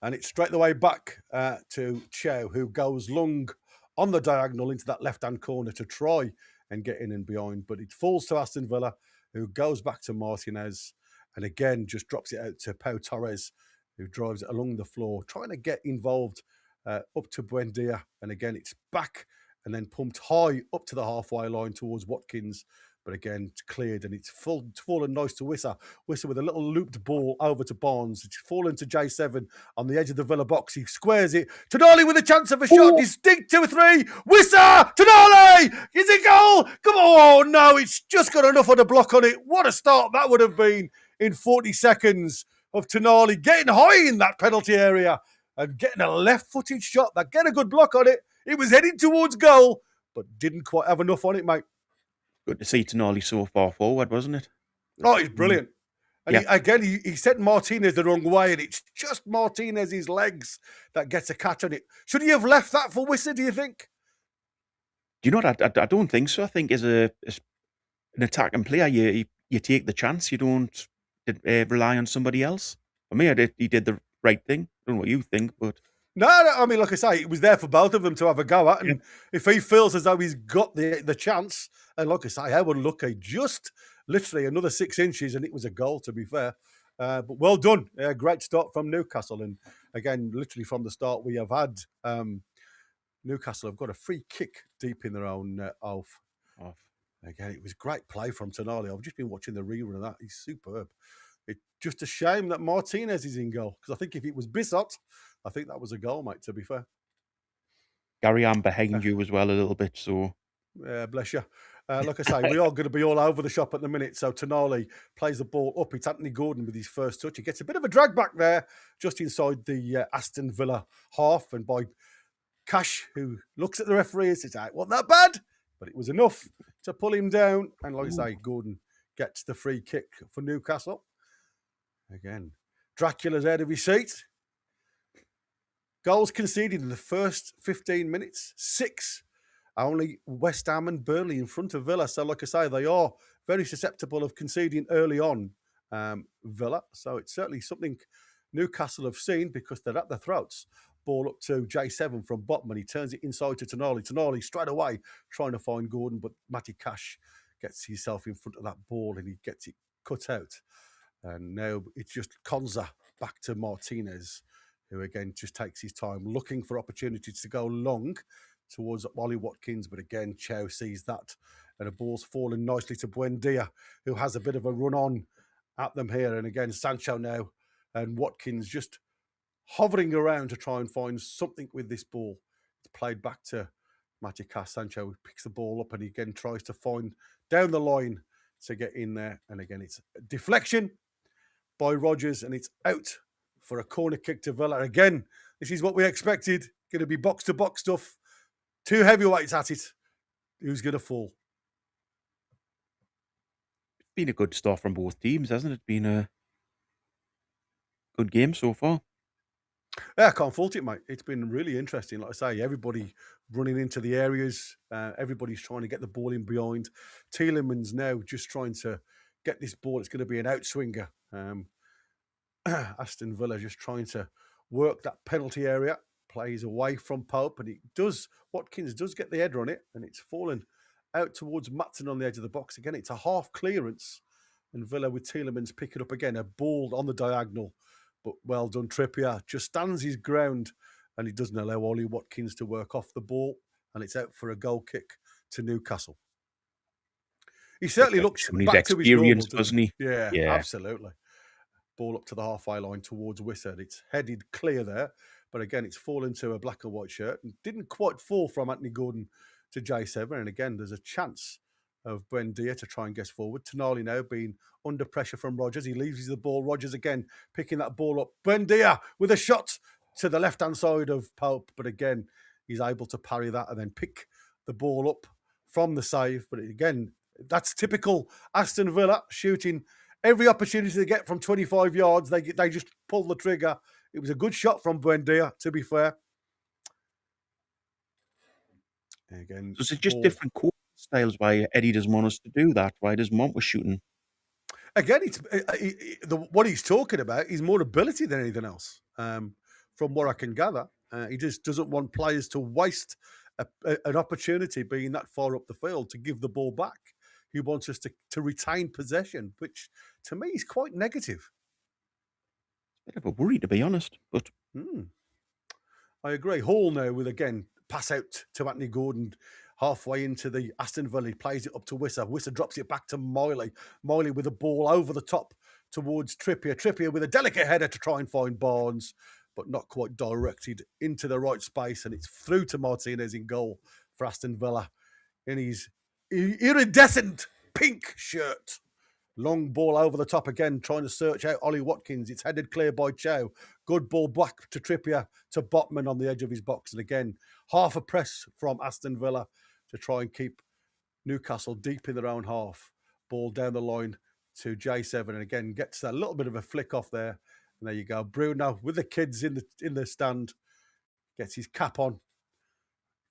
And it's straight the way back to Chow, who goes long on the diagonal into that left-hand corner to try and get in and behind. But it falls to Aston Villa, who goes back to Martinez. And again, just drops it out to Pau Torres, who drives it along the floor, trying to get involved up to Buendia. And again, it's back and then pumped high up to the halfway line towards Watkins. But again, it's cleared and it's fallen nice to Wissa. Wissa with a little looped ball over to Barnes. It's fallen to J7 on the edge of the Villa box. He squares it. Tonali with a chance of a shot. Distinct 2-3. Wissa! Tonali! Is it goal? Come on! Oh, no, it's just got enough of the block on it. What a start that would have been in 40 seconds of Tonali getting high in that penalty area and getting a left-footed shot that get a good block on it. It was heading towards goal, but didn't quite have enough on it, mate. Good to see Tonali so far forward, wasn't it? Oh, he's brilliant. And he sent Martinez the wrong way, and it's just Martinez's legs that gets a catch on it. Should he have left that for Wissa, do you think? Do you know what? I don't think so. I think as an attacking player, you take the chance. You don't rely on somebody else. For me, he did the right thing. I don't know what you think, but... No, I mean, like I say, it was there for both of them to have a go at. And if he feels as though he's got the chance, and like I say, I would look at just literally another 6 inches, and it was a goal, to be fair. But well done. Great start from Newcastle. And again, literally from the start, we have had Newcastle have got a free kick deep in their own off. Again, it was great play from Tonali. I've just been watching the rerun of that. He's superb. It's just a shame that Martinez is in goal, because I think if it was Bissot, I think that was a goal, mate, to be fair. Gary, I'm behind you as well a little bit, so... Yeah, bless you. Like I say, we are going to be all over the shop at the minute. So Tonali plays the ball up. It's Anthony Gordon with his first touch. He gets a bit of a drag back there, just inside the Aston Villa half. And by Cash, who looks at the referee and says, it wasn't that bad, but it was enough to pull him down. And like I say, Gordon gets the free kick for Newcastle. Again, Dracula's out of his seat. Goals conceded in the first 15 minutes, 6. Only West Ham and Burnley in front of Villa. So like I say, they are very susceptible of conceding early on, Villa. So it's certainly something Newcastle have seen, because they're at their throats. Ball up to J7 from Botman. He turns it inside to Tonali. Tonali straight away trying to find Gordon, but Matty Cash gets himself in front of that ball and he gets it cut out. And now it's just Konza back to Martinez, who again just takes his time looking for opportunities to go long towards Ollie Watkins. But again, Chow sees that and the ball's fallen nicely to Buendia, who has a bit of a run on at them here. And again, Sancho now and Watkins just hovering around to try and find something with this ball. It's played back to Matty Cash. Sancho picks the ball up and he again tries to find down the line to get in there. And again, it's a deflection by Rodgers and it's out for a corner kick to Villa. Again, this is what we expected. Going to be box-to-box stuff. 2 heavyweights at it. Who's going to fall? been a good start from both teams, hasn't it? Been a good game so far. Yeah, I can't fault it, mate. It's been really interesting. Like I say, everybody running into the areas. Everybody's trying to get the ball in behind. Tielemans now just trying to get this ball. It's going to be an outswinger. Aston Villa just trying to work that penalty area. Plays away from Pope, and Watkins does get the header on it, and it's fallen out towards Matson on the edge of the box. Again, it's a half clearance, and Villa with Tielemans picking up again a ball on the diagonal. But well done, Trippier just stands his ground, and he doesn't allow Ollie Watkins to work off the ball, and it's out for a goal kick to Newcastle. He certainly looks back to his normal, doesn't he? Yeah, absolutely. Ball up to the halfway line towards Wissa. It's headed clear there, but again, it's fallen to a black and white shirt and didn't quite fall from Anthony Gordon to J7. And again, there's a chance of Buendia to try and get forward. Tonali now being under pressure from Rodgers. He leaves the ball. Rodgers again picking that ball up. Buendia with a shot to the left-hand side of Pope. But again, he's able to parry that and then pick the ball up from the save. But again, that's typical Aston Villa, shooting every opportunity they get from 25 yards. They just pull the trigger. It was a good shot from Buendia, to be fair. Again, so is it just different coaching styles why Eddie doesn't want us to do that? Why doesn't want us shooting? Again, it's what he's talking about is more ability than anything else. From what I can gather, he just doesn't want players to waste an opportunity being that far up the field to give the ball back. He wants us to retain possession, which to me is quite negative. Bit of a worry, to be honest, but I agree. Hall now with again pass out to Anthony Gordon halfway into the Aston Villa. He plays it up to Wissa. Wissa drops it back to Miley. Miley with a ball over the top towards Trippier. Trippier with a delicate header to try and find Barnes, but not quite directed into the right space, and it's through to Martinez in goal for Aston Villa in his iridescent pink shirt. Long ball over the top again, trying to search out Ollie Watkins. It's headed clear by Chow. Good ball back to Trippier, to Botman on the edge of his box. And again, half a press from Aston Villa to try and keep Newcastle deep in their own half. Ball down the line to J7. And again, gets a little bit of a flick off there. And there you go. Bruno with the kids in the stand. Gets his cap on.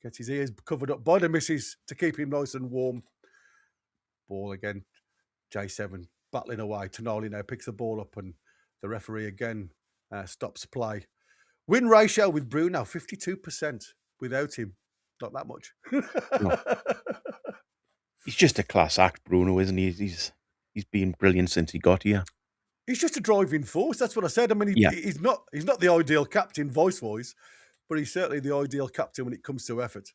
Gets his ears covered up by the missus to keep him nice and warm. Ball again. J7 battling away. Tonali now picks the ball up and the referee again stops play. Win ratio with Bruno, 52%. Without him, not that much. No. He's just a class act, Bruno, isn't he? He's been brilliant since he got here. He's just a driving force. That's what I said. I mean, he's not the ideal captain voice, but he's certainly the ideal captain when it comes to effort.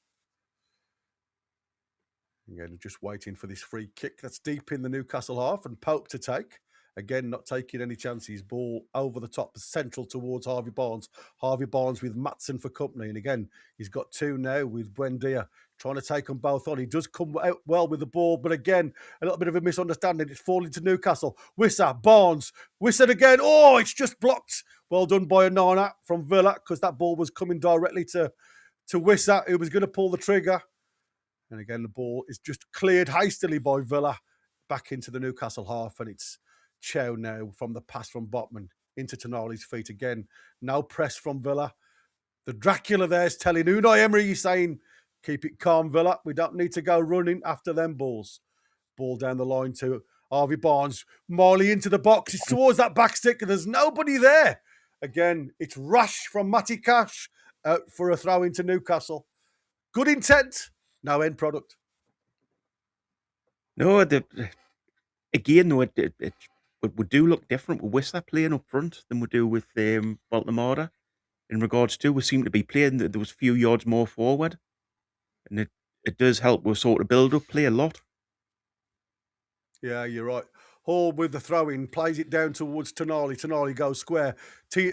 Again, just waiting for this free kick that's deep in the Newcastle half and Pope to take. Again, not taking any chances. Ball over the top, central towards Harvey Barnes. Harvey Barnes with Matson for company. And again, he's got two now with Buendia trying to take them both on. He does come out well with the ball, but again, a little bit of a misunderstanding. It's falling to Newcastle. Wissa, Barnes. Wissa again. Oh, it's just blocked. Well done by Onana from Villa because that ball was coming directly to Wissa, who was going to pull the trigger. And again, the ball is just cleared hastily by Villa back into the Newcastle half. And it's Chow now from the pass from Botman into Tonali's feet again. No press from Villa. The Dracula there's telling Unai Emery, he's saying, keep it calm, Villa. We don't need to go running after them balls. Ball down the line to Harvey Barnes. Marley into the box. It's towards that back stick and there's nobody there. Again, it's rash from Matty Cash out for a throw into Newcastle. Good intent. No end product. No, it would do look different with Whistler playing up front than we do with Baltimore. In regards to, we seem to be playing, there was a few yards more forward. And it does help with sort of build-up play a lot. Yeah, you're right. Hall with the throw-in, plays it down towards Tonali. Tonali goes square to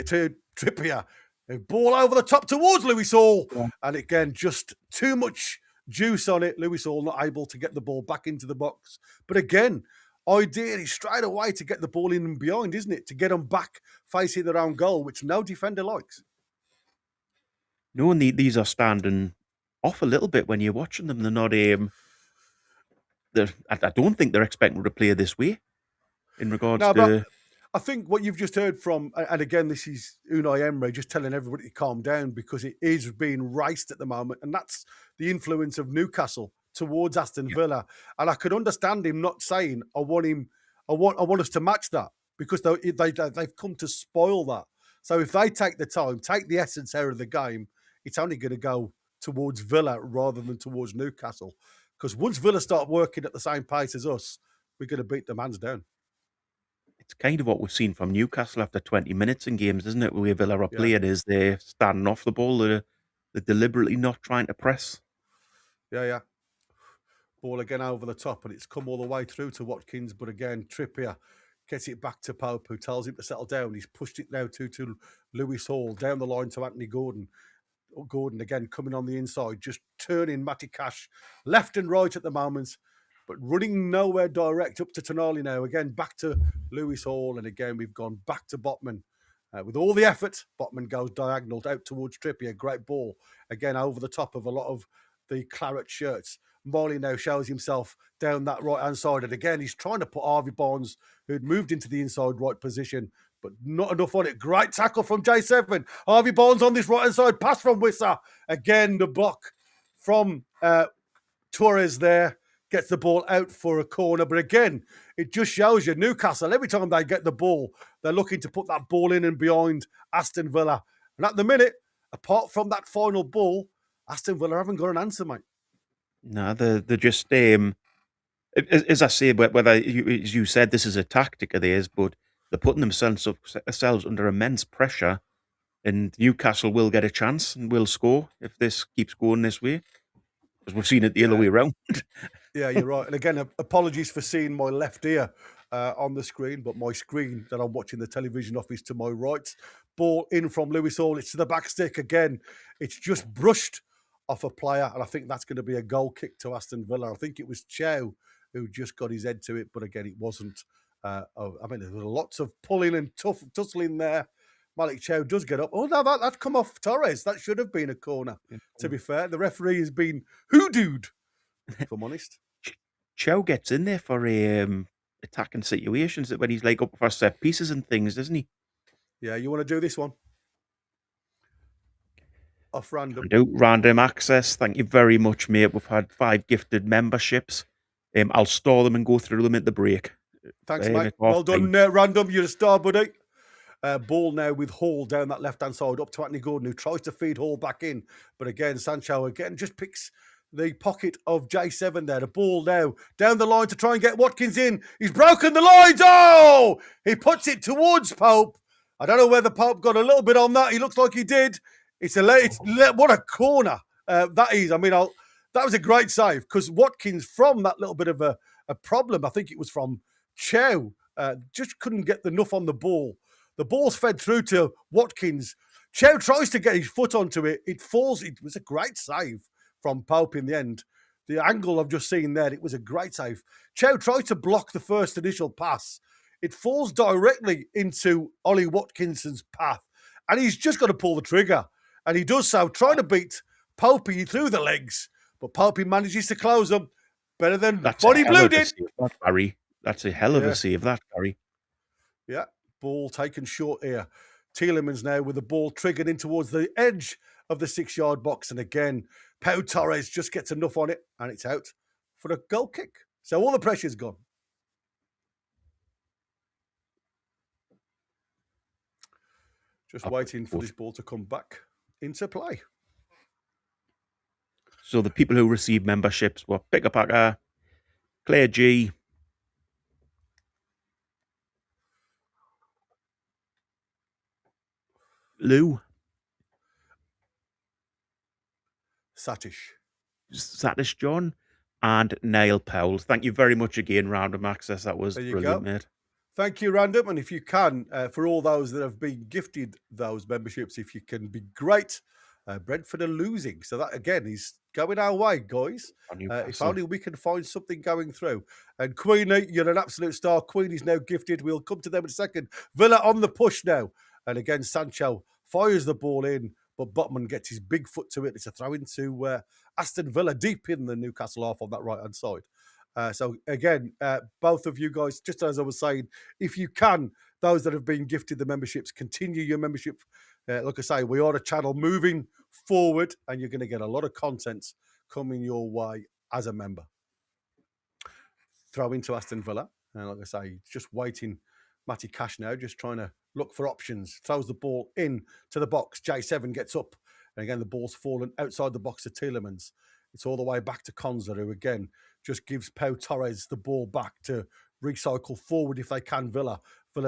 Trippier. A ball over the top towards Lewis Hall. Yeah. And again, just too much juice on it. Lewis Hall not able to get the ball back into the box. But again, ideally straight away to get the ball in and behind, isn't it? To get them back facing their own goal, which no defender likes. No, and these are standing off a little bit when you're watching them. They're not I don't think they're expecting to play this way in regards No, to. but I think what you've just heard from, and again, this is Unai Emery just telling everybody to calm down because it is being raced at the moment, and that's the influence of Newcastle towards Aston Villa. And I could understand him not saying, "I want us to match that," because they've come to spoil that. So if they take the time, take the essence out of the game, it's only going to go towards Villa rather than towards Newcastle. Because once Villa start working at the same pace as us, we're going to beat them hands down. It's kind of what we've seen from Newcastle after 20 minutes in games, isn't it? Where Villa are Yeah. playing is they're standing off the ball. They're deliberately not trying to press. Yeah. Ball again over the top, and it's come all the way through to Watkins. But again, Trippier gets it back to Pope, who tells him to settle down. He's pushed it now to Lewis Hall, down the line to Anthony Gordon. Gordon again coming on the inside, just turning Matty Cash left and right at the moment, but running nowhere direct up to Tonali now. Again, back to Lewis Hall, and again, we've gone back to Botman. With all the effort, Botman goes diagonal out towards Trippier. Great ball. Again, over the top of a lot of the claret shirts. Morley now shows himself down that right-hand side. And again, he's trying to put Harvey Barnes, who'd moved into the inside right position, but not enough on it. Great tackle from J7. Harvey Barnes on this right-hand side. Pass from Wissa. Again, the block from Torres there. Gets the ball out for a corner. But again, it just shows you Newcastle, every time they get the ball, they're looking to put that ball in and behind Aston Villa. And at the minute, apart from that final ball, Aston Villa haven't got an answer, mate. No, they're just, as I say, whether, as you said, this is a tactic of theirs, but they're putting themselves under immense pressure, and Newcastle will get a chance and will score if this keeps going this way, because we've seen it the other way around. Yeah, you're right. And again, apologies for seeing my left ear on the screen, but my screen that I'm watching the television off is to my right. Ball in from Lewis Hall. It's to the back stick again. It's just brushed off a player, and I think that's going to be a goal kick to Aston Villa. I think it was Chow who just got his head to it, but again, it wasn't. I mean, there was lots of pulling and tussling there. Malik Chow does get up. Oh, no, that's come off Torres. That should have been a corner, to be fair. The referee has been hoodooed, if I'm honest. Chow gets in there for attacking situations when he's like up for set pieces and things, doesn't he? Yeah, you want to do this one? Off random. Random access. Thank you very much, mate. We've had 5 gifted memberships. I'll store them and go through them at the break. Thanks, mate. Well done, random. You're a star, buddy. Ball now with Hall down that left-hand side up to Anthony Gordon, who tries to feed Hall back in. But again, Sancho again just picks the pocket of J7 there. The ball now down the line to try and get Watkins in. He's broken the lines. Oh! He puts it towards Pope. I don't know whether Pope got a little bit on that. He looks like he did. What a corner that is. I mean, that was a great save because Watkins, from that little bit of a problem, I think it was from Chow, just couldn't get enough on the ball. The ball's fed through to Watkins. Chow tries to get his foot onto it. It falls. It was a great save from Pope in the end. The angle I've just seen there, it was a great save. Chow tries to block the first initial pass. It falls directly into Ollie Watkinson's path. And he's just got to pull the trigger. And he does so, trying to beat Popey through the legs. But Popey manages to close them. Better than Body Blue did. Barry. That's a hell of a save, that, Barry. Yeah, ball taken short here. Tielemans now with the ball triggered in towards the edge of the 6-yard box. And again, Pau Torres just gets enough on it. And it's out for a goal kick. So all the pressure's gone. Just waiting for this ball to come back into play. So the people who receive memberships were Picker Packer, Claire G, Lou, Satish John, and Niall Powell. Thank you very much again, Random Access. That was brilliant, mate. Thank you, Random. And if you can, for all those that have been gifted those memberships, if you can be great. Brentford are losing. So that, again, is going our way, guys. If only we can find something going through. And Queenie, you're an absolute star. Queenie's now gifted. We'll come to them in a second. Villa on the push now. And again, Sancho fires the ball in, but Botman gets his big foot to it. It's a throw into Aston Villa, deep in the Newcastle half on that right-hand side. So again, both of you guys, just as I was saying, if you can, those that have been gifted the memberships, continue your membership. Like I say, we are a channel moving forward, and you're going to get a lot of content coming your way as a member. Throw into Aston Villa, and like I say, just waiting. Matty Cash now, just trying to look for options. Throws the ball in to the box. J7 gets up, and again the ball's fallen outside the box to Tielemans. It's all the way back to Konza, who again just gives Pau Torres the ball back to recycle forward if they can. Villa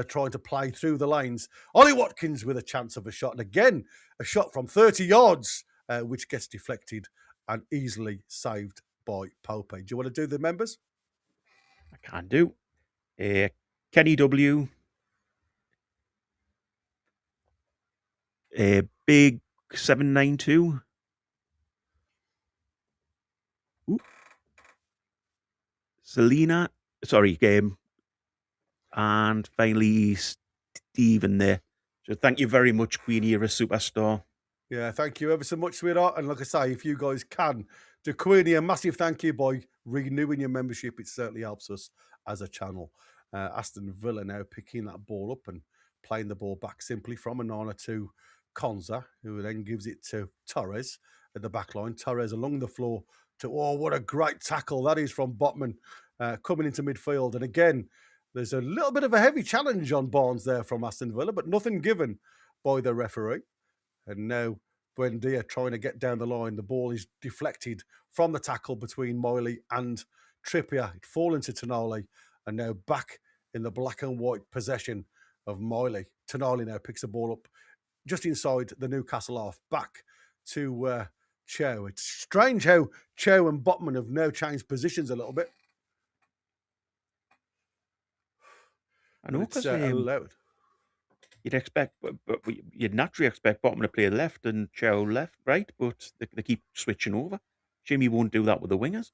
trying to play through the lanes. Ollie Watkins with a chance of a shot, and again a shot from 30 yards, which gets deflected and easily saved by Pope. Do you want to do the members? I can do. Kenny W. Big 792. Selena. Sorry, game. And finally, Stephen there. So thank you very much, Queenie. You're a superstar. Yeah, thank you ever so much, sweetheart. And like I say, if you guys can, to Queenie, a massive thank you by renewing your membership. It certainly helps us as a channel. Aston Villa now picking that ball up and playing the ball back simply from Onana to Konza, who then gives it to Torres at the back line. Torres along the floor to, oh, what a great tackle that is from Botman coming into midfield. And again, there's a little bit of a heavy challenge on Barnes there from Aston Villa, but nothing given by the referee. And now Buendia trying to get down the line. The ball is deflected from the tackle between Miley and Trippier. It fallen to Tonali, and now back in the black and white possession of Miley. Tonali now picks the ball up just inside the Newcastle half, back to Chow. It's strange how Chow and Botman have now changed positions a little bit. I know, because allowed. You'd naturally expect Botman to play left and Chow left, right? But they keep switching over. Jimmy won't do that with the wingers.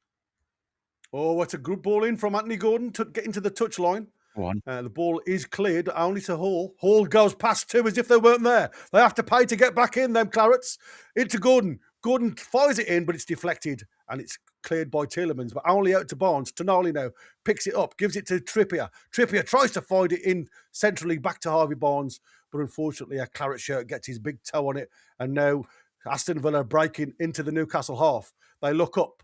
Oh, what's a good ball in from Anthony Gordon to get into the touchline. The ball is cleared only to Hall. Hall goes past two as if they weren't there. They have to pay to get back in, them Clarets. Into Gordon. Gordon fires it in, but it's deflected and it's cleared by Tielemans, but only out to Barnes. Tonali now picks it up, gives it to Trippier. Trippier tries to find it in centrally back to Harvey Barnes, but unfortunately a claret shirt gets his big toe on it. And now Aston Villa breaking into the Newcastle half. They look up.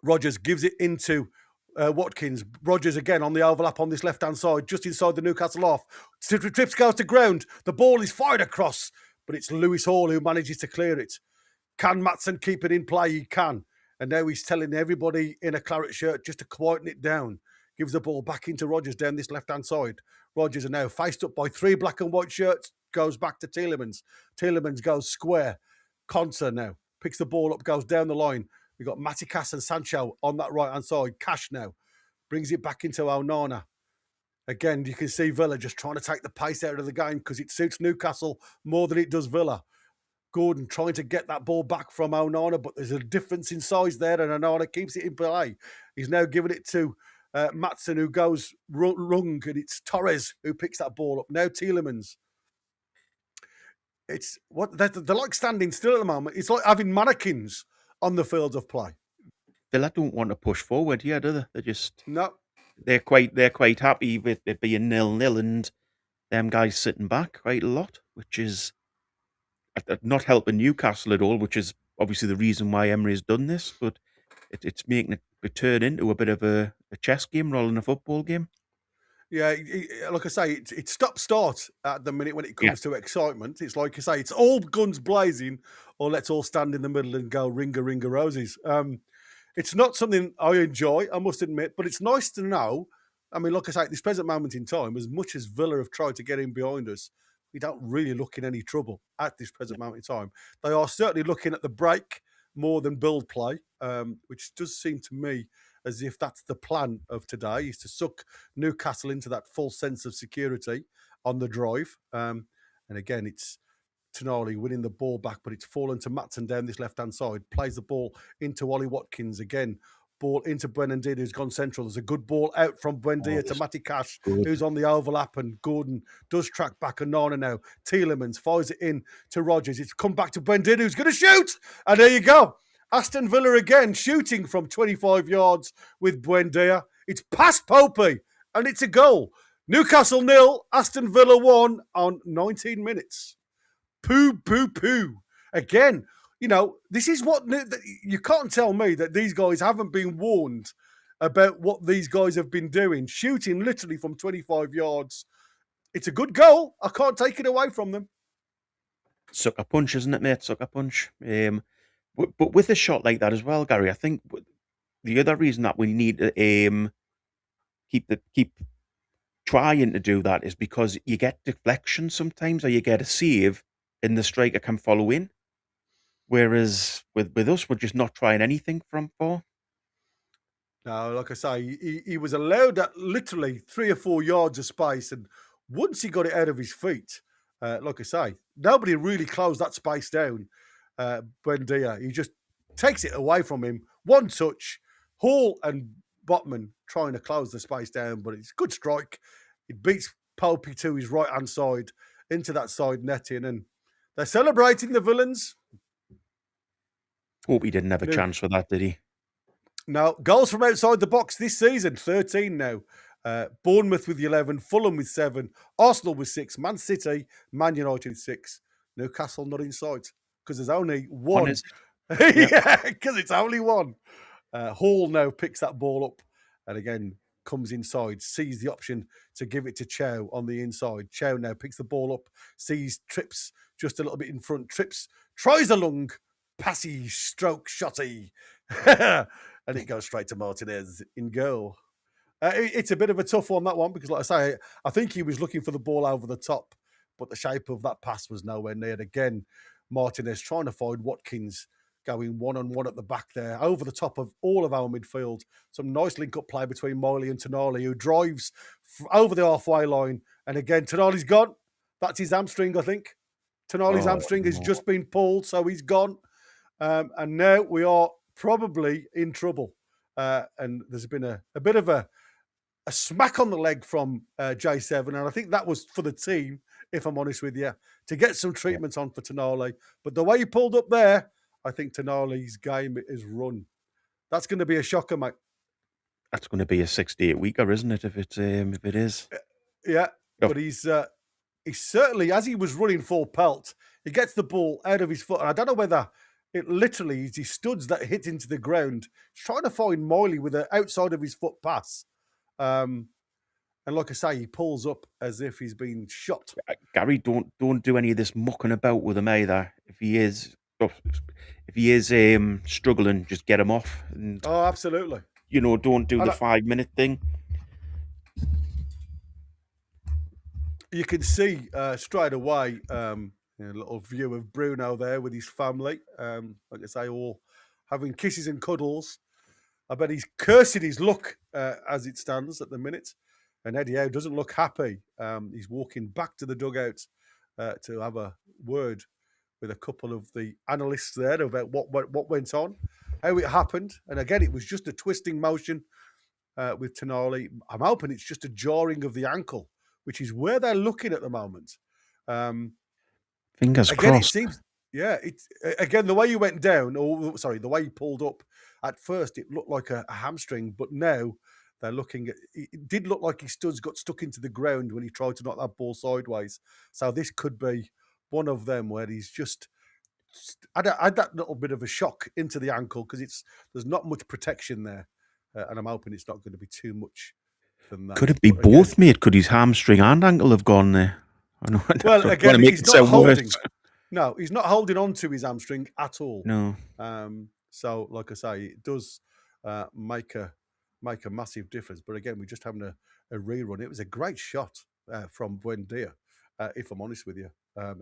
Rodgers gives it into Watkins. Rodgers again on the overlap on this left-hand side, just inside the Newcastle half. Trips goes to ground. The ball is fired across, but it's Lewis Hall who manages to clear it. Can Maatsen keep it in play? He can. And now he's telling everybody in a claret shirt just to quieten it down. Gives the ball back into Rodgers down this left-hand side. Rodgers are now faced up by three black and white shirts. Goes back to Tielemans. Tielemans goes square. Konsa now picks the ball up, goes down the line. We've got Matikas and Sancho on that right-hand side. Cash now brings it back into Onana. Again, you can see Villa just trying to take the pace out of the game because it suits Newcastle more than it does Villa. Gordon trying to get that ball back from Onana, but there's a difference in size there, and Onana keeps it in play. He's now giving it to Maatsen, who goes rung, and it's Torres who picks that ball up. Now Tielemans. It's what they're like standing still at the moment. It's like having mannequins on the field of play. Villa don't want to push forward here, do they? They just no. They're quite happy with it being 0-0 and them guys sitting back quite a lot, which is not helping Newcastle at all, which is obviously the reason why Emery's done this, but it's making it turn into a bit of a chess game rather than a football game. Yeah, like I say, it's stop-start at the minute when it comes to excitement. It's like I say, it's all guns blazing, or let's all stand in the middle and go ringa roses. It's not something I enjoy, I must admit, but it's nice to know. I mean, like I say, at this present moment in time, as much as Villa have tried to get in behind us, we don't really look in any trouble at this present moment in time. They are certainly looking at the break more than build play, which does seem to me as if that's the plan of today, is to suck Newcastle into that full sense of security on the drive. And again, it's Tonali winning the ball back, but it's fallen to Maatsen down this left-hand side, plays the ball into Ollie Watkins again. Ball into Buendia, who's gone central. There's a good ball out from Buendia to Matty Cash, who's on the overlap, and Gordon does track back Onana now. Tielemans fires it in to Rodgers. It's come back to Buendia, who's going to shoot. And there you go. Aston Villa again, shooting from 25 yards with Buendia. It's past Popey, and it's a goal. Newcastle 0, Aston Villa 1 on 19 minutes. Poo, poo, poo. Again, you know, this is what... You can't tell me that these guys haven't been warned about what these guys have been doing, shooting literally from 25 yards. It's a good goal. I can't take it away from them. Sucker punch, isn't it, mate? Sucker punch. But with a shot like that as well, Gary, I think the other reason that we need to keep trying to do that is because you get deflection sometimes, or you get a save, and the striker can follow in. Whereas with us, we're just not trying anything from four. No, like I say, he was allowed at literally 3 or 4 yards of space, and once he got it out of his feet, like I say, nobody really closed that space down. Buendia, he just takes it away from him. One touch, Hall and Botman trying to close the space down, but it's a good strike. It beats Popey to his right-hand side into that side netting, and they're celebrating the villains. Hope he didn't have a chance for that, did he? No, goals from outside the box this season, 13 now. Bournemouth with 11, Fulham with 7, Arsenal with 6, Man City, Man United with 6, Newcastle not in sight because there's only one. Yeah, because it's only one. Hall now picks that ball up and again comes inside, sees the option to give it to Chow on the inside. Chow now picks the ball up, sees, trips just a little bit in front, trips, tries a lung, passy, stroke, shotty. And it goes straight to Martinez in goal. It's a bit of a tough one, that one, because like I say, I think he was looking for the ball over the top, but the shape of that pass was nowhere near. Again, Martinez trying to find Watkins going one-on-one at the back there, over the top of all of our midfield. Some nice link-up play between Miley and Tonali, who drives over the halfway line. And again, Tonali's gone. That's his hamstring, I think. Tonali's hamstring has just been pulled, so he's gone. And now we are probably in trouble. And there's been a bit of a smack on the leg from J7. And I think that was for the team, if I'm honest with you, to get some treatment on for Tonali. But the way he pulled up there, I think Tonali's game is run. That's going to be a shocker, mate. That's going to be a 68-weeker, isn't it? If it is. Yeah, but he's certainly, as he was running full pelt, he gets the ball out of his foot. And I don't know whether it literally is his studs that hit into the ground. He's trying to find Miley with the outside of his foot pass. And like I say, he pulls up as if he's been shot. Gary, don't do any of this mucking about with him either. If he is struggling, just get him off. And, oh, absolutely. You know, don't do the 5-minute thing. You can see straight away a little view of Bruno there with his family. Like I say, all having kisses and cuddles. I bet he's cursing his luck as it stands at the minute. And Eddie Howe doesn't look happy. He's walking back to the dugout to have a word with a couple of the analysts there about what went on, how it happened. And again, it was just a twisting motion with Tonali. I'm hoping it's just a jarring of the ankle, which is where they're looking at the moment. Fingers again, crossed. It seems, yeah, it's again the way you went down, or sorry, the way you pulled up. At first, it looked like a hamstring, but now they're looking at. It did look like his studs got stuck into the ground when he tried to knock that ball sideways. So this could be one of them where he's just had that little bit of a shock into the ankle because there's not much protection there, and I'm hoping it's not going to be too much than that. Could it be both, mate? Could his hamstring and ankle have gone there? I know. Well, again, he's not holding. No, he's not holding on to his hamstring at all. No. So, like I say, it does make a massive difference. But again, we're just having a rerun. It was a great shot from Buendia, if I'm honest with you.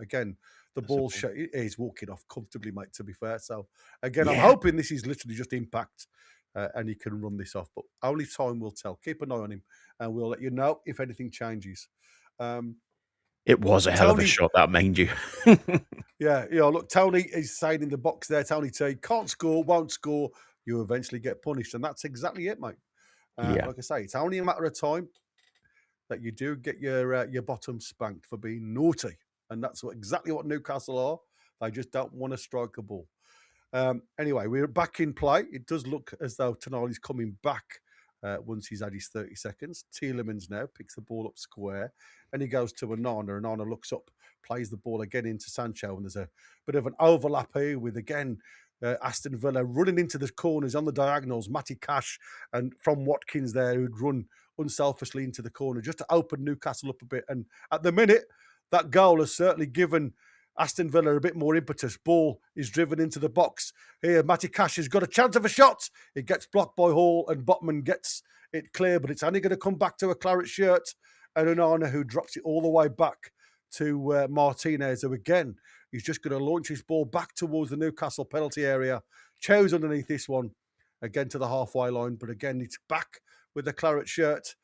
Again, the ball he's walking off comfortably, mate, to be fair. So, again, I'm hoping this is literally just impact and he can run this off. But only time will tell. Keep an eye on him and we'll let you know if anything changes. It was a hell of a shot, that, mind you. Yeah, look, Tony is saying in the box there, Tony T, can't score, won't score, you eventually get punished. And that's exactly it, mate. Like I say, it's only a matter of time that you do get your bottom spanked for being naughty. And that's exactly what Newcastle are. They just don't want to strike a ball. Anyway, we're back in play. It does look as though Tonali's coming back once he's had his 30 seconds. Tielemans now picks the ball up square and he goes to Onana. And Onana looks up, plays the ball again into Sancho. And there's a bit of an overlap here with, again, Aston Villa running into the corners on the diagonals. Matty Cash and from Watkins there, who'd run unselfishly into the corner just to open Newcastle up a bit. And at the minute, that goal has certainly given Aston Villa a bit more impetus. Ball is driven into the box. Here, Matty Cash has got a chance of a shot. It gets blocked by Hall and Botman gets it clear, but it's only going to come back to a claret shirt and Onana, who drops it all the way back to Martinez, who again, he's just going to launch his ball back towards the Newcastle penalty area. Cho's underneath this one, again to the halfway line, but again, it's back with the claret shirt.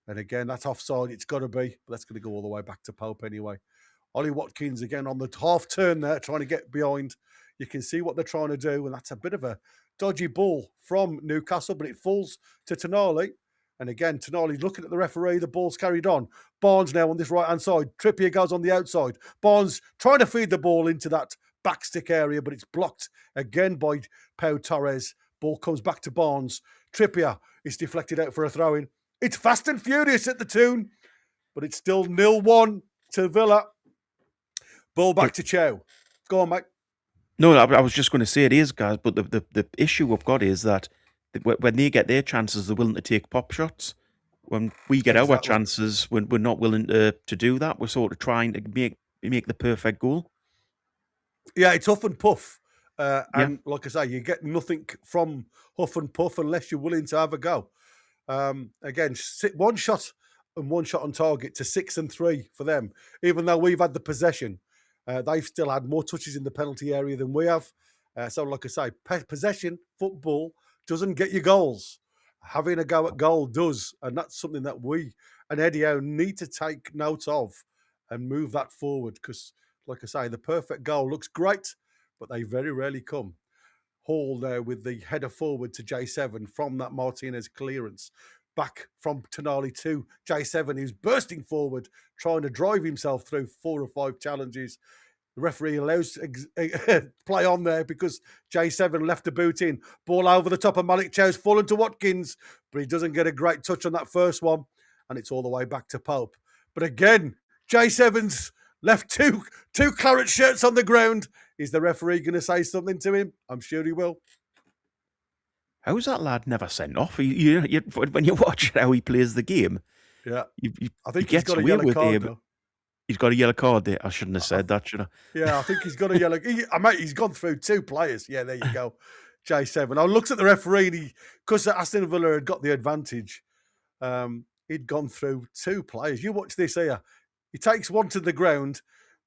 And again, that's offside. It's got to be, but that's going to go all the way back to Pope anyway. Ollie Watkins again on the half turn there, trying to get behind. You can see what they're trying to do, and that's a bit of a dodgy ball from Newcastle, but it falls to Tonali. And again, Tonali looking at the referee, the ball's carried on. Barnes now on this right-hand side. Trippier goes on the outside. Barnes trying to feed the ball into that backstick area, but it's blocked again by Pau Torres. Ball comes back to Barnes. Trippier is deflected out for a throw-in. It's fast and furious at the Toon, but it's still 0-1 to Villa. Ball back to Cho. Go on, mate. No, I was just going to say it is, guys, but the issue we've got is that when they get their chances, they're willing to take pop shots. When we get our chances, we're not willing to do that. We're sort of trying to make the perfect goal. Yeah, it's huff and puff. And like I say, you get nothing from huff and puff unless you're willing to have a go. Again, one shot on target to 6 and 3 for them. Even though we've had the possession, they've still had more touches in the penalty area than we have. So like I say, possession, football doesn't get you goals. Having a go at goal does. And that's something that we and Eddie Howe need to take note of and move that forward. Because like I say, the perfect goal looks great, but they very rarely come. Hall there with the header forward to J7 from that Martinez clearance. Back from Tonali to J7, who's bursting forward, trying to drive himself through 4 or 5 challenges. The referee allows play on there because J7 left the boot in. Ball over the top of Malik Chow's fallen to Watkins, but he doesn't get a great touch on that first one, and it's all the way back to Pope. But again, J7's left two claret shirts on the ground. Is the referee going to say something to him? I'm sure he will. How's that lad never sent off? When you watch how he plays the game, yeah, I think he's got a yellow card though. He's got a yellow card there. I shouldn't have said that, should I? Yeah, I think he's got a yellow. He's gone through 2 players. Yeah, there you go. J7. I looked at the referee, and because Aston Villa had got the advantage, he'd gone through 2 players. You watch this here. He takes one to the ground,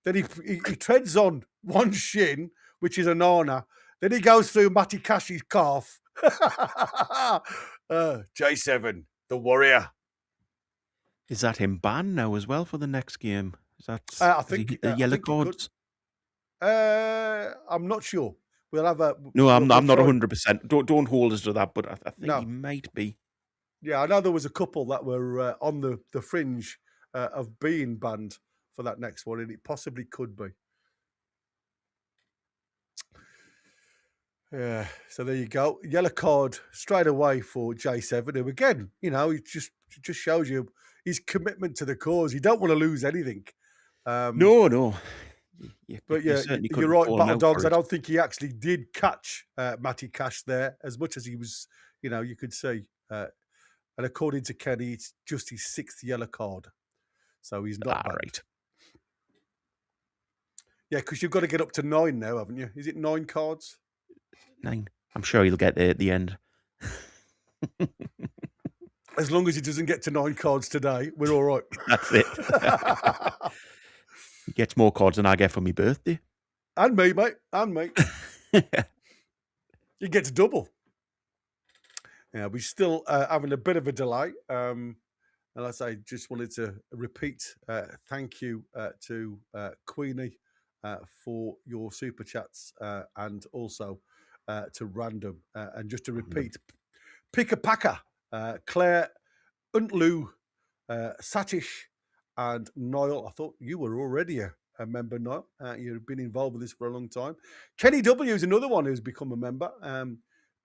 then he treads on one shin, which is Onana. Then he goes through Matty Cash's calf. J7, the warrior. Is that him banned now as well for the next game? Is that I think the yellow cards? I'm not sure. We'll have a. No, I'm not 100%. Don't hold us to that, but I think he might be. Yeah, I know there was a couple that were on the fringe of being banned for that next one, and it possibly could be. Yeah, so there you go. Yellow card straight away for J7, who again, it just shows you his commitment to the cause. He don't want to lose anything. No. But yeah, you're right, Battle Dogs. I don't think he actually did catch Matty Cash there as much as he was, you could see. And according to Kenny, it's just his 6th yellow card. So he's not banned. Right. Yeah, because you've got to get up to 9 now, haven't you? Is it 9 cards? 9. I'm sure he'll get there at the end. As long as he doesn't get to 9 cards today, we're all right. That's it. He gets more cards than I get for my birthday. And me, mate. And me. He gets double. Yeah, we're still having a bit of a delay. And as I just wanted to repeat, thank you to Queenie for your super chats and also to Random. And just to repeat, Pick a Packer, Claire, Untlu, Satish, and Niall. I thought you were already a member, Niall. You've been involved with this for a long time. Kenny W is another one who's become a member.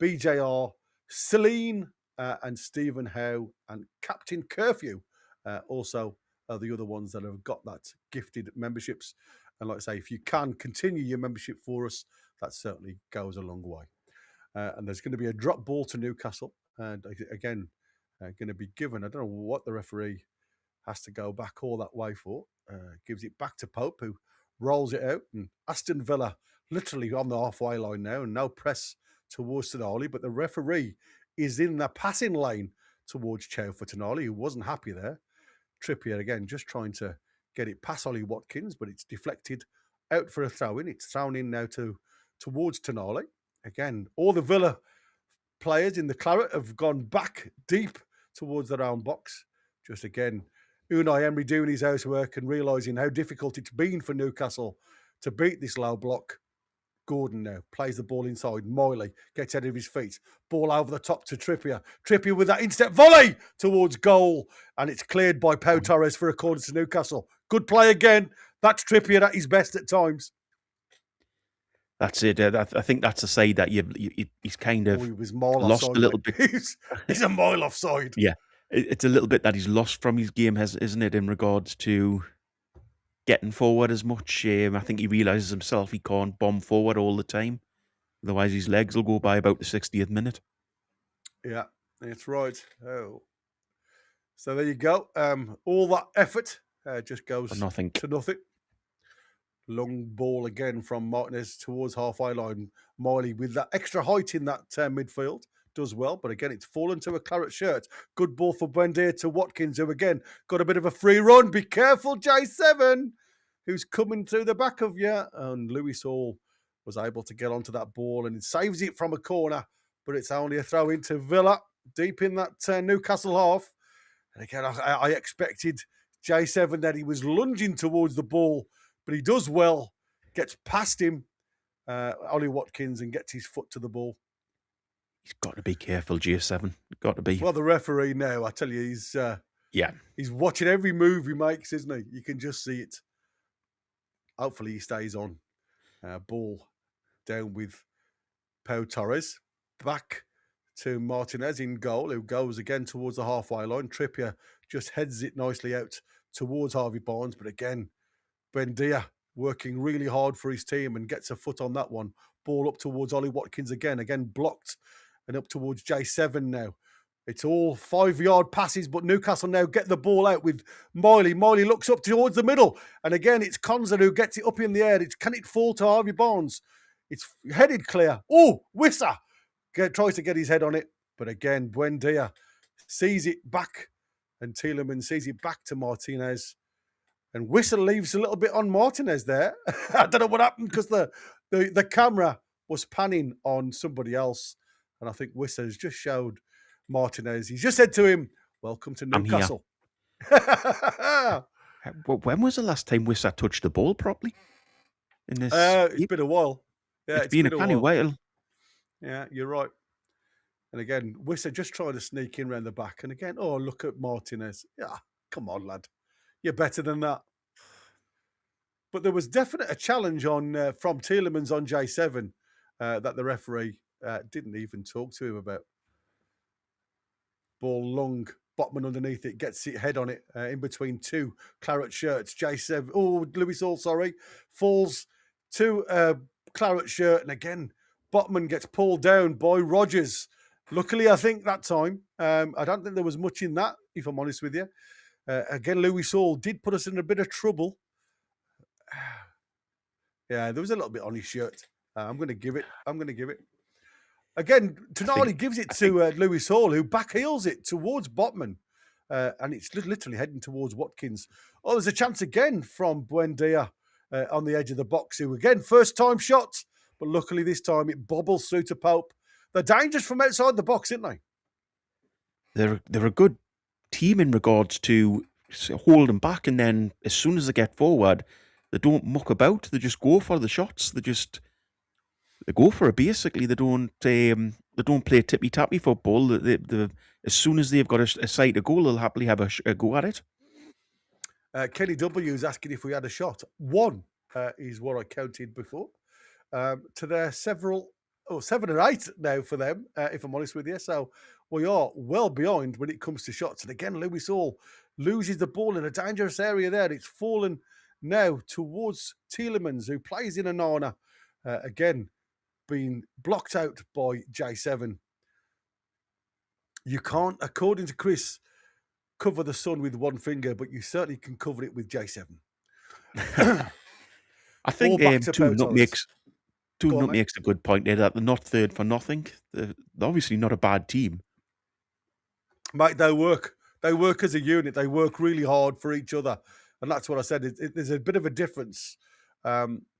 BJR, Celine, and Stephen Howe, and Captain Curfew also are the other ones that have got that gifted memberships. And like I say, if you can continue your membership for us, that certainly goes a long way. And there's going to be a drop ball to Newcastle. And again, going to be given, I don't know what the referee has to go back all that way for. Gives it back to Pope, who rolls it out. And Aston Villa literally on the halfway line now, and no press towards Tonali. But the referee is in the passing lane towards Chow for Tonali, who wasn't happy there. Trippier, again, just trying to get it past Ollie Watkins, but it's deflected out for a throw-in. It's thrown in now towards Tonali. Again, all the Villa players in the claret have gone back deep towards their own box. Just again, Unai Emery doing his housework and realising how difficult it's been for Newcastle to beat this low block. Gordon now plays the ball inside. Miley gets out of his feet. Ball over the top to Trippier. Trippier with that instep volley towards goal. And it's cleared by Pau Torres for a corner to Newcastle. Good play again. That's Trippier at his best at times. That's it. I think that's a side that he's kind of he was mile lost offside, a little mate. bit. He's a mile offside. Yeah, it's a little bit that he's lost from his game, isn't it, in regards to getting forward as much. I think he realises himself he can't bomb forward all the time. Otherwise, his legs will go by about the 60th minute. Yeah, that's right. Oh. So there you go. All that effort just goes For nothing. to nothing. Long ball again from Martinez towards halfway line. Miley with that extra height in that midfield does well, but again, it's fallen to a claret shirt. Good ball for Buendia to Watkins, who again got a bit of a free run. Be careful, J7, who's coming through the back of you. And Lewis Hall was able to get onto that ball and it saves it from a corner, but it's only a throw into Villa deep in that Newcastle half. And again, I expected J7 that he was lunging towards the ball, but he does well, gets past him, Ollie Watkins, and gets his foot to the ball. He's got to be careful, J7. Got to be. Well, the referee now, I tell you, he's watching every move he makes, isn't he? You can just see it. Hopefully he stays on. Ball down with Pau Torres. Back to Martinez in goal, who goes again towards the halfway line. Trippier just heads it nicely out towards Harvey Barnes, but again, Buendia working really hard for his team and gets a foot on that one. Ball up towards Ollie Watkins again blocked, and up towards J7 now. It's all 5-yard passes, but Newcastle now get the ball out with Miley. Miley looks up towards the middle, and again, it's Konza who gets it up in the air. Can it fall to Harvey Barnes? It's headed clear. Oh, Wissa tries to get his head on it, but again, Buendia sees it back, and Tielemans sees it back to Martinez. And Whistle leaves a little bit on Martinez there. I don't know what happened because the camera was panning on somebody else. And I think Whistle has just showed Martinez. He's just said to him, "Welcome to Newcastle." When was the last time Whistle touched the ball properly? In this, it's been a while. Yeah, it's been a kind of while. Yeah, you're right. And again, Whistle just trying to sneak in around the back. And again, oh, look at Martinez. Yeah, come on, lad. You're better than that. But there was definitely a challenge on from Tielemans on J7 that the referee didn't even talk to him about. Ball long, Botman underneath it, gets it head on it in between two claret shirts. J7, Lewis Hall, falls to claret shirt. And again, Botman gets pulled down by Rodgers. Luckily, I think that time, I don't think there was much in that, if I'm honest with you. Again, Lewis Hall did put us in a bit of trouble. Yeah, there was a little bit on his shirt. I'm going to give it. Again, Tonali gives it to Lewis Hall, who backheels it towards Botman. And it's literally heading towards Watkins. Oh, there's a chance again from Buendia on the edge of the box, who again, first time shot. But luckily this time it bobbles through to Pope. They're dangerous from outside the box, aren't they? They're a good team in regards to holding back, and then as soon as they get forward, they don't muck about. They just go for the shots. They go for it. Basically, they don't play tippy tappy football. They as soon as they've got a sight of goal, they'll happily have a go at it. Kenny W is asking if we had a shot. One is what I counted before. To their 7 or 8 now for them, if I'm honest with you. So we are well behind when it comes to shots. And again, Lewis Hall loses the ball in a dangerous area there. It's fallen now towards Tielemans, who plays in Onana. Again, being blocked out by J7. You can't, according to Chris, cover the sun with one finger, but you certainly can cover it with J7. I think Toon Go on, makes a good point there that they're not third for nothing. They're obviously not a bad team. Mate, they work as a unit. They work really hard for each other. And that's what I said. There's a bit of a difference.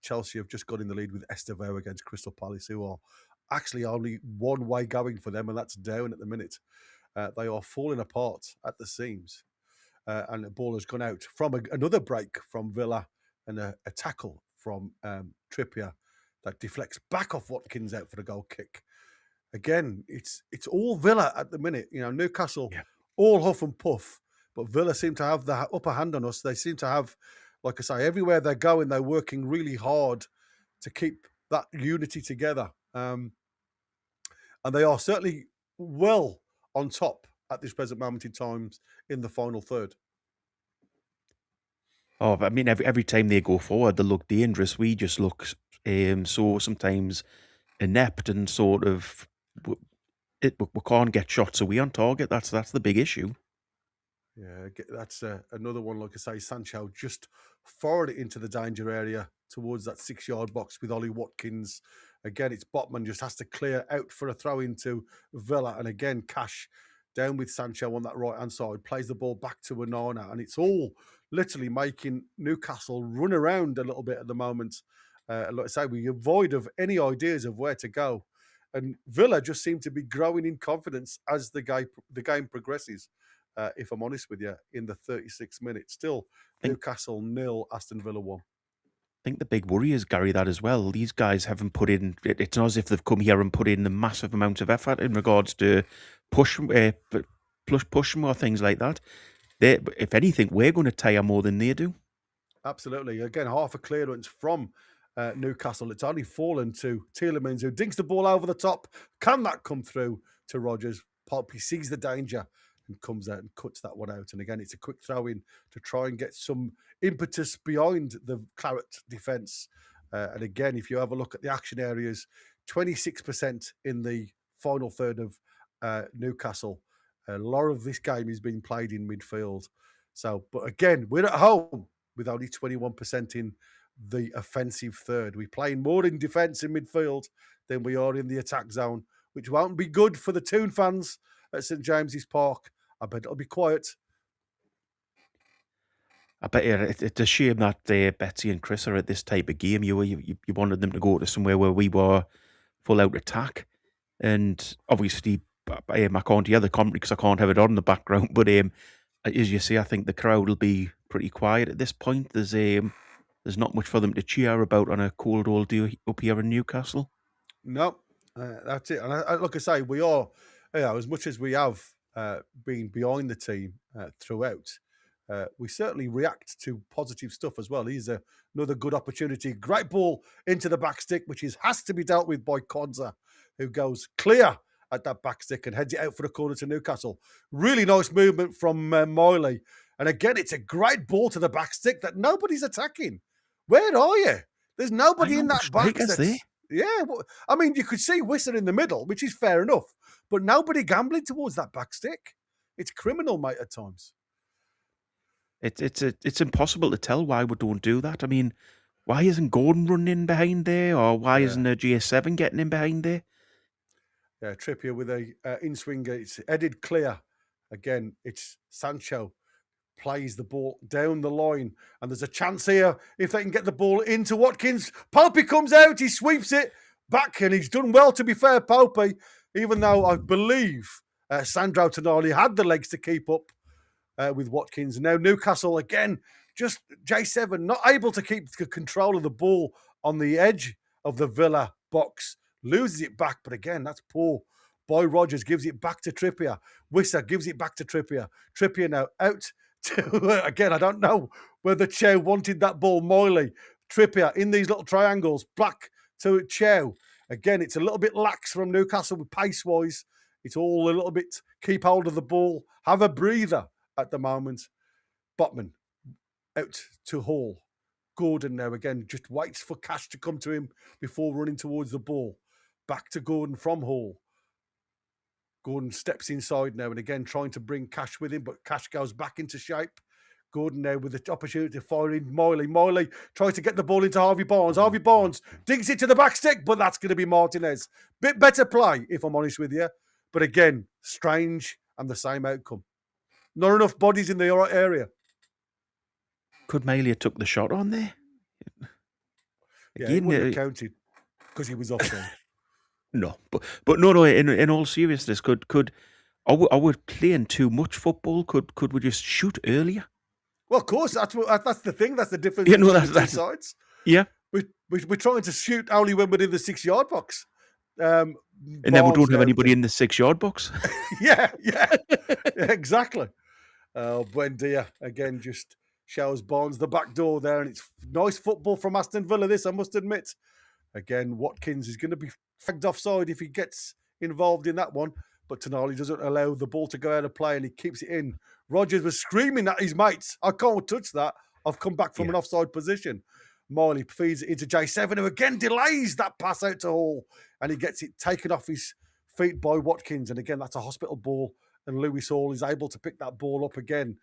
Chelsea have just got in the lead with Estevao against Crystal Palace, who are actually only one way going for them, and that's down at the minute. They are falling apart at the seams. And the ball has gone out from another break from Villa and a tackle from Trippier that deflects back off Watkins out for the goal kick. Again, it's all Villa at the minute. You know, Newcastle, all huff and puff, but Villa seem to have the upper hand on us. They seem to have, like I say, everywhere they're going, they're working really hard to keep that unity together. And they are certainly well on top at this present moment in time in the final third. Oh, I mean, every time they go forward, they look dangerous. We just look so sometimes inept and sort of we can't get shots away on target. That's the big issue. Yeah, that's another one. Like I say, Sancho just forward it into the danger area towards that 6-yard box with Ollie Watkins. Again, it's Botman just has to clear out for a throw into Villa. And again, Cash down with Sancho on that right-hand side, plays the ball back to Onana. And it's all literally making Newcastle run around a little bit at the moment. Like I say, we avoid of any ideas of where to go. And Villa just seem to be growing in confidence as the game progresses. If I'm honest with you, in the 36 minutes, still Newcastle 0, Aston Villa 1. I think the big worry is, Gary, that as well. These guys haven't put in. It's not as if they've come here and put in a massive amount of effort in regards to push them or things like that. If anything, we're going to tire more than they do. Absolutely. Again, half a clearance from Newcastle. It's only fallen to Tielemans, who dinks the ball over the top. Can that come through to Rodgers? Poppy sees the danger and comes out and cuts that one out. And again, it's a quick throw in to try and get some impetus behind the Claret defence. And again, if you have a look at the action areas, 26% in the final third of Newcastle. A lot of this game is being played in midfield. So, but again, we're at home with only 21% in the offensive third. We're playing more in defence in midfield than we are in the attack zone, which won't be good for the Toon fans at St James's Park. I bet it'll be quiet. I bet it's a shame that Betsy and Chris are at this type of game. You wanted them to go to somewhere where we were full out attack, and obviously I can't hear the commentary because I can't have it on in the background. But as you say, I think the crowd will be pretty quiet at this point. There's not much for them to cheer about on a cold old day up here in Newcastle. No, that's it. And like I say, we are, as much as we have been behind the team throughout, we certainly react to positive stuff as well. Here's another good opportunity. Great ball into the back stick, which has to be dealt with by Konza, who goes clear at that back stick and heads it out for the corner to Newcastle. Really nice movement from Miley. And again, it's a great ball to the back stick that nobody's attacking. Where are you? There's nobody in that back stick. Yeah, I mean, you could see Whistle in the middle, which is fair enough, but nobody gambling towards that back stick. It's criminal, mate, at times. It's impossible to tell why we don't do that. I mean, why isn't Gordon running in behind there, or why isn't a GS7 getting in behind there? Yeah, Trippier with a in-swinger. It's headed clear. Again, it's Sancho plays the ball down the line, and there's a chance here if they can get the ball into Watkins. Popey comes out, he sweeps it back, and he's done well, to be fair, Popey, even though I believe Sandro Tonali had the legs to keep up with Watkins. Now Newcastle, again, just J7 not able to keep control of the ball on the edge of the Villa box. Loses it back, but again, that's poor. Boy Rodgers gives it back to Trippier. Wissa gives it back to Trippier. Trippier now out Again, I don't know whether Chow wanted that ball. Miley, Trippier in these little triangles, back to Chow. Again, it's a little bit lax from Newcastle with pace-wise. It's all a little bit keep hold of the ball, have a breather at the moment. Botman out to Hall. Gordon now again just waits for Cash to come to him before running towards the ball. Back to Gordon from Hall. Gordon steps inside now and again trying to bring Cash with him, but Cash goes back into shape. Gordon now with the opportunity to fire in Miley. Miley tries to get the ball into Harvey Barnes. Harvey Barnes digs it to the back stick, but that's going to be Martinez. Bit better play, if I'm honest with you. But again, strange and the same outcome. Not enough bodies in the right area. Could Miley have took the shot on there? Yeah, he wouldn't have counted because he was offside. No, but no. In all seriousness, are we playing too much football? Could we just shoot earlier? Well, of course, that's the thing. That's the difference Yeah, no, between the two that's sides. Yeah, We're trying to shoot only when we're in the 6-yard box. and then we don't have anybody in the 6-yard box. Yeah, exactly. Buendia again just shows Barnes the back door there, and it's nice football from Aston Villa. This, I must admit. Again, Watkins is going to be flagged offside if he gets involved in that one, but Tonali doesn't allow the ball to go out of play, and he keeps it in. Rogers was screaming at his mates, I can't touch that. I've come back from an offside position. Miley feeds it into J7, who again delays that pass out to Hall, and he gets it taken off his feet by Watkins. And again, that's a hospital ball, and Lewis Hall is able to pick that ball up again.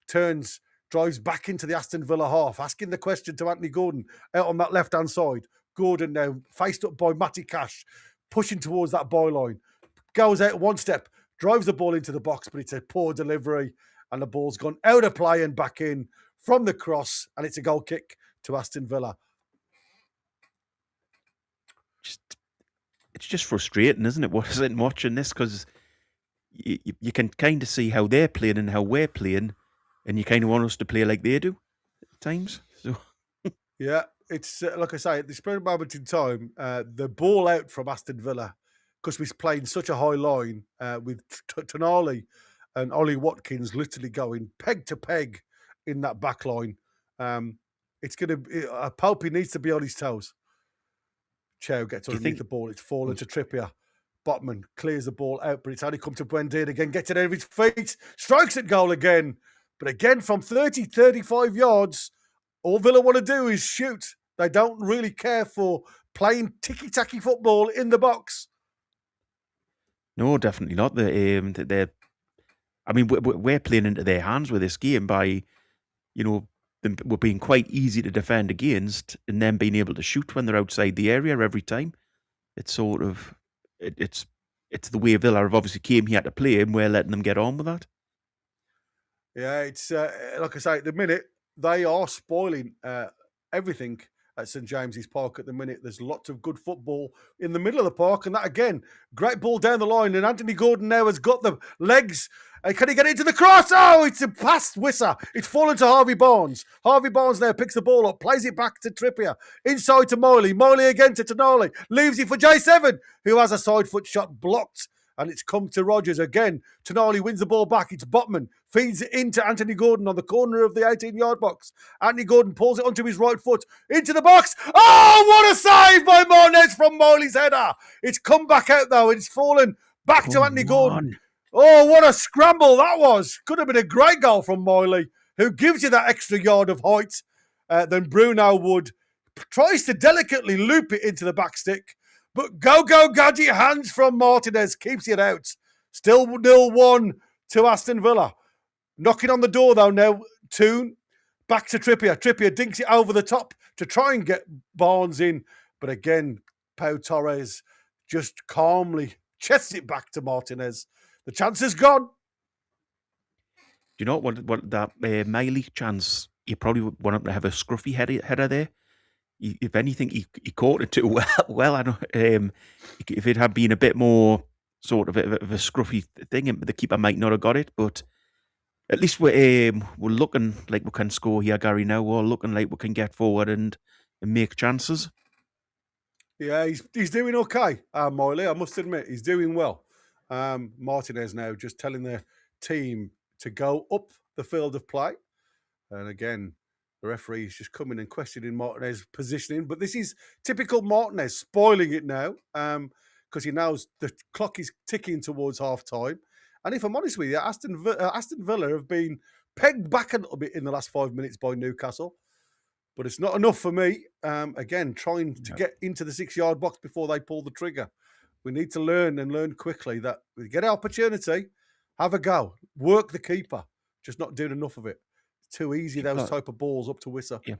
Turns, drives back into the Aston Villa half, asking the question to Anthony Gordon out on that left-hand side. Gordon now faced up by Matty Cash, pushing towards that byline. Goes out one step, drives the ball into the box, but it's a poor delivery, and the ball's gone out of play and back in from the cross, and it's a goal kick to Aston Villa. It's just frustrating, isn't it? Watching this, because you can kind of see how they're playing and how we're playing, and you kind of want us to play like they do at times. So yeah, it's like I say, at this present moment in time, the ball out from Aston Villa, because we're playing such a high line with Tonali and Ollie Watkins literally going peg to peg in that back line. It's going to... Pope needs to be on his toes. Chow gets underneath the ball. It's fallen to Trippier. Botman clears the ball out, but it's only come to Buendia again. Gets it out of his feet. Strikes at goal again. But again, from 30, 35 yards, all Villa want to do is shoot. They don't really care for playing ticky-tacky football in the box. No, definitely not. I mean, we're playing into their hands with this game by, we're being quite easy to defend against, and then being able to shoot when they're outside the area every time. It's sort of, it's the way Villa have obviously came here to play, and we're letting them get on with that. Yeah, it's like I say, at the minute, they are spoiling everything at St James's Park at the minute. There's lots of good football in the middle of the park, and that again, great ball down the line, and Anthony Gordon now has got the legs. Can he get into the cross? Oh, it's a past Wissa. It's fallen to Harvey Barnes. Harvey Barnes now picks the ball up, plays it back to Trippier, inside to Miley. Miley again to Tonali, leaves it for J7, who has a side foot shot blocked. And it's come to Rogers again. Tonali wins the ball back. It's Botman. Feeds it into Anthony Gordon on the corner of the 18-yard box. Anthony Gordon pulls it onto his right foot. Into the box. Oh, what a save by Martinez from Miley's header. It's come back out, though. It's fallen back to Anthony Gordon. Oh, what a scramble that was. Could have been a great goal from Miley, who gives you that extra yard of height than Bruno would. Tries to delicately loop it into the back stick. But go, gadget hands from Martinez keeps it out. Still 0-1 to Aston Villa. Knocking on the door, though, now, Toon. Back to Trippier. Trippier dinks it over the top to try and get Barnes in. But again, Pau Torres just calmly chests it back to Martinez. The chance is gone. Do you know what that Miley chance, you probably would want him to have a scruffy header there. If anything, he caught it too well. I know if it had been a bit more sort of a scruffy thing, the keeper might not have got it. But at least we're looking like we can score here, Gary. Now we're looking like we can get forward and make chances. Yeah, he's doing okay, Miley. I must admit, he's doing well. Martinez now just telling the team to go up the field of play. And again, the referee is just coming and questioning Martinez's positioning. But this is typical Martinez, spoiling it now, because he knows the clock is ticking towards half-time. And if I'm honest with you, Aston Villa have been pegged back a little bit in the last 5 minutes by Newcastle. But it's not enough for me. Again, trying to get into the 6-yard box before they pull the trigger. We need to learn quickly that we get an opportunity, have a go, work the keeper, just not doing enough of it. It's too easy, those type of balls up to Wissa. Yeah.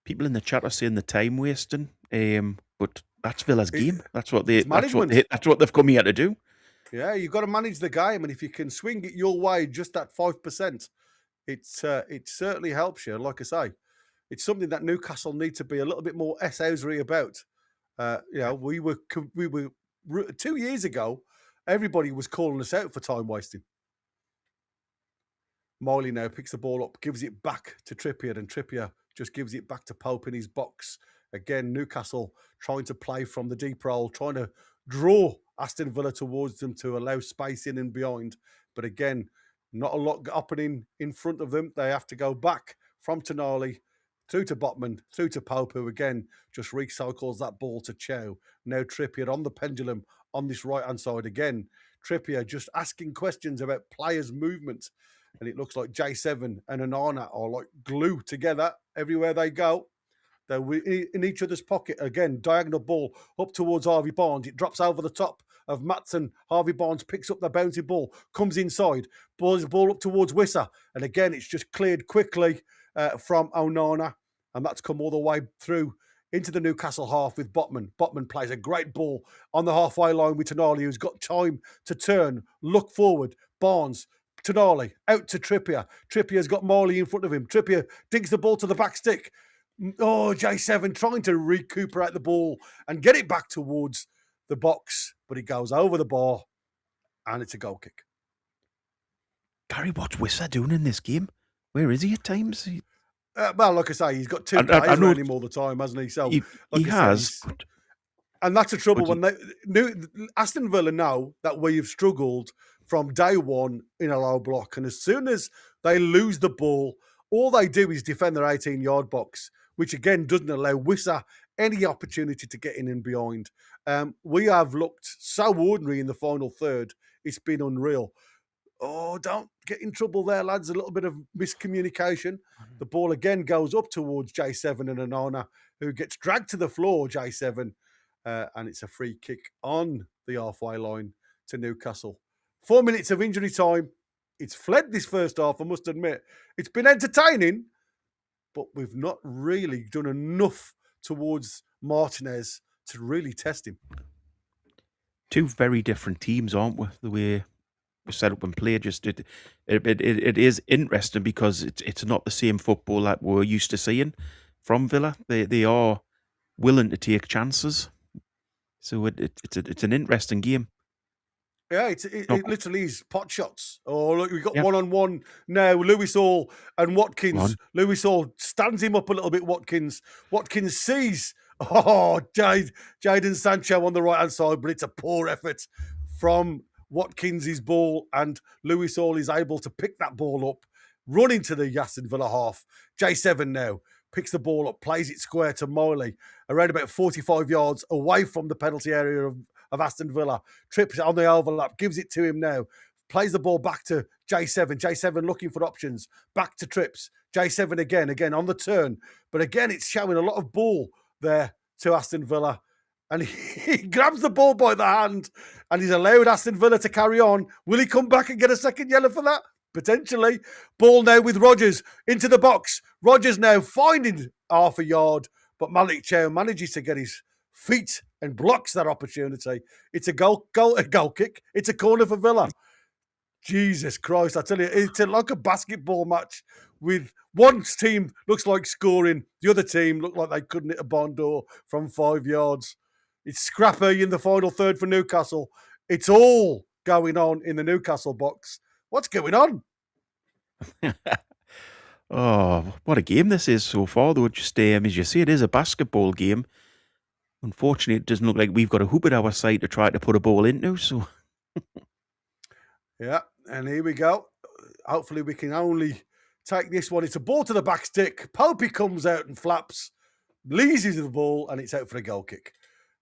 People in the chat are saying the time wasting, but that's Villa's game. That's what they've come here to do. Yeah, you've got to manage the game, and if you can swing it your way just at 5%, it certainly helps you. Like I say, it's something that Newcastle need to be a little bit more Housery about. We were 2 years ago, everybody was calling us out for time wasting. Miley now picks the ball up, gives it back to Trippier, and Trippier just gives it back to Pope in his box. Again, Newcastle trying to play from the deep role, trying to draw Aston Villa towards them to allow space in and behind. But again, not a lot happening in front of them. They have to go back from Toon Army through to Botman, through to Pope, who again just recycles that ball to Chow. Now Trippier on the pendulum on this right-hand side again. Trippier just asking questions about players' movement. And it looks like J7 and Onana are like glue together everywhere they go. They're in each other's pocket. Again, diagonal ball up towards Harvey Barnes. It drops over the top of Maatsen. Harvey Barnes picks up the bouncy ball, comes inside, balls the ball up towards Wissa. And again, it's just cleared quickly from Onana. And that's come all the way through into the Newcastle half with Botman. Botman plays a great ball on the halfway line with Toon Army, who's got time to turn, look forward. Barnes, Toon Army, out to Trippier. Trippier's got Marley in front of him. Trippier digs the ball to the back stick. Oh, J7 trying to recuperate the ball and get it back towards the box, but it goes over the bar and it's a goal kick. Gary, what's Wissa doing in this game? Where is he at times? Well, like I say, he's got two players around him all the time, hasn't he? So he has. And that's the trouble when Aston Villa know that we've struggled from day one in a low block. And as soon as they lose the ball, all they do is defend their 18-yard box, which again doesn't allow Wissa any opportunity to get in and behind. We have looked so ordinary in the final third. It's been unreal. Oh, don't get in trouble there, lads. A little bit of miscommunication. The ball again goes up towards J7 and Onana, who gets dragged to the floor, J7. And it's a free kick on the halfway line to Newcastle. 4 minutes of injury time. It's fled this first half, I must admit. It's been entertaining, but we've not really done enough towards Martinez to really test him. Two very different teams, aren't we? The way we set up and play, it is interesting because it's not the same football that we're used to seeing from Villa. They are willing to take chances, so it's an interesting game. Yeah, it literally is pot shots. Oh, look, we've got one-on-one now. Lewis Hall and Watkins. Lewis Hall stands him up a little bit, Watkins. Watkins sees, Jadon Sancho on the right-hand side, but it's a poor effort from Watkins' ball, and Lewis Hall is able to pick that ball up, run into the Aston Villa half. J7 now picks the ball up, plays it square to Miley, around about 45 yards away from the penalty area of Aston Villa. Trips on the overlap, gives it to him now, plays the ball back to J7. J7 looking for options, back to Trips. J7 again on the turn. But again, it's showing a lot of ball there to Aston Villa. And he grabs the ball by the hand and he's allowed Aston Villa to carry on. Will he come back and get a second yellow for that? Potentially. Ball now with Rodgers into the box. Rodgers now finding half a yard, but Malik Chow manages to get his feet and blocks that opportunity. It's a goal kick. It's a corner for Villa. Jesus Christ, I tell you, it's like a basketball match with one team looks like scoring, the other team look like they couldn't hit a barn door from 5 yards. It's scrappy in the final third for Newcastle. It's all going on in the Newcastle box. What's going on? Oh, what a game this is so far, though. Just as you say, it is a basketball game. Unfortunately, it doesn't look like we've got a hoop at our side to try to put a ball into. So, yeah, and here we go. hopefully we can only take this one. It's a ball to the back stick. Popey comes out and flaps, leases the ball, and it's out for a goal kick.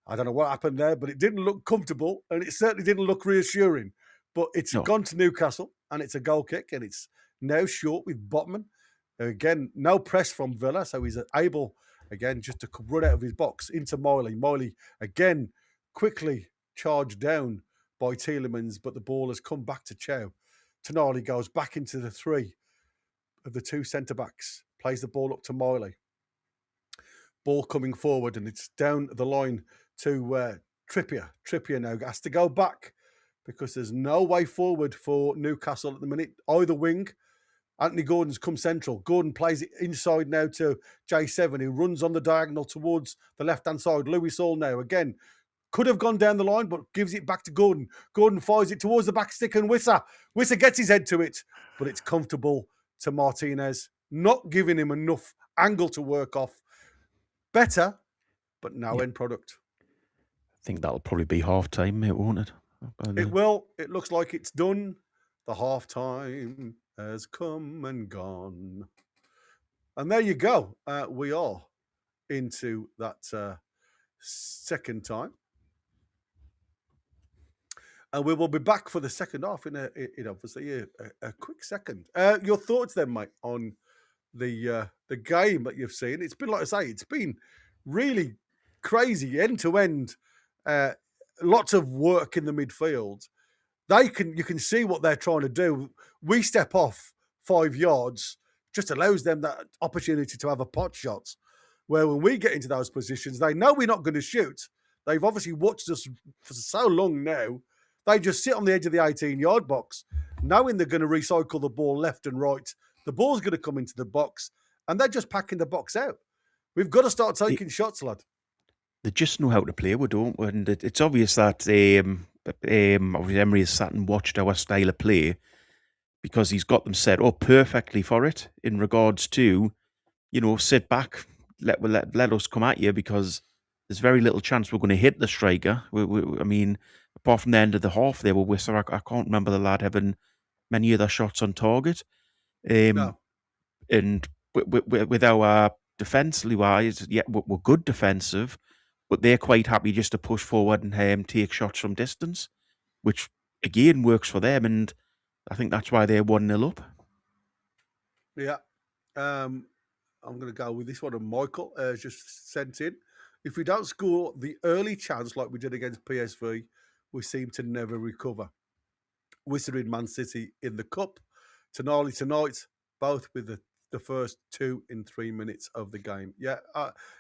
I don't know what happened there, but it didn't look comfortable, and it certainly didn't look reassuring. But it's gone to Newcastle, and it's a goal kick, and it's now short with Botman. Again, no press from Villa, so he's able, again, just to run out of his box into Miley. Miley, again, quickly charged down by Tielemans, but the ball has come back to Chow. Tonali goes back into the three of the two centre-backs, plays the ball up to Miley. Ball coming forward, and it's down the line to Trippier. Trippier now has to go back because there's no way forward for Newcastle at the minute. Either wing. Anthony Gordon's come central. Gordon plays it inside now to J7, who runs on the diagonal towards the left-hand side. Lewis Hall now, again, could have gone down the line, but gives it back to Gordon. Gordon fires it towards the back stick, and Wissa gets his head to it, but it's comfortable to Martinez, not giving him enough angle to work off. Better, but no end product. I think that'll probably be half-time, mate, won't it? It will. It looks like it's done. The half-time has come and gone. And there you go. We are into that second time. And we will be back for the second half in obviously a quick second. Your thoughts then, mate, on the game that you've seen? It's been, like I say, it's been really crazy, end to end. Lots of work in the midfield. You can see what they're trying to do. We step off 5 yards, just allows them that opportunity to have a pot shot. Where when we get into those positions, they know we're not going to shoot. They've obviously watched us for so long now. They just sit on the edge of the 18-yard box, knowing they're going to recycle the ball left and right. The ball's going to come into the box, and they're just packing the box out. We've got to start taking shots, lad. They just know how to play, we don't. And it's obvious that obviously Emery has sat and watched our style of play because he's got them set up perfectly for it in regards to, sit back, let us come at you because there's very little chance we're going to hit the striker. I mean, apart from the end of the half there with Wissa, I can't remember the lad having many other shots on target. No. And with our defensively wise, yeah, we're good defensive, but they're quite happy just to push forward and take shots from distance, which again works for them. And I think that's why they're 1-0 up. Yeah. I'm going to go with this one. And Michael has just sent in. If we don't score the early chance like we did against PSV, we seem to never recover. Wissa in Man City in the Cup. Tonali tonight, both with the first 2 in 3 minutes of the game. Yeah,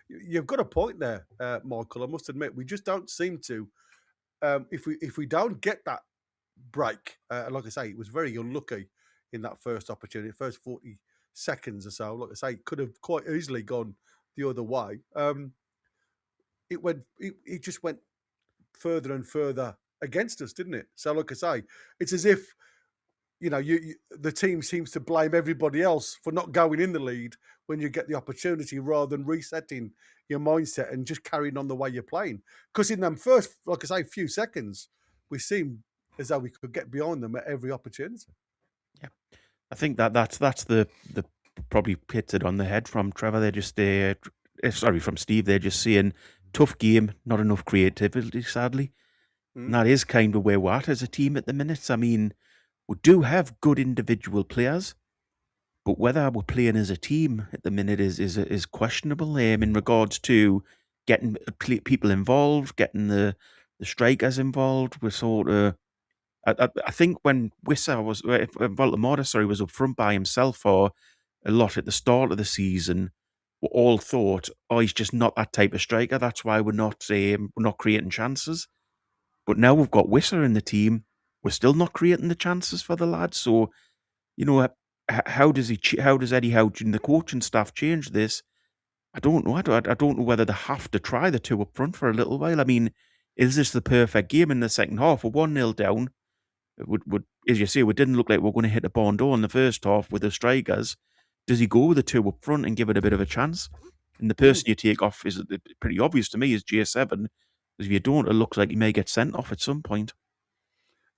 you've got a point there, Michael. I must admit, we just don't seem to. If we don't get that break, like I say, it was very unlucky in that first opportunity, first 40 seconds or so. Like I say, it could have quite easily gone the other way. It just went further and further against us, didn't it? So, like I say, it's as if the team seems to blame everybody else for not going in the lead when you get the opportunity, rather than resetting your mindset and just carrying on the way you're playing. Because in them first, like I say, few seconds, we seemed as though we could get behind them at every opportunity. Yeah, I think that's the probably hit it on the head from Trevor. They're just from Steve. They're just saying tough game, not enough creativity, sadly. And that is kind of where we're at as a team at the minute. I mean, we do have good individual players, but whether we're playing as a team at the minute is questionable. In regards to getting people involved, getting the strikers involved, we're sort of. I think when Wissa was Voldemort, was up front by himself for a lot at the start of the season, we all thought, he's just not that type of striker. That's why we're not creating chances. But now we've got Wissa in the team. We're still not creating the chances for the lads. So, how does Eddie Howe and the coaching staff change this? I don't know. I don't know whether they have to try the two up front for a little while. I mean, is this the perfect game in the second half? We're 1-0 down. As you say, we didn't look like we're going to hit a barn door in the first half with the strikers. Does he go with the two up front and give it a bit of a chance? And the person you take off is pretty obvious to me is J7. Because if you don't, it looks like he may get sent off at some point.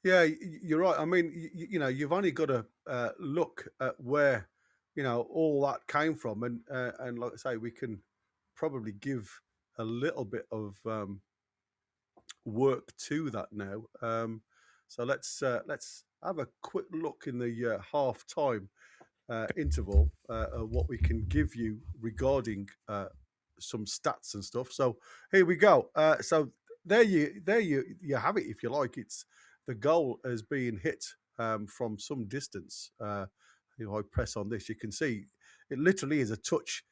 Yeah, you're right. I mean, you've only got to look at where all that came from, and like I say, we can probably give a little bit of work to that now. So let's have a quick look in the half time interval of what we can give you regarding some stats and stuff. So here we go. So there you have it. If you like, it's the goal has been hit from some distance. I press on this, you can see it literally is a touch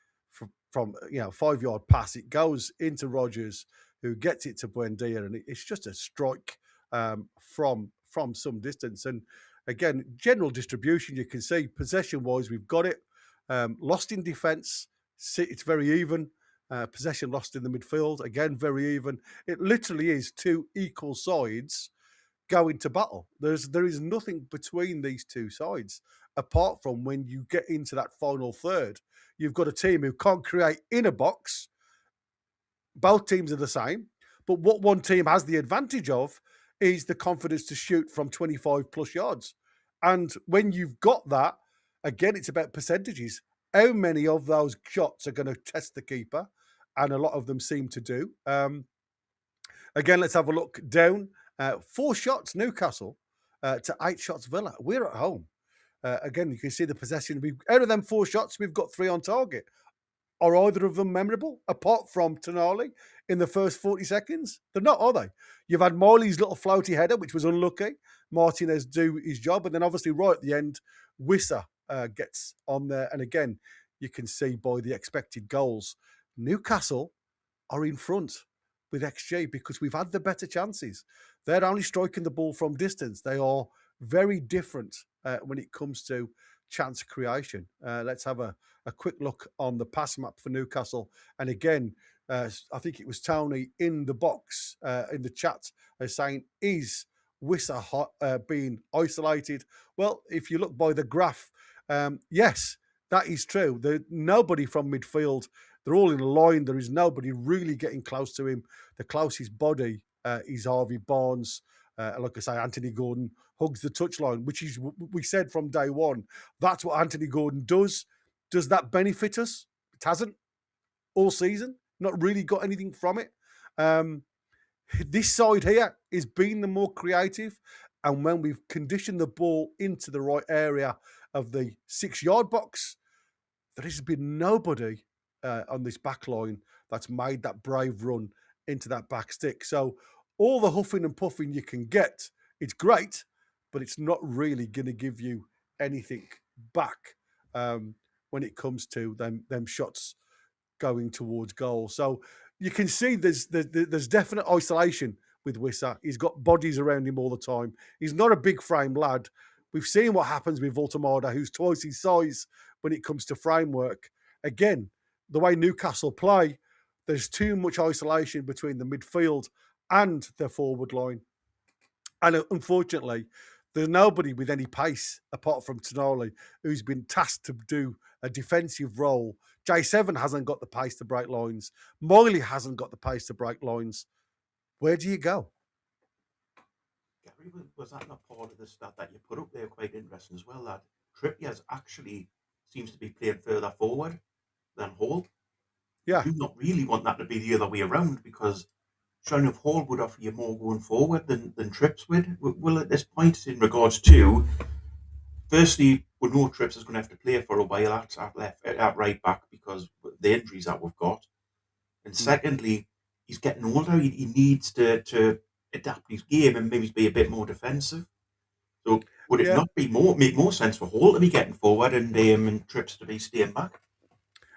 from 5-yard pass. It goes into Rogers, who gets it to Buendia, and it's just a strike from some distance. And again, general distribution, you can see possession-wise, we've got it. Lost in defence, it's very even. Possession lost in the midfield, again, very even. It literally is two equal sides going to battle. There is nothing between these two sides, apart from when you get into that final third. You've got a team who can't create in a box. Both teams are the same. But what one team has the advantage of is the confidence to shoot from 25 plus yards. And when you've got that, again, it's about percentages. How many of those shots are going to test the keeper? And a lot of them seem to do. Again, let's have a look down. 4 shots, Newcastle, to 8 shots, Villa. We're at home. Again, you can see the possession. Out of them 4 shots, we've got 3 on target. Are either of them memorable, apart from Toon Army in the first 40 seconds? They're not, are they? You've had Miley's little floaty header, which was unlucky. Martinez do his job. And then obviously right at the end, Wissa gets on there. And again, you can see by the expected goals, Newcastle are in front with XG because we've had the better chances. They're only striking the ball from distance. They are very different when it comes to chance creation. Let's have a quick look on the pass map for Newcastle. And again, I think it was Tony in the box in the chat saying, is Wissa being isolated? Well, if you look by the graph, yes, that is true. Nobody from midfield. They're all in a line. There is nobody really getting close to him. The closest body is Harvey Barnes. Like I say, Anthony Gordon hugs the touchline, which is, we said from day one, that's what Anthony Gordon does. Does that benefit us? It hasn't all season. Not really got anything from it. This side here is being the more creative. And when we've conditioned the ball into the right area of the 6-yard box, there has been nobody on this back line that's made that brave run into that back stick. So all the huffing and puffing you can get, it's great, but it's not really going to give you anything back when it comes to them shots going towards goal. So you can see there's definite isolation with Wissa. He's got bodies around him all the time. He's not a big frame lad. We've seen what happens with Voltemada, who's twice his size when it comes to framework. Again, the way Newcastle play, there's too much isolation between the midfield and their forward line. And unfortunately, there's nobody with any pace apart from Tonali who's been tasked to do a defensive role. J7 hasn't got the pace to break lines. Miley hasn't got the pace to break lines. Where do you go? Gary, was that not part of the stat that you put up there quite interesting as well, that Trippier's actually seems to be playing further forward than Hall? Yeah. You do not really want that to be the other way around, because sure enough, Hall would offer you more going forward than Trips would. Well, at this point, in regards to, firstly, we know Trips is going to have to play for a while at right back because of the injuries that we've got. And secondly, he's getting older. He needs to adapt his game and maybe be a bit more defensive. So would it not make more sense for Hall to be getting forward and Trips to be staying back?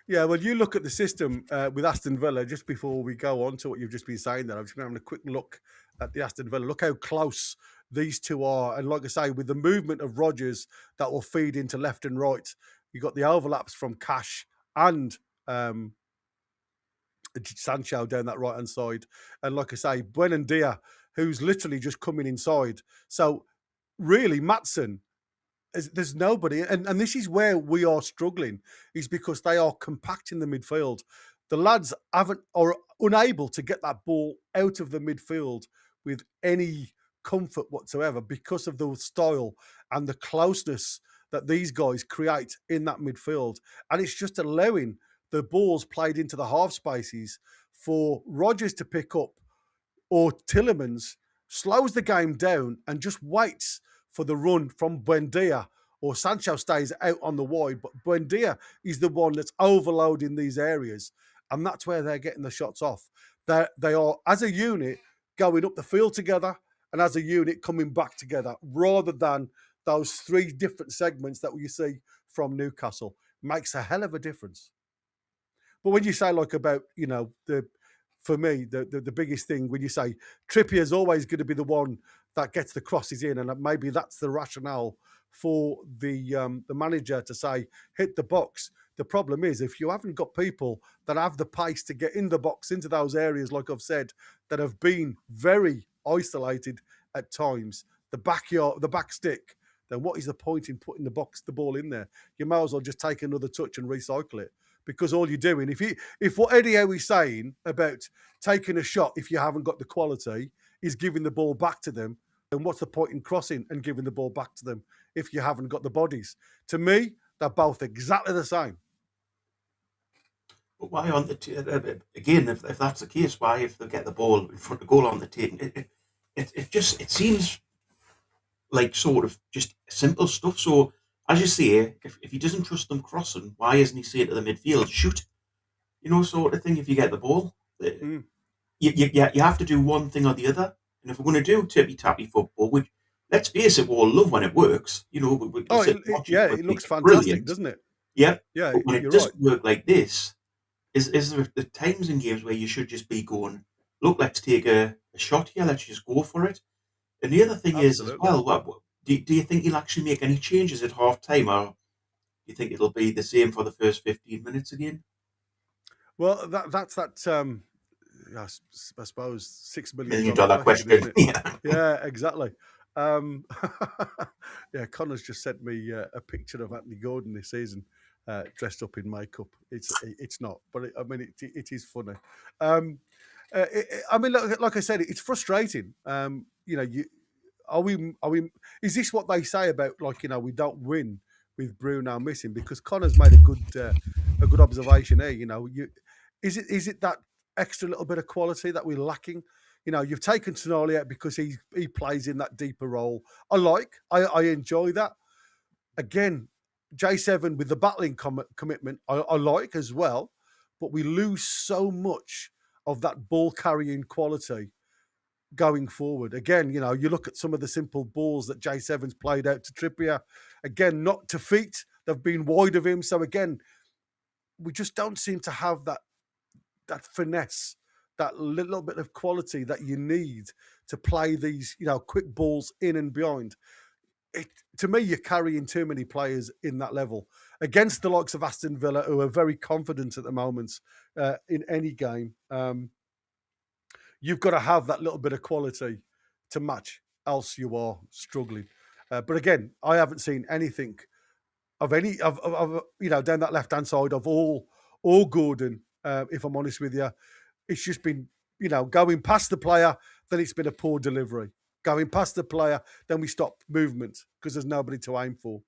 Yeah, well, you look at the system with Aston Villa, just before we go on to what you've just been saying there, I've just been having a quick look at the Aston Villa. Look how close these two are. And like I say, with the movement of Rodgers that will feed into left and right, you've got the overlaps from Cash and Sancho down that right-hand side. And like I say, Buendia, who's literally just coming inside. So really, Maatsen, there's nobody, and this is where we are struggling, is because they are compacting the midfield. The lads are unable to get that ball out of the midfield with any comfort whatsoever because of the style and the closeness that these guys create in that midfield. And it's just allowing the balls played into the half spaces for Rodgers to pick up, or Tillemans slows the game down and just waits for the run from Buendia, or Sancho stays out on the wide, but Buendia is the one that's overloading these areas, and that's where they're getting the shots off. They are, as a unit, going up the field together, and as a unit coming back together, rather than those three different segments that you see from Newcastle. Makes a hell of a difference. But when you say about, for me, the biggest thing, when you say Trippier is always going to be the one that gets the crosses in, and maybe that's the rationale for the manager to say, hit the box. The problem is, if you haven't got people that have the pace to get in the box, into those areas, like I've said, that have been very isolated at times, the back stick, then what is the point in putting the ball in there? You might as well just take another touch and recycle it. Because all you're doing, if what Eddie Howe is saying about taking a shot if you haven't got the quality is giving the ball back to them, then what's the point in crossing and giving the ball back to them if you haven't got the bodies? To me, they're both exactly the same. But why aren't again, if that's the case, why, if they get the ball in front of goal, on the taking it seems like sort of just simple stuff. So, as you say, if he doesn't trust them crossing, why isn't he saying to the midfield, shoot? Sort of thing, if you get the ball. You have to do one thing or the other. And if we're going to do tippy-tappy football, which, let's face it, we all love when it works. It looks fantastic, brilliant, doesn't it? Yeah. Yeah, but when it doesn't work like this, is there the times in games where you should just be going, look, let's take a shot here, let's just go for it. And the other thing is as well, do you think he'll actually make any changes at half time, or do you think it'll be the same for the first 15 minutes again? Well, that's that. I suppose $6 million question. Yeah, exactly. Connor's just sent me a picture of Anthony Gordon this season, dressed up in makeup. It's not, but it is funny. Like I said, it's frustrating. Is this what they say about, we don't win with Bruno missing? Because Connor's made a good observation here. Is it that extra little bit of quality that we're lacking? You've taken Tonali out because he plays in that deeper role. I enjoy that. Again, J7 with the battling commitment, I like as well, but we lose so much of that ball carrying quality going forward. Again, you look at some of the simple balls that J7's played out to Trippier. Again, not to feet. They've been wide of him. So again, we just don't seem to have that finesse, that little bit of quality that you need to play these, quick balls in and behind. To me, you're carrying too many players in that level against the likes of Aston Villa, who are very confident at the moment in any game. You've got to have that little bit of quality to match, else you are struggling. But again, I haven't seen anything of any of down that left hand side of all Gordon. If I'm honest with you, it's just been going past the player, then it's been a poor delivery. Going past the player, then we stop movement because there's nobody to aim for.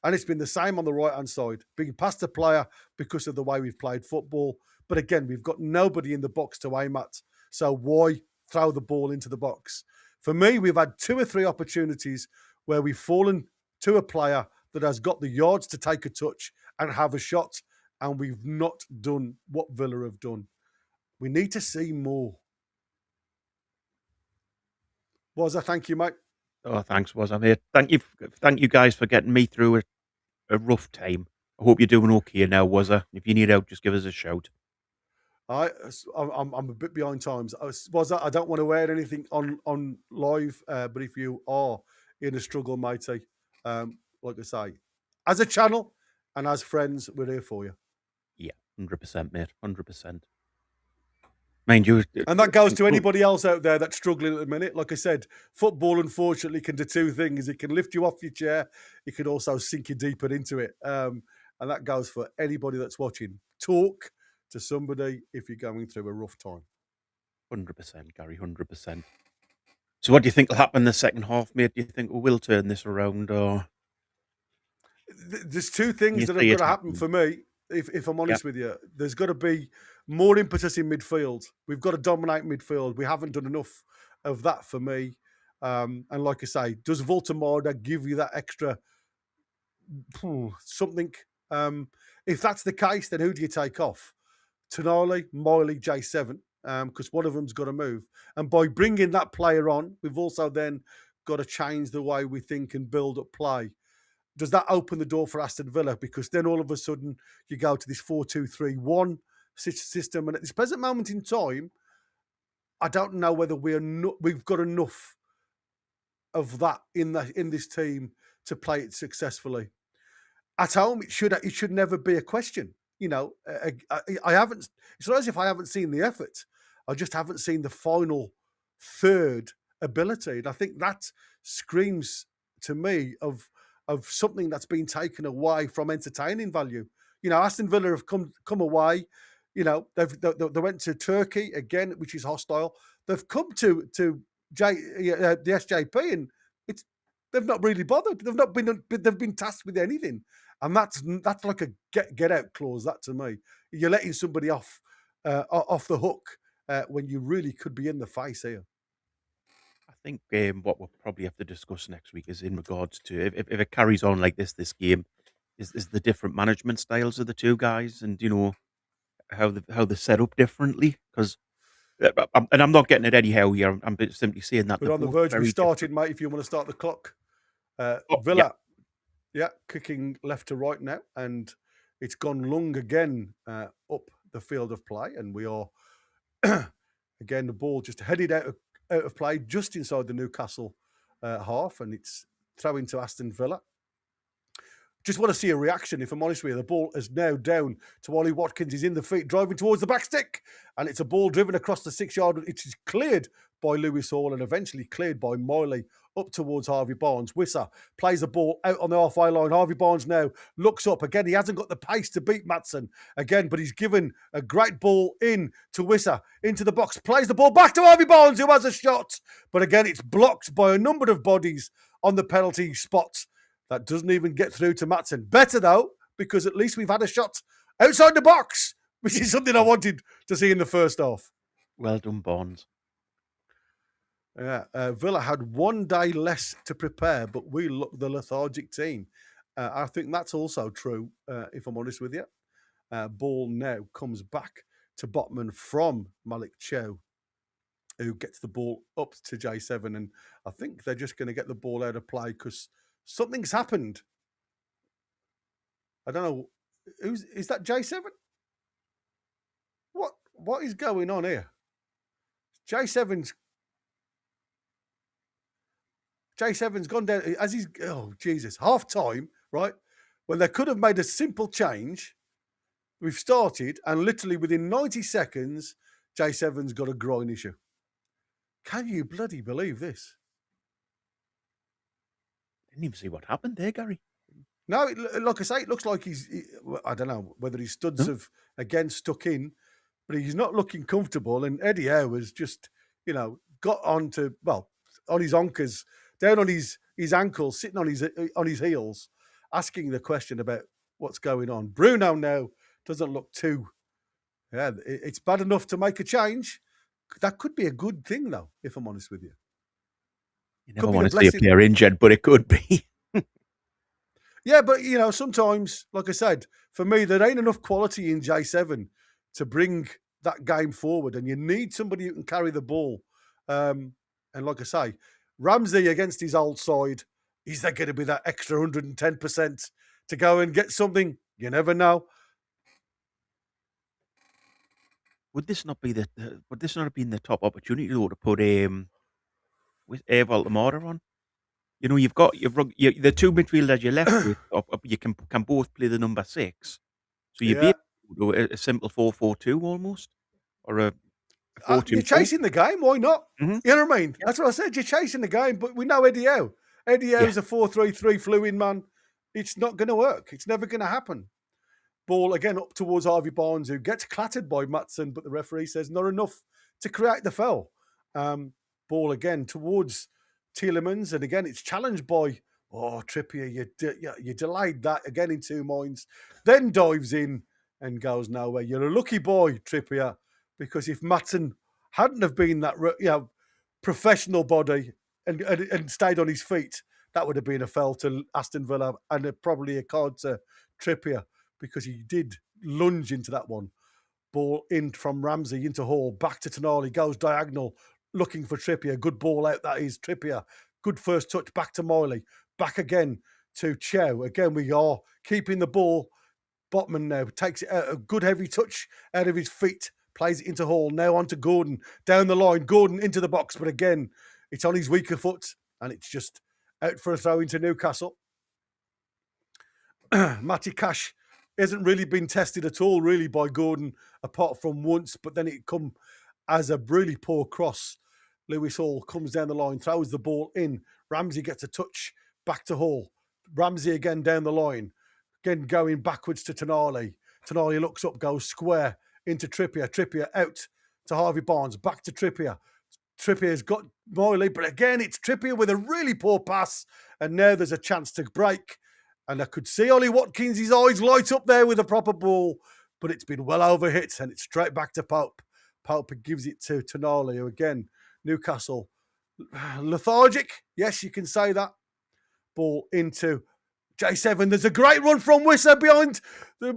And it's been the same on the right-hand side, being past the player because of the way we've played football. But again, we've got nobody in the box to aim at. So why throw the ball into the box? For me, we've had 2 or 3 opportunities where we've fallen to a player that has got the yards to take a touch and have a shot, and we've not done what Villa have done. We need to see more. Wazza, thank you, mate. Oh, thanks, Wazza, mate. Thank you guys for getting me through a rough time. I hope you're doing okay now, Wazza. If you need help, just give us a shout. I'm a bit behind times. Wazza, I don't want to air anything on live, but if you are in a struggle, matey, like I say, as a channel and as friends, we're here for you. Yeah, 100%, mate, 100%. Mind you, and that goes to anybody else out there that's struggling at the minute. Like I said, football unfortunately can do 2 things. It can lift you off your chair. It can also sink you deeper into it. And that goes for anybody that's watching. Talk to somebody if you're going through a rough time. 100%, Gary, 100%. So what do you think will happen in the second half, mate? Do you think we will turn this around, or There's two can things you that see have got it to happen happening? for me, if I'm Yeah, honest with you. There's got to be more impetus in midfield. We've got to dominate midfield. We haven't done enough of that for me. And like I say, does Voltemada give you that extra something? If that's the case, then who do you take off? Tonali, Miley, J7, because one of them's got to move. And by bringing that player on, we've also then got to change the way we think and build up play. Does that open the door for Aston Villa? Because then all of a sudden you go to this 4-2-3-1 system. And at this present moment in time, I don't know whether we've got enough of that in this team to play it successfully. At home, it should never be a question. You know, I haven't. It's not as if I haven't seen the effort. I just haven't seen the final third ability, and I think that screams to me of something that's been taken away from entertaining value. You know, Aston Villa have come away. You know, they went to Turkey again, which is hostile. They've come to the SJP, and they've not really bothered. They've been tasked with anything. And that's like a get out clause. That to me, you're letting somebody off the hook when you really could be in the face here. I think what we'll probably have to discuss next week is in regards to if it carries on like this game, is the different management styles of the two guys, and you know how they're set up differently. Because I'm not getting at Eddie Howe here. I'm simply saying that But they're on the both verge, we very started, different. mate. If you want to start the clock, Oh, Villa, yeah, kicking left to right now, and it's gone long again up the field of play, and we are again the ball just headed out of play just inside the Newcastle half, and it's throwing to Aston Villa. Just want to see a reaction, if I'm honest with you. The ball is now down to Ollie Watkins. He's in the feet, driving towards the back stick. And it's a ball driven across the 6-yard. It is cleared by Lewis Hall and eventually cleared by Miley up towards Harvey Barnes. Wissa plays the ball out on the halfway line. Harvey Barnes now looks up. Again, he hasn't got the pace to beat Maatsen. Again, but he's given a great ball in to Wissa, into the box. Plays the ball back to Harvey Barnes, who has a shot. But again, it's blocked by a number of bodies on the penalty spot. That doesn't even get through to Maatsen. Better, though, because at least we've had a shot outside the box, which is something I wanted to see in the first half. Well done, Barnes. Yeah, Villa had one day less to prepare, but we look the lethargic team. I think that's also true, if I'm honest with you. Ball now comes back to Botman from Malik Chow, who gets the ball up to J7. And I think they're just going to get the ball out of play because something's happened. I don't know. Is that J7? What is going on here? J7's gone down as he's half time, right? When they could have made a simple change. We've started, and literally within 90 seconds, J7's got a groin issue. Can you bloody believe this? Didn't even see what happened there, Gary. No, like I say, it looks like I don't know whether his studs have again stuck in, but he's not looking comfortable. And Eddie Howe has just, got on his onkers, down on his ankles, sitting on his heels, asking the question about what's going on. Bruno now doesn't look too. Yeah, it's bad enough to make a change. That could be a good thing, though, if I'm honest with you. You never want to see a player injured, but it could be. Yeah, but, sometimes, like I said, for me, there ain't enough quality in J7 to bring that game forward, and you need somebody who can carry the ball. And like I say, Ramsey against his old side, is there going to be that extra 110% to go and get something? You never know. Would this not be would this not have been the top opportunity though to put with Voltemada on? You know, you've got the two midfielders you're left with. You can both play the number 6, so you'd be able to do a simple 4-4-2 almost, or a 4-2-4. You're chasing the game. Why not? Mm-hmm. You know what I mean? That's what I said. You're chasing the game, but we know Eddie Howe. Eddie Howe's a 4-3-3 flew in, man. It's not going to work. It's never going to happen. Ball again up towards Harvey Barnes, who gets clattered by Maatsen, but the referee says not enough to create the foul. Ball again towards Tielemans, and again it's challenged by Trippier. You delayed that again in two minds, then dives in and goes nowhere. You're a lucky boy, Trippier, because if Maatsen hadn't have been that professional body and stayed on his feet, that would have been a foul to Aston Villa and probably a card to Trippier, because he did lunge into that one. Ball in from Ramsey into Hall, back to Tonali, goes diagonal, looking for Trippier. Good ball out, that is Trippier. Good first touch, back to Miley. Back again to Chow. Again, we are keeping the ball. Botman now takes it out, a good heavy touch out of his feet, plays it into Hall, now onto Gordon, down the line, Gordon into the box, but again, it's on his weaker foot, and it's just out for a throw into Newcastle. Matty Cash hasn't really been tested at all, really, by Gordon, apart from once, but then it come as a really poor cross. Lewis Hall comes down the line, throws the ball in. Ramsey gets a touch, back to Hall. Ramsey again down the line, again going backwards to Tonali. Tonali looks up, goes square into Trippier. Trippier out to Harvey Barnes, back to Trippier. Trippier's got Miley, but again, it's Trippier with a really poor pass, and now there's a chance to break. And I could see Ollie Watkins' eyes light up there with a proper ball, but it's been well overhit, and it's straight back to Pope. Pope gives it to Tonali, who again, Newcastle, lethargic. Yes, you can say that. Ball into J7. There's a great run from Wissa behind the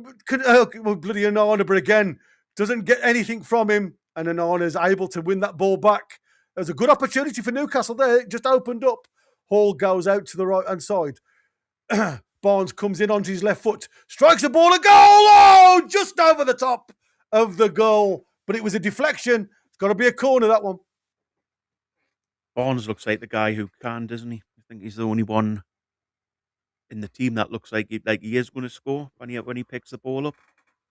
bloody Onana, but again, doesn't get anything from him, and Onana's able to win that ball back. There's a good opportunity for Newcastle there. It just opened up. Hall goes out to the right-hand side. Barnes comes in onto his left foot, strikes a ball, a goal! Oh, just over the top of the goal. But it was a deflection. It's got to be a corner, that one. Barnes looks like the guy who can, doesn't he? I think he's the only one in the team that looks like he is going to score when he picks the ball up,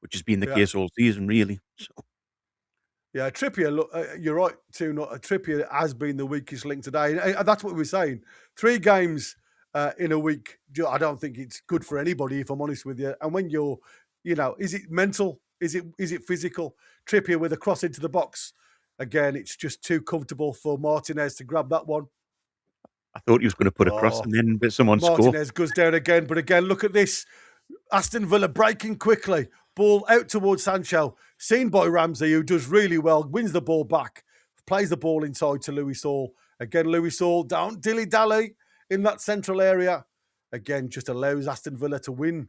which has been the case all season, really. So. Yeah, Trippier, look, you're right, too. Trippier has been the weakest link today. And that's what we were saying. 3 games in a week, I don't think it's good for anybody, if I'm honest with you. And when you're, is it mental? Is it physical? Trippier with a cross into the box. Again, it's just too comfortable for Martinez to grab that one. I thought he was going to put a cross and then but someone scored. Martinez goes down again. But again, look at this. Aston Villa breaking quickly. Ball out towards Sancho. Seen by Ramsey, who does really well. Wins the ball back. Plays the ball inside to Lewis Hall. Again, Lewis Hall don't dilly-dally in that central area. Again, just allows Aston Villa to win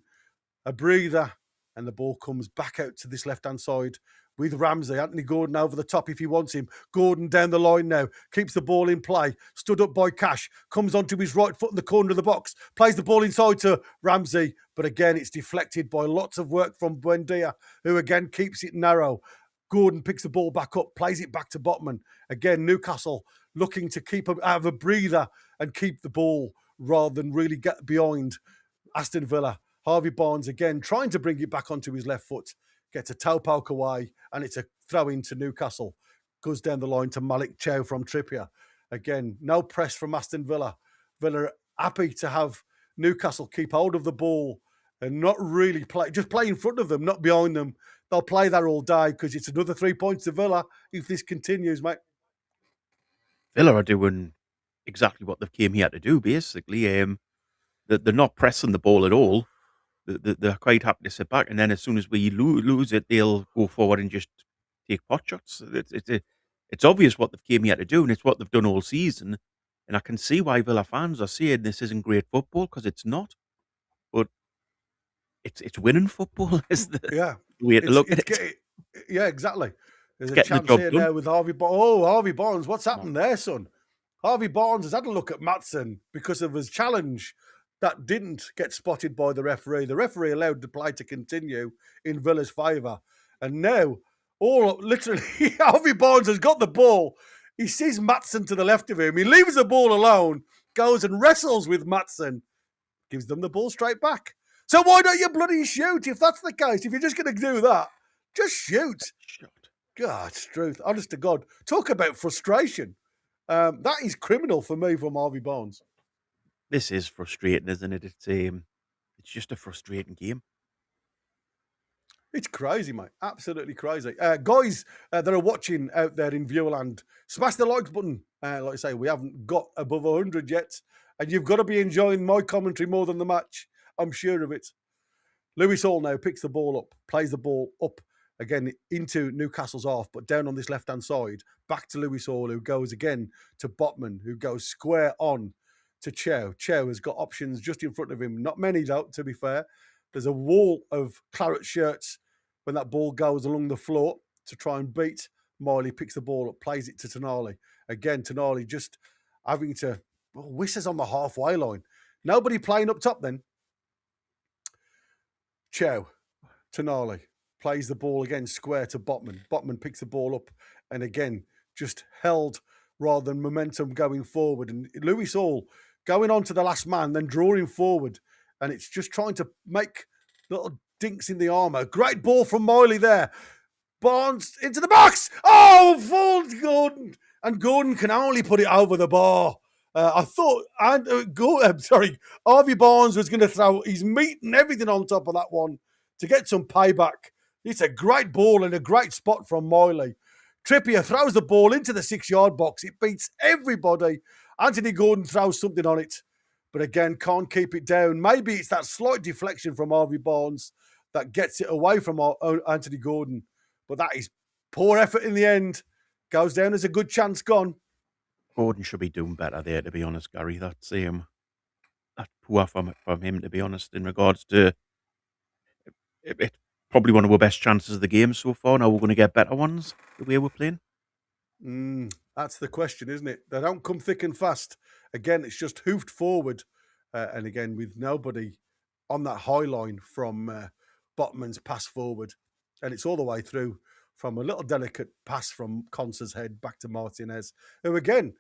a breather. And the ball comes back out to this left-hand side with Ramsey. Anthony Gordon over the top if he wants him. Gordon down the line now. Keeps the ball in play. Stood up by Cash. Comes onto his right foot in the corner of the box. Plays the ball inside to Ramsey. But again, it's deflected by lots of work from Buendia, who again keeps it narrow. Gordon picks the ball back up. Plays it back to Botman. Again, Newcastle looking to have a breather and keep the ball rather than really get behind Aston Villa. Harvey Barnes again trying to bring it back onto his left foot. Gets a toe poke away, and it's a throw into Newcastle. Goes down the line to Malik Chow from Trippier. Again, no press from Aston Villa. Villa happy to have Newcastle keep hold of the ball and not really play, just play in front of them, not behind them. They'll play that all day because it's another 3 points to Villa if this continues, mate. Villa are doing exactly what they've came here to do, basically. They're not pressing the ball at all. They're quite happy to sit back, and then as soon as we lose it, they'll go forward and just take pot shots. It's obvious what they've came here to do, and it's what they've done all season. And I can see why Villa fans are saying this isn't great football, because it's not. But it's winning football is the way to look at it. Yeah, exactly. There's a Getting chance the job here done. now with Harvey Barnes. Oh, Harvey Barnes, what's happened there, son? Harvey Barnes has had a look at Maatsen because of his challenge that didn't get spotted by the referee. The referee allowed the play to continue in Villa's favour. And now, literally, Harvey Barnes has got the ball. He sees Maatsen to the left of him. He leaves the ball alone, goes and wrestles with Maatsen, gives them the ball straight back. So why don't you bloody shoot if that's the case? If you're just going to do that, just shoot. God, truth. Honest to God. Talk about frustration. That is criminal for me from Harvey Barnes. This is frustrating, isn't it? It's just a frustrating game. It's crazy, mate. Absolutely crazy. Guys that are watching out there in Viewerland, smash the like button. Like I say, we haven't got above 100 yet. And you've got to be enjoying my commentary more than the match. I'm sure of it. Lewis Hall now picks the ball up, plays the ball up again into Newcastle's half, but down on this left-hand side, back to Lewis Hall, who goes again to Botman, who goes square on to Chow. Chow has got options just in front of him. Not many, though, to be fair. There's a wall of claret shirts when that ball goes along the floor to try and beat. Miley picks the ball up, plays it to Tonali. Again, Tonali just having to... Well, Wissa's on the halfway line. Nobody playing up top then. Chow, Tonali plays the ball again square to Botman. Botman picks the ball up and again just held rather than momentum going forward. And Lewis Hall going on to the last man, then drawing forward. And it's just trying to make little dinks in the armour. Great ball from Miley there. Barnes into the box. Oh, full Gordon. And Gordon can only put it over the bar. I thought, Harvey Barnes was going to throw his meat and everything on top of that one to get some payback. It's a great ball and a great spot from Miley. Trippier throws the ball into the 6-yard box. It beats everybody. Anthony Gordon throws something on it, but again, can't keep it down. Maybe it's that slight deflection from Harvey Barnes that gets it away from Anthony Gordon, but that is poor effort in the end. Goes down as a good chance gone. Gordon should be doing better there, to be honest, Gary. That's poor from him, to be honest, in regards to it's probably one of our best chances of the game so far. Now we're going to get better ones the way we're playing. That's the question, isn't it? They don't come thick and fast. Again, it's just hoofed forward. And again, with nobody on that high line from Botman's pass forward. And it's all the way through from a little delicate pass from Consa's head back to Martinez, who again,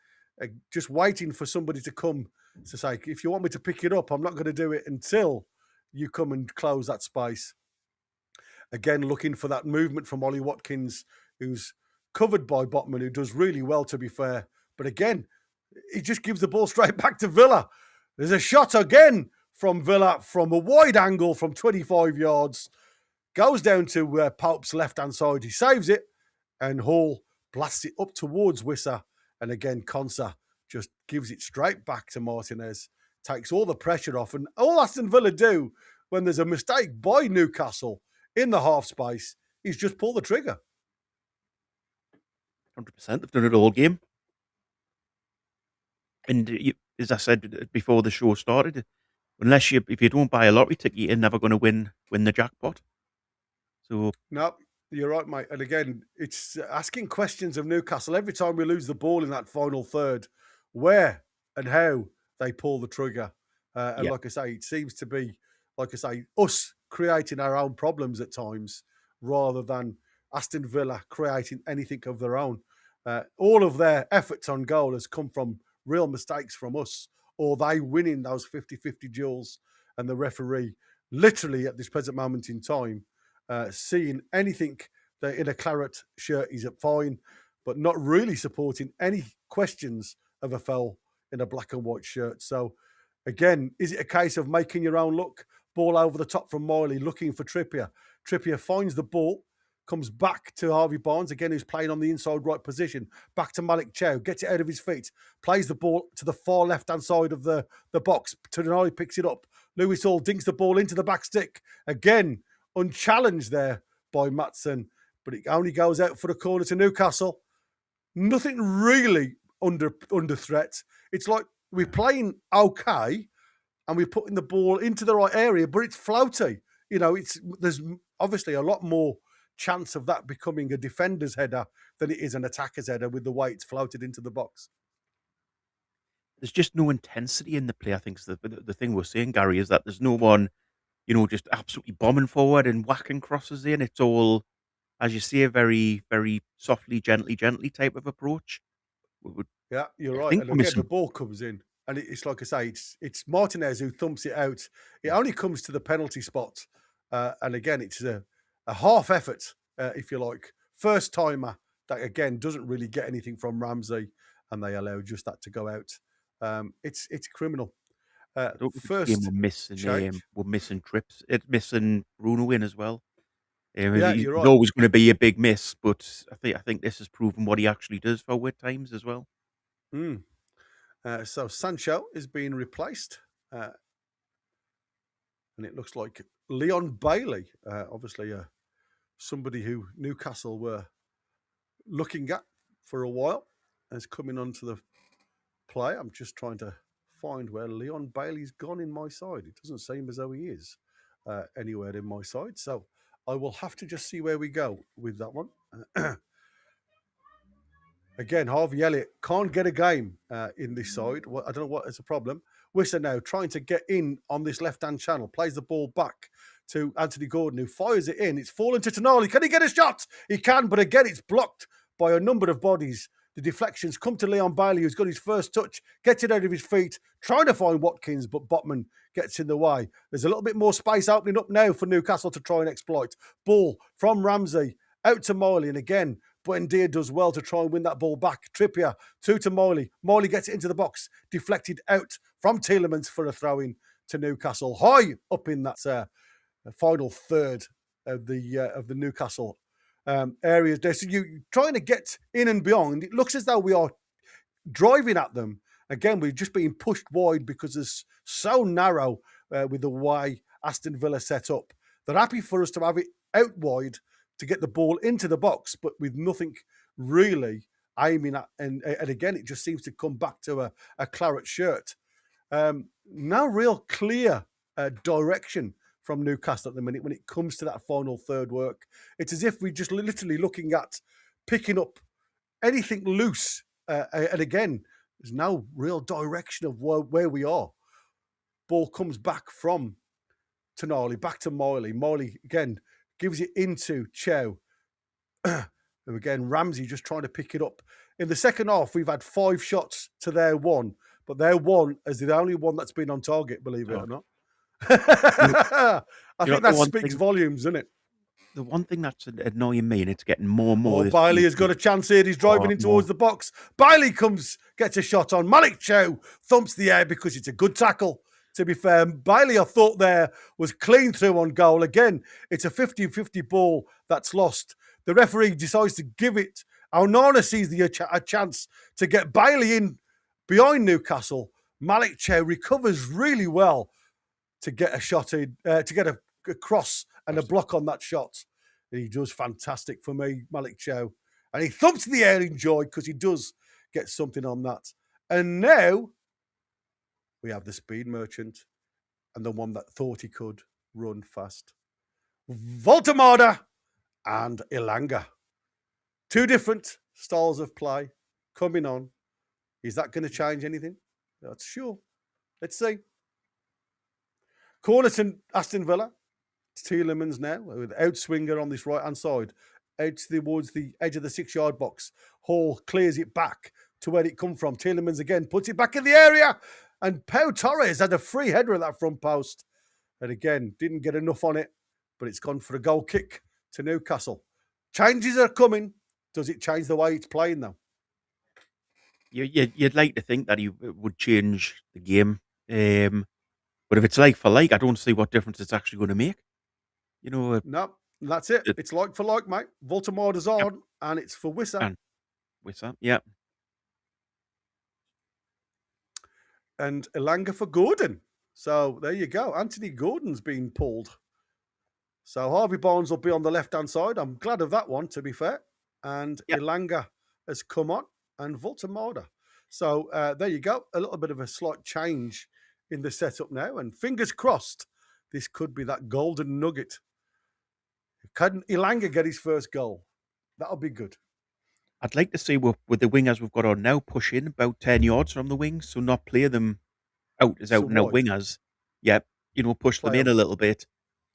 just waiting for somebody to come to say, if you want me to pick it up, I'm not going to do it until you come and close that space. Again, looking for that movement from Ollie Watkins, who's covered by Botman, who does really well, to be fair. But again, he just gives the ball straight back to Villa. There's a shot again from Villa from a wide angle from 25 yards. Goes down to Pope's left-hand side. He saves it, and Hall blasts it up towards Wissa. And again, Konsa just gives it straight back to Martinez, takes all the pressure off. And all Aston Villa do when there's a mistake by Newcastle in the half space is just pull the trigger. 100%. They've done it all game. And as I said before the show started, if you don't buy a lottery ticket, you're never going to win the jackpot. So no, you're right, mate. And again, it's asking questions of Newcastle every time we lose the ball in that final third, where and how they pull the trigger. And like I say, it seems to be, like I say, us creating our own problems at times rather than Aston Villa creating anything of their own. All of their efforts on goal has come from real mistakes from us, or they winning those 50-50 duels, and the referee literally at this present moment in time seeing anything that in a claret shirt is fine, but not really supporting any questions of a foul in a black and white shirt. So again, is it a case of making your own look? Ball over the top from Miley, looking for Trippier. Trippier finds the ball, comes back to Harvey Barnes, again, who's playing on the inside right position. Back to Malik Chow, gets it out of his feet, plays the ball to the far left-hand side of the box. Tonali picks it up. Lewis Hall dinks the ball into the back stick. Again, unchallenged there by Maatsen, but it only goes out for the corner to Newcastle. Nothing really under threat. It's like we're playing okay and we're putting the ball into the right area, but it's floaty. You know, there's obviously a lot more chance of that becoming a defender's header than it is an attacker's header with the way it's floated into the box. There's just no intensity in the play. I think the thing we're saying, Gary, is that there's no one, just absolutely bombing forward and whacking crosses in. It's all, as you say, a very, very softly, gently type of approach. Yeah, you're right. And again, the ball comes in, and it's like I say, it's Martinez who thumps it out. It only comes to the penalty spot, and again, it's a half effort, if you like, first timer that again doesn't really get anything from Ramsey, and they allow just that to go out. It's criminal. First game we're missing trips. It's missing Bruno in as well. Yeah, He's you're right. always going to be a big miss, but I think this has proven what he actually does for at times as well. Mm. So Sancho is being replaced, and it looks like Leon Bailey, obviously somebody who Newcastle were looking at for a while, is coming onto the play. I'm just trying to find where Leon Bailey's gone in my side. It doesn't seem as though he is anywhere in my side. So I will have to just see where we go with that one. Again, Harvey Elliott can't get a game in this side. I don't know what is the problem. Wisser now trying to get in on this left-hand channel, plays the ball back to Anthony Gordon, who fires it in. It's fallen to Tonali. Can he get a shot? He can, but again, it's blocked by a number of bodies. The deflections come to Leon Bailey, who's got his first touch, gets it out of his feet, trying to find Watkins, but Botman gets in the way. There's a little bit more space opening up now for Newcastle to try and exploit. Ball from Ramsey out to Miley, and again, Buendia does well to try and win that ball back. Trippier to Miley. Miley gets it into the box, deflected out from Tielemans for a throw-in to Newcastle. High up in that final third of the Newcastle areas there. So you're trying to get in and beyond. It looks as though we are driving at them. Again, we're just being pushed wide because it's so narrow with the way Aston Villa set up. They're happy for us to have it out wide to get the ball into the box, but with nothing really aiming at. And again, it just seems to come back to a claret shirt. No real clear direction from Newcastle at the minute when it comes to that final third work. It's as if we're just literally looking at picking up anything loose. And again, there's no real direction of where we are. Ball comes back from Tonali, back to Miley. Miley, again, gives it into Chow. And again, Ramsey just trying to pick it up. In the second half, we've had 5 shots to their 1, but their 1 is the only one that's been on target, believe it or not. I think that speaks volumes, doesn't it? The one thing that's annoying me, and it's getting more and more. Bailey has got a chance here. He's driving in towards the box. Bailey gets a shot on. Malik Chow thumps the air because it's a good tackle. To be fair, Bailey, I thought there was clean through on goal. Again, it's a 50-50 ball that's lost. The referee decides to give it. Onana sees a chance to get Bailey in behind Newcastle. Malik Chow recovers really well to get a shot in, to get a cross and a block on that shot. And he does fantastic for me, Malik Chow. And he thumps the air in joy because he does get something on that. And now we have the speed merchant and the one that thought he could run fast. Voltemada and Ilanga. 2 different styles of play coming on. Is that going to change anything? That's sure. Let's see. Corner to Aston Villa. It's Tielemans now with outswinger on this right-hand side. Out towards the edge of the 6-yard box. Hall clears it back to where it come from. Tielemans again puts it back in the area. And Pau Torres had a free header at that front post. And again, didn't get enough on it, but it's gone for a goal kick to Newcastle. Changes are coming. Does it change the way it's playing, though? You'd like to think that he would change the game. But if it's like for like, I don't see what difference it's actually going to make. No, that's it. It's like for like, mate. Voltemada's on, and it's for Wisser. And Wisser, yeah. And Ilanga for Gordon. So there you go. Anthony Gordon's been pulled. So Harvey Barnes will be on the left-hand side. I'm glad of that one, to be fair. And Ilanga has come on and Voltemada. So there you go. A little bit of a slight change in the setup now. And fingers crossed, this could be that golden nugget. Can Ilanga get his first goal? That'll be good. I'd like to see with the wingers we've got on now push in about 10 yards from the wings, so not play them out as out and out wingers. Yeah, push them in a little bit.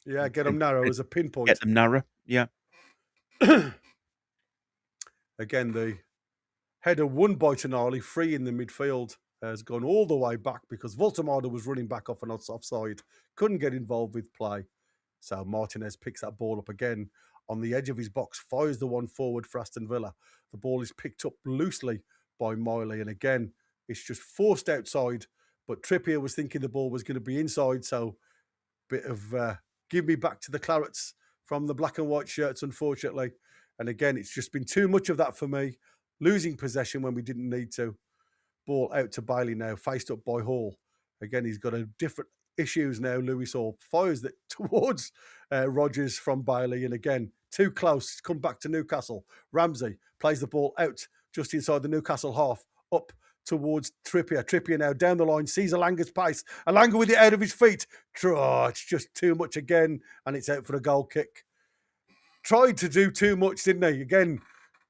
Yeah, get them narrow as a pinpoint. Get them narrow, yeah. Again, the header won by Tonali, free in the midfield, has gone all the way back because Voltemada was running back off an offside, couldn't get involved with play. So Martinez picks that ball up again on the edge of his box, fires the one forward for Aston Villa. The ball is picked up loosely by Miley, and again, it's just forced outside, but Trippier was thinking the ball was going to be inside, so bit of give me back to the Clarets from the black and white shirts, unfortunately. And again, it's just been too much of that for me. Losing possession when we didn't need to. Ball out to Bailey now, faced up by Hall. Again, he's got a different issues now. Lewis Hall fires that towards Rodgers from Bailey. And again, too close. Come back to Newcastle. Ramsey plays the ball out just inside the Newcastle half, up towards Trippier. Trippier now down the line, sees Alanga's pace. Alanga with it out of his feet. Oh, it's just too much again, and it's out for a goal kick. Tried to do too much, didn't he? Again,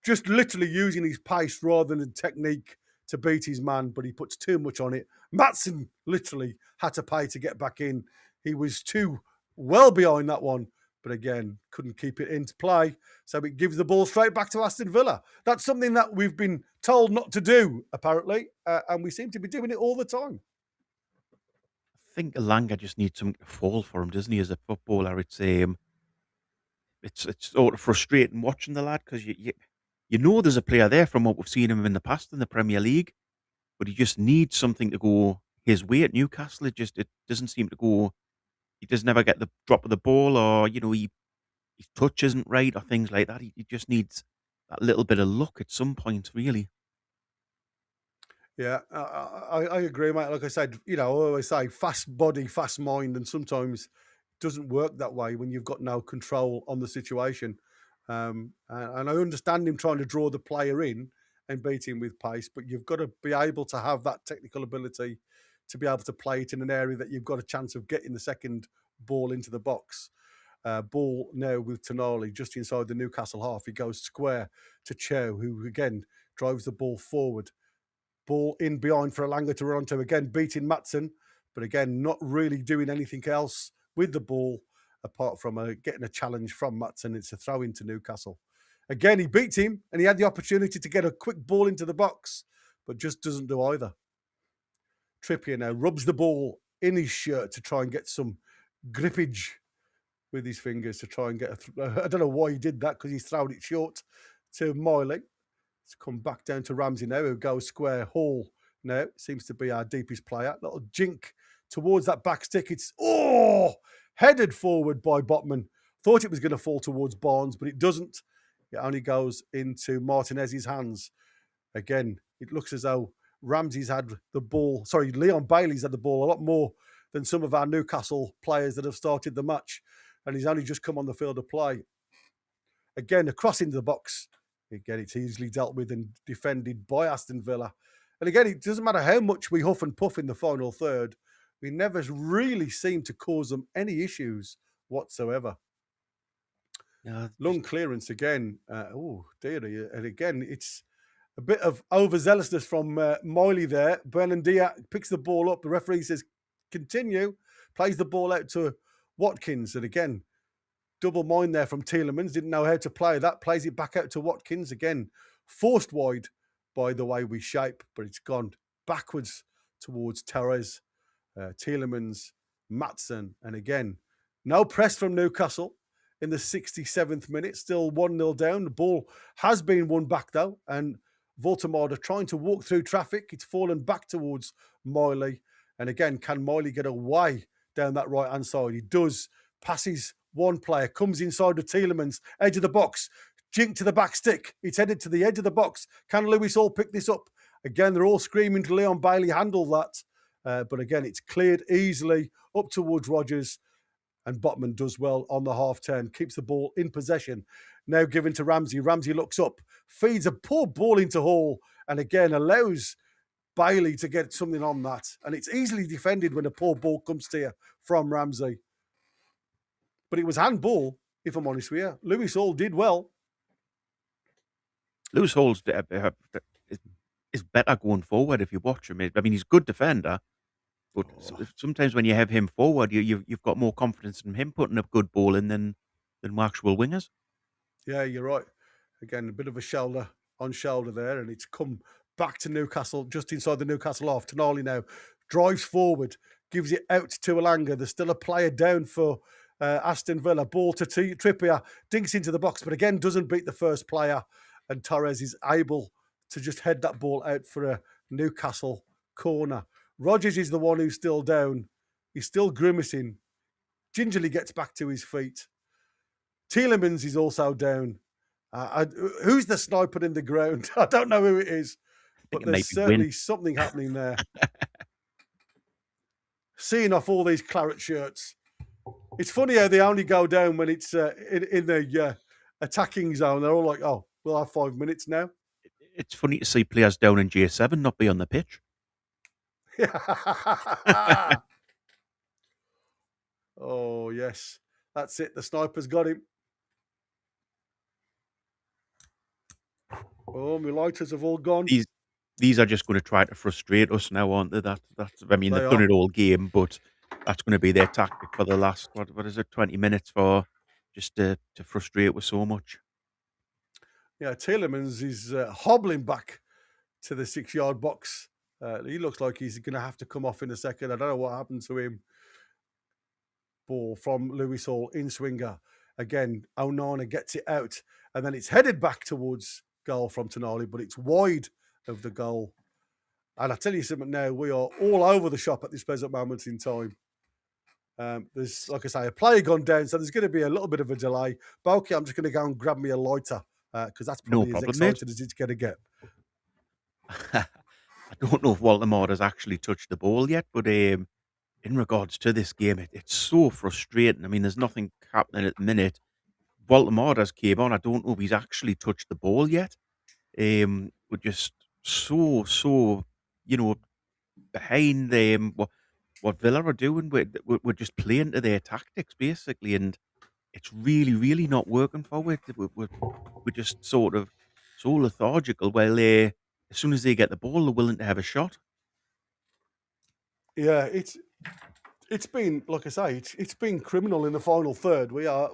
just literally using his pace rather than technique to beat his man, but he puts too much on it. Maatsen literally had to pay to get back in. He was too well behind that one, but again, couldn't keep it into play. So it gives the ball straight back to Aston Villa. That's something that we've been told not to do, apparently, and we seem to be doing it all the time. I think Alanga just needs something to fall for him, doesn't he, as a footballer? It's sort of frustrating watching the lad because you know there's a player there from what we've seen him in the past in the Premier League, but he just needs something to go his way at Newcastle. It doesn't seem to go. He does never get the drop of the ball, or his touch isn't right, or things like that. He just needs that little bit of luck at some point, really. Yeah, I agree, mate. Like I said, I always say fast body, fast mind, and sometimes it doesn't work that way when you've got no control on the situation. And I understand him trying to draw the player in and beat him with pace, but you've got to be able to have that technical ability to be able to play it in an area that you've got a chance of getting the second ball into the box. Ball now with Tonali just inside the Newcastle half. He goes square to Chow, who again drives the ball forward. Ball in behind for Alanga to run onto, again beating Maatsen, but again not really doing anything else with the ball apart from getting a challenge from Maatsen. It's a throw into Newcastle. Again, he beats him and he had the opportunity to get a quick ball into the box, but just doesn't do either. Trippier now rubs the ball in his shirt to try and get some grippage with his fingers to try and get I don't know why he did that, because he's thrown it short to Miley. It's come back down to Ramsey now, who goes square. Hall now seems to be our deepest player. Little jink towards that back stick. It's headed forward by Botman. Thought it was going to fall towards Barnes, but it doesn't. It only goes into Martinez's hands. Again, it looks as though Ramsey's had the ball. Sorry, Leon Bailey's had the ball a lot more than some of our Newcastle players that have started the match, and he's only just come on the field of play. Again, a cross into the box. Again, it's easily dealt with and defended by Aston Villa. And again, it doesn't matter how much we huff and puff in the final third, we never really seem to cause them any issues whatsoever. Long clearance again. Dear. And again, it's a bit of overzealousness from Miley there. Bernandia picks the ball up. The referee says, continue. Plays the ball out to Watkins. And again, double mind there from Tielemans. Didn't know how to play that. Plays it back out to Watkins. Again, forced wide by the way we shape, but it's gone backwards towards Torres, Tielemans, Maatsen. And again, no press from Newcastle in the 67th minute. Still 1-0 down. The ball has been won back though. And Voltemade trying to walk through traffic. It's fallen back towards Miley. And again, can Miley get away down that right-hand side? He does. Passes one player, comes inside the Tielemans, edge of the box, jink to the back stick. It's headed to the edge of the box. Can Lewis Hall pick this up? Again, they're all screaming to Leon Bailey, handle that. But again, it's cleared easily up towards Rodgers. And Botman does well on the half turn, keeps the ball in possession. Now given to Ramsey. Ramsey looks up, feeds a poor ball into Hall, and again allows Bailey to get something on that. And it's easily defended when a poor ball comes to you from Ramsey. But it was handball, if I'm honest with you. Lewis Hall did well. Lewis Hall's is better going forward if you watch him. I mean, he's a good defender, but sometimes when you have him forward, you've got more confidence in him putting a good ball in than actual wingers. Yeah, you're right. Again, a bit of a shoulder on shoulder there, and it's come back to Newcastle, just inside the Newcastle half. Tonali now drives forward, gives it out to Alanga. There's still a player down for Aston Villa. Ball to Trippier, dinks into the box, but again doesn't beat the first player, and Torres is able to just head that ball out for a Newcastle corner. Rodgers is the one who's still down. He's still grimacing. Gingerly gets back to his feet. Tielemans is also down. Who's the sniper in the ground? I don't know who it is, but it there's might be certainly Win. something happening there. Seeing off all these claret shirts. It's funny how they only go down when it's in the attacking zone. They're all like, oh, we'll have 5 minutes now. It's funny to see players down in J7 not be on the pitch. Oh, yes. That's it. The sniper's got him. Oh, my lighters have all gone. These are just going to try to frustrate us now, aren't they? That's. I mean, They they've done are. it all game, but that's going to be their tactic for the last what is it, 20 minutes for just to frustrate us so much. Yeah, Tielemans is hobbling back to the 6-yard box. He looks like he's going to have to come off in a second. I don't know what happened to him. Ball from Lewis Hall in swinger. Again, Onana gets it out, and then it's headed back towards goal from Toon Army, but it's wide of the goal. And I tell you something now, we are all over the shop at this present moment in time. There's, like I say, a player gone down, so there's going to be a little bit of a delay. But okay, I'm just going to go and grab me a lighter because that's No probably problem, as mate. excited as it's going to get. I don't know if Baltimore has actually touched the ball yet, but in regards to this game, it's so frustrating. I mean, there's nothing happening at the minute. Baltimore has came on. I don't know if he's actually touched the ball yet. We're just so behind what Villa are doing. We're just playing to their tactics basically, and it's really not working for it. We're just sort of so lethargical. Well, as soon as they get the ball, they're willing to have a shot. Yeah, it's been, like I say, it's been criminal in the final third. We are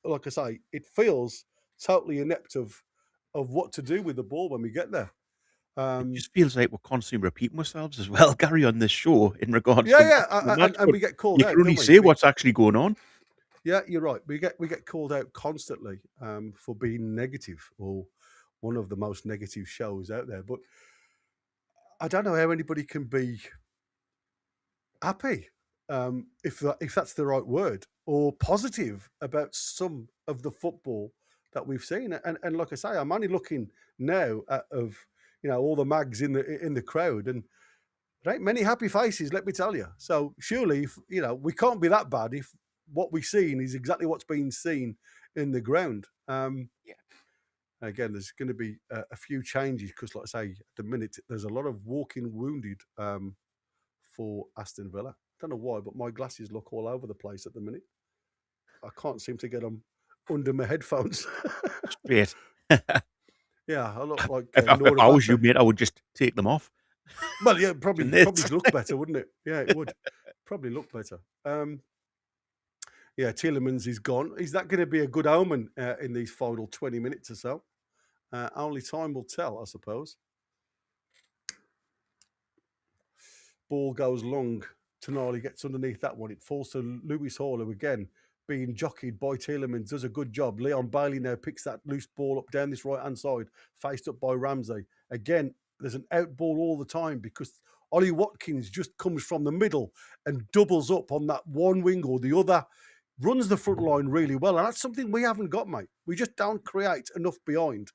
like I say, it feels totally inept of what to do with the ball when we get there. It just feels like we're constantly repeating ourselves as well, Gary, on this show in regards to the match. And we get called You out. can only Don't say we? what's actually going on. Yeah, you're right. We get called out constantly for being negative, or one of the most negative shows out there. But I don't know how anybody can be happy, if that's the right word, or positive about some of the football that we've seen. And like I say, I'm only looking now at all the mags in the crowd, and there ain't many happy faces, let me tell you. So surely, we can't be that bad if what we've seen is exactly what's being seen in the ground. Yeah. Again, there's going to be a few changes because, like I say, at the minute there's a lot of walking wounded for Aston Villa. Don't know why, but my glasses look all over the place at the minute. I can't seem to get them under my headphones. Straight. Yeah, I look like If I was you, mate, I would just take them off. Well, yeah, probably This. look better, wouldn't it? Yeah, it would probably look better. Yeah, Tielemans is gone. Is that going to be a good omen in these final 20 minutes or so? Only time will tell, I suppose. Ball goes long. Toon Army gets underneath that one. It falls to Lewis Hall, who again, being jockeyed by Tielemans, does a good job. Leon Bailey now picks that loose ball up down this right-hand side, faced up by Ramsey. Again, there's an out ball all the time because Ollie Watkins just comes from the middle and doubles up on that one wing or the other, runs the front line really well. And that's something we haven't got, mate. We just don't create enough behind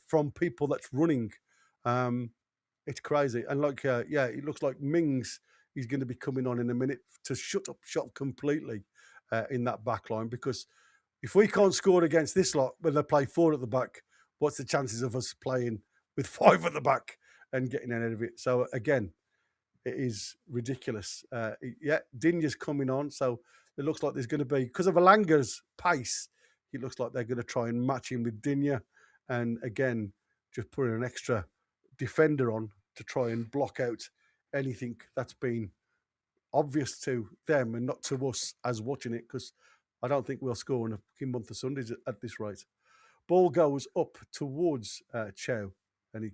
from people that's running. It's crazy. And it looks like Mings is going to be coming on in a minute to shut up shop completely in that back line, because if we can't score against this lot when they play 4 at the back, what's the chances of us playing with 5 at the back and getting out of it? So again, it is ridiculous. Dinya's coming on, so it looks like there's going to be, because of Alanga's pace, it looks like they're going to try and match him with Dinya, and again, just putting an extra defender on to try and block out anything that's been obvious to them and not to us as watching it, because I don't think we'll score in a fucking month of Sundays at this rate. Ball goes up towards Chow, and he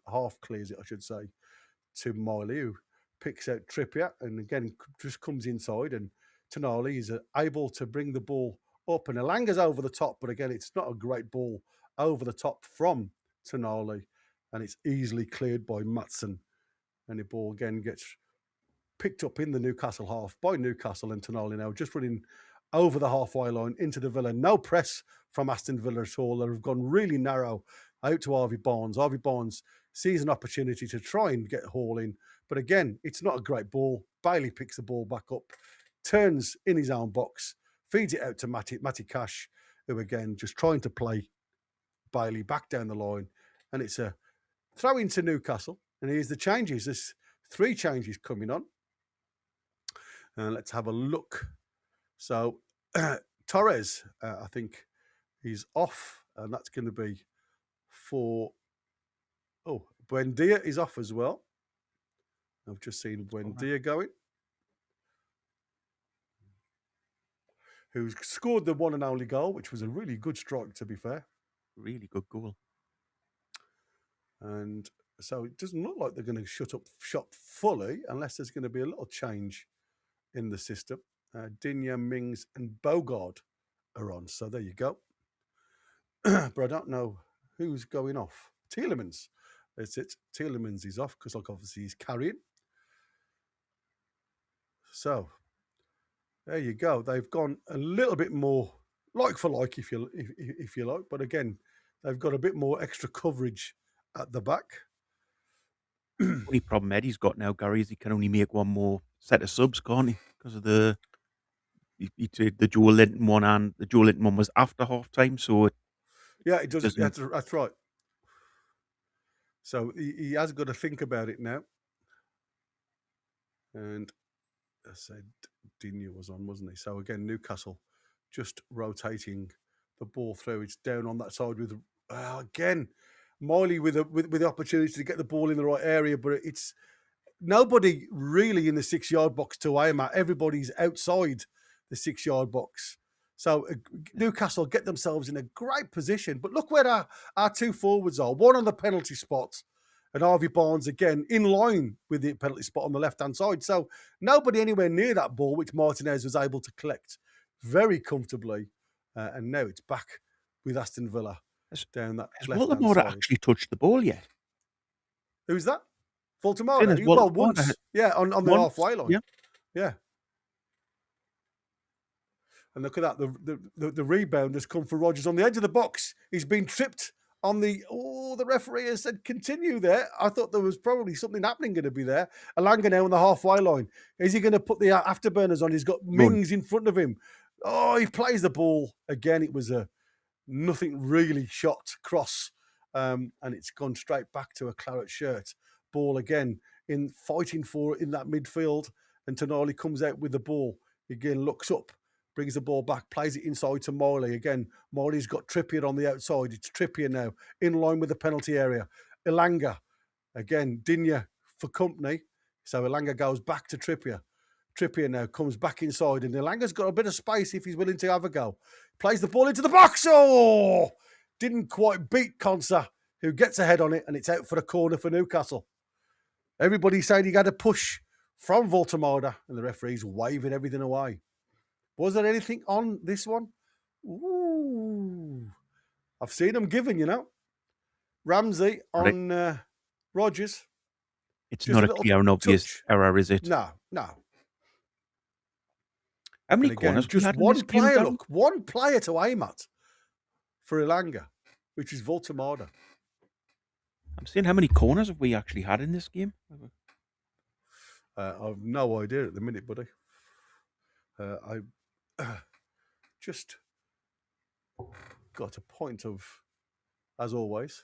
half clears it, I should say, to Miley, who picks out Trippier, and again just comes inside, and Toon Army is able to bring the ball up, and Alanga's over the top, but again, it's not a great ball over the top from Toon Army, and it's easily cleared by Matson, and the ball again gets picked up in the Newcastle half by Newcastle, and Toon Army now just running over the halfway line into the Villa. No press from Aston Villa at all. They've gone really narrow out to Harvey Barnes. Harvey Barnes sees an opportunity to try and get Hall in. But again, it's not a great ball. Bailey picks the ball back up, turns in his own box, feeds it out to Matty Cash, who again just trying to play Bailey back down the line. And it's a throw into Newcastle. And here's the changes. There's 3 changes coming on. And let's have a look. So Torres, I think he's off. And that's going to be for... Oh, Buendia is off as well. I've just seen Buendia going. Who's scored the one and only goal, which was a really good strike, to be fair. Really good goal. And so it doesn't look like they're going to shut up shop fully unless there's going to be a little change in the system. Digne, Mings and Bogard are on. So there you go. But I don't know who's going off. Tielemans. That's it. Tielemans is off because, like, obviously he's carrying. So there you go. They've gone a little bit more like for like, if you like. But again, they've got a bit more extra coverage at the back. Only problem Eddie's got now, Gary, is he can only make one more set of subs, can't he? Because of the Joe Linton one, and the Joe Linton one was after half time, so yeah, it does. That's right. So he has got to think about it now. And I said Digne was on, wasn't he? So again, Newcastle just rotating the ball through. It's down on that side with again Miley with the opportunity to get the ball in the right area, but it's nobody really in the 6-yard box to aim at. Everybody's outside the 6-yard box. So Newcastle get themselves in a great position. But look where our 2 forwards are. One on the penalty spot, and Harvey Barnes again in line with the penalty spot on the left-hand side. So nobody anywhere near that ball, which Martinez was able to collect very comfortably. And now it's back with Aston Villa down that left-hand side. Has actually touched the ball yet? Who's that? Voltemada? Well, once. Yeah, on the halfway line. Yeah. And look at that. The rebound has come for Rodgers on the edge of the box. He's been tripped on the referee has said continue there. I thought there was probably something happening going to be there. Elanga now on the halfway line. Is he going to put the afterburners on? He's got Mings in front of him. Oh, he plays the ball. Again, it was a nothing really shot cross. And it's gone straight back to a claret shirt. Ball again in fighting for in that midfield. And Tonali comes out with the ball. Again, looks up. Brings the ball back, plays it inside to Morley. Again, Morley's got Trippier on the outside. It's Trippier now, in line with the penalty area. Elanga, again, Digne for company. So Elanga goes back to Trippier. Trippier now comes back inside, and Elanga's got a bit of space if he's willing to have a go. Plays the ball into the box. Oh! Didn't quite beat Konsa, who gets ahead on it, and it's out for the corner for Newcastle. Everybody saying he got a push from Voltemada, and the referee's waving everything away. Was there anything on this one? Ooh. I've seen them given, Ramsey on Rodgers. It's just not a clear and obvious error, is it? No. How many corners? Just one player, one player to aim at for Elanga, which is Voltemada. I'm saying, how many corners have we actually had in this game? I've no idea at the minute, buddy. I just got a point of, as always,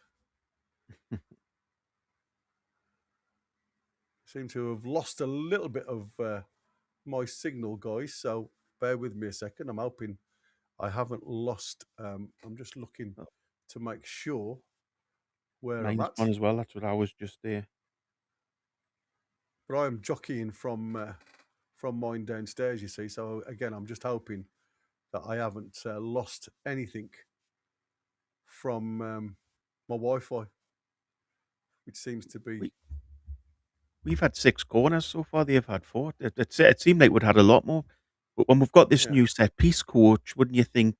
seem to have lost a little bit of my signal, guys. So bear with me a second. I'm hoping I haven't lost. I'm just looking to make sure where I'm at. Mine's on as well. That's what I was just there. But I am jockeying from mine downstairs, you see. So again, I'm just hoping that I haven't lost anything from my Wi-Fi, which seems to be. We've had 6 corners so far. They've had 4. It seemed like we'd had a lot more. But when we've got this new set piece coach, wouldn't you think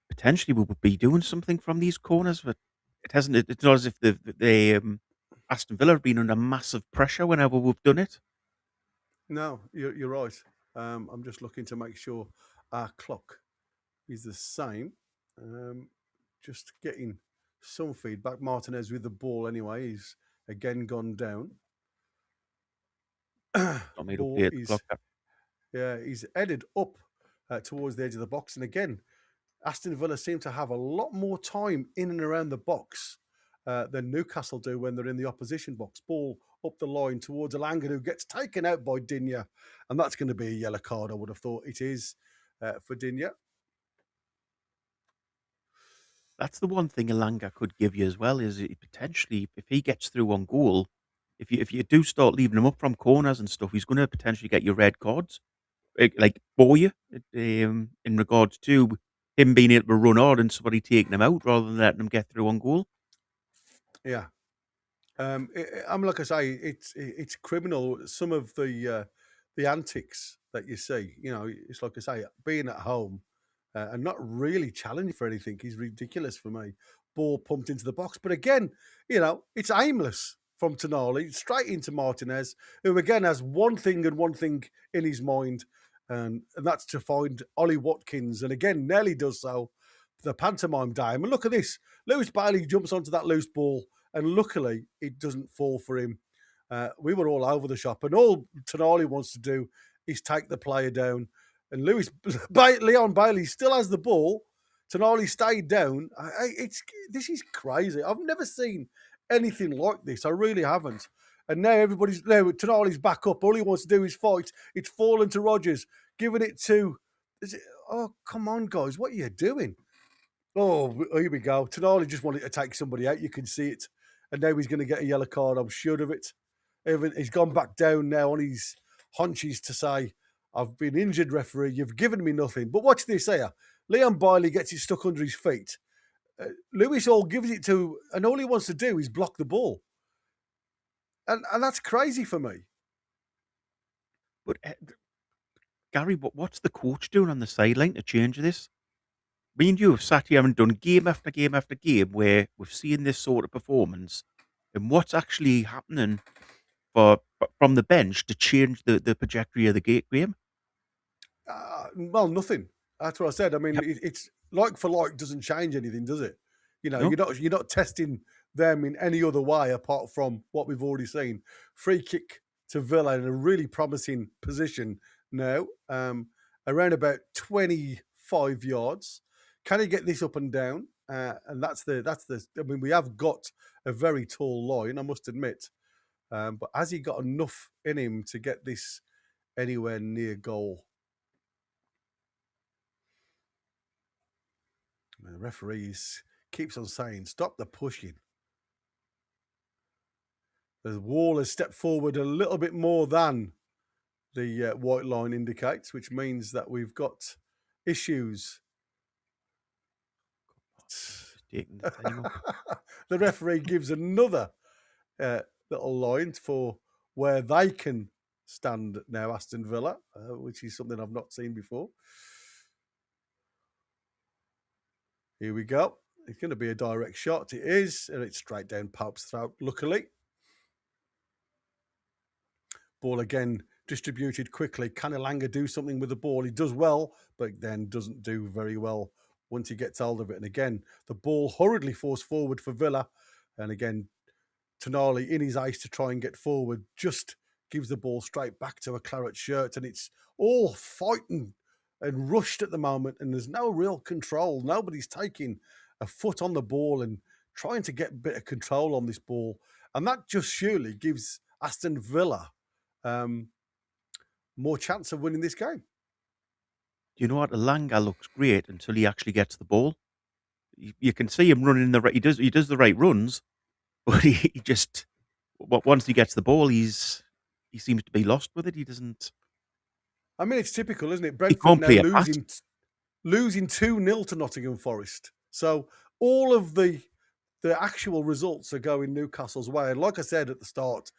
potentially we would be doing something from these corners? But it hasn't. It's not as if the Aston Villa have been under massive pressure whenever we've done it. No, you're right. I'm just looking to make sure our clock is the same. Just getting some feedback. Martinez with the ball anyway. He's again gone down. Not made Ball update the is, clock. he's headed up towards the edge of the box. And again, Aston Villa seem to have a lot more time in and around the box than Newcastle do when they're in the opposition box. Ball up the line towards Alanga, who gets taken out by Digne. And that's going to be a yellow card, I would have thought it is for Digne. That's the one thing Alanga could give you as well, is potentially, if he gets through on goal, if you do start leaving him up from corners and stuff, he's going to potentially get your red cards, like for you, in regards to him being able to run hard and somebody taking him out rather than letting him get through on goal. Yeah. I'm like I say, it's criminal. Some of the antics that you see, it's like I say, being at home and not really challenging for anything is ridiculous for me. Ball pumped into the box, but again, it's aimless from Tonali straight into Martinez, who again has one thing and one thing in his mind, and that's to find Ollie Watkins, and again Nelly does so. The pantomime dime, and look at this: Lewis Bailey jumps onto that loose ball. And luckily, it doesn't fall for him. We were all over the shop. And all Tonali wants to do is take the player down. And Leon Bailey still has the ball. Tonali stayed down. This is crazy. I've never seen anything like this. I really haven't. And now Tonali's back up. All he wants to do is fight. It's fallen to Rodgers. Giving it to... Oh, come on, guys. What are you doing? Oh, here we go. Tonali just wanted to take somebody out. You can see it. And now he's going to get a yellow card. I'm sure of it. He's gone back down now on his haunches to say, I've been injured, referee. You've given me nothing. But watch this here. Leon Bailey gets it stuck under his feet. Lewis Hall gives it to, and all he wants to do is block the ball. And that's crazy for me. But Gary, what's the coach doing on the sideline to change this? Me and you have sat here and done game after game after game where we've seen this sort of performance, and what's actually happening from the bench to change the trajectory of the game? Well, nothing. That's what I said. I mean, it's like for like doesn't change anything, does it? No. You're not testing them in any other way apart from what we've already seen. Free kick to Villa in a really promising position now, around about 25 yards. Can he get this up and down? And that's the. I mean, we have got a very tall line, I must admit. But has he got enough in him to get this anywhere near goal? The referee keeps on saying, "Stop the pushing." The wall has stepped forward a little bit more than the white line indicates, which means that we've got issues. The referee gives another little line for where they can stand now, Aston Villa, which is something I've not seen before. Here we go. It's going to be a direct shot. It is, and it's straight down Pope's throat, luckily. Ball again distributed quickly. Can Alanga do something with the ball? He does well, but then doesn't do very well once he gets hold of it. And again, the ball hurriedly forced forward for Villa. And again, Tonali in his ice to try and get forward just gives the ball straight back to a claret shirt. And it's all fighting and rushed at the moment. And there's no real control. Nobody's taking a foot on the ball and trying to get a bit of control on this ball. And that just surely gives Aston Villa more chance of winning this game. Do you know what? Alanga looks great until he actually gets the ball. You can see him running the right. He does the right runs, but he just once he gets the ball, he seems to be lost with it. He doesn't. I mean, it's typical, isn't it? Brentford now losing 2-0 to Nottingham Forest. So all of the actual results are going Newcastle's way. And like I said at the start,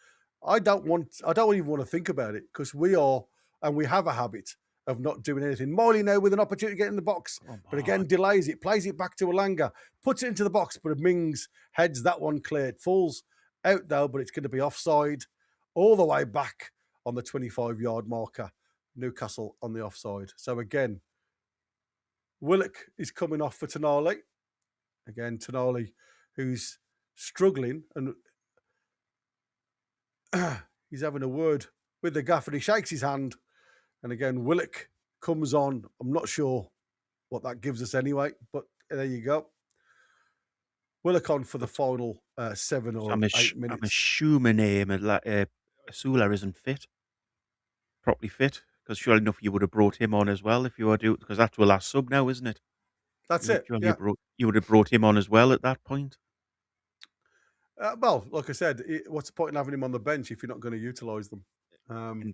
I don't even want to think about it because we have a habit of not doing anything. Miley now with an opportunity to get in the box, but again delays it, plays it back to Alanga, puts it into the box, but Mings heads that one clear. It falls out though, but it's going to be offside all the way back on the 25-yard marker. Newcastle on the offside. So again, Willock is coming off for Tonali. Again, Tonali, who's struggling, and he's having a word with the gaffer. He shakes his hand, and again, Willock comes on. I'm not sure what that gives us anyway, but there you go. Willock on for the final 7 or 8 minutes. I'm assuming Asula isn't properly fit, because surely enough you would have brought him on as well if you were to, because that's our last sub now, isn't it? That's it. Surely Yeah. you would have brought him on as well at that point. Well, like I said, what's the point in having him on the bench if you're not going to utilise them? 100%.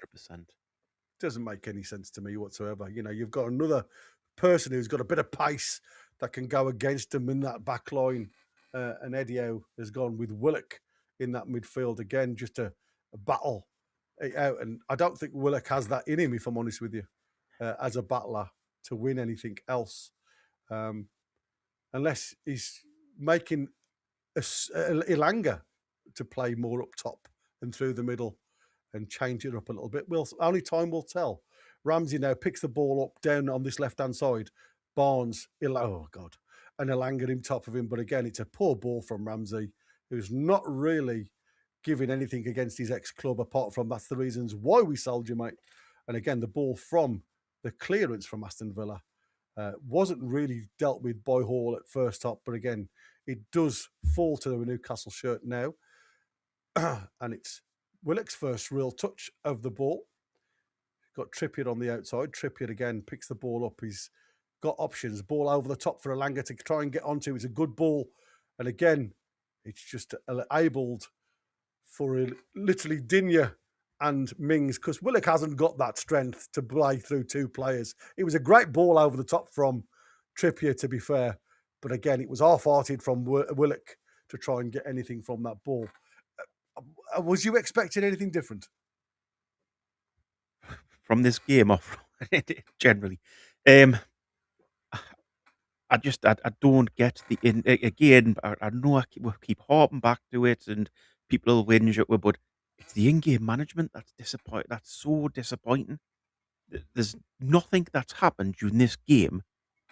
Doesn't make any sense to me whatsoever. You know, you've got another person who's got a bit of pace that can go against him in that back line. And Eddie Howe has gone with Willock in that midfield again, just a battle it out. And I don't think Willock has that in him, if I'm honest with you, as a battler to win anything else. Unless he's making Ilanga to play more up top and through the middle and change it up a little bit. Only time will tell. Ramsey now picks the ball up down on this left-hand side. Barnes, oh God, and Ilanga him top of him. But again, it's a poor ball from Ramsey, who's not really giving anything against his ex-club, apart from that's the reasons why we sold you, mate. And again, the ball from the clearance from Aston Villa wasn't really dealt with by Hall at first up, but again, it does fall to the Newcastle shirt now. And it's Willock's first real touch of the ball. Got Trippier on the outside. Trippier again picks the ball up. He's got options. Ball over the top for Ilanga to try and get onto. It's a good ball. And again, it's just enabled for literally Digne and Mings, because Willock hasn't got that strength to play through two players. It was a great ball over the top from Trippier, to be fair. But again, it was half-hearted from Willock to try and get anything from that ball. Was you expecting anything different from this game, off generally? I don't get the again. I know we keep harping back to it, and people will whinge at me, but it's the in-game management that's disappointing. That's so disappointing. There's nothing that's happened during this game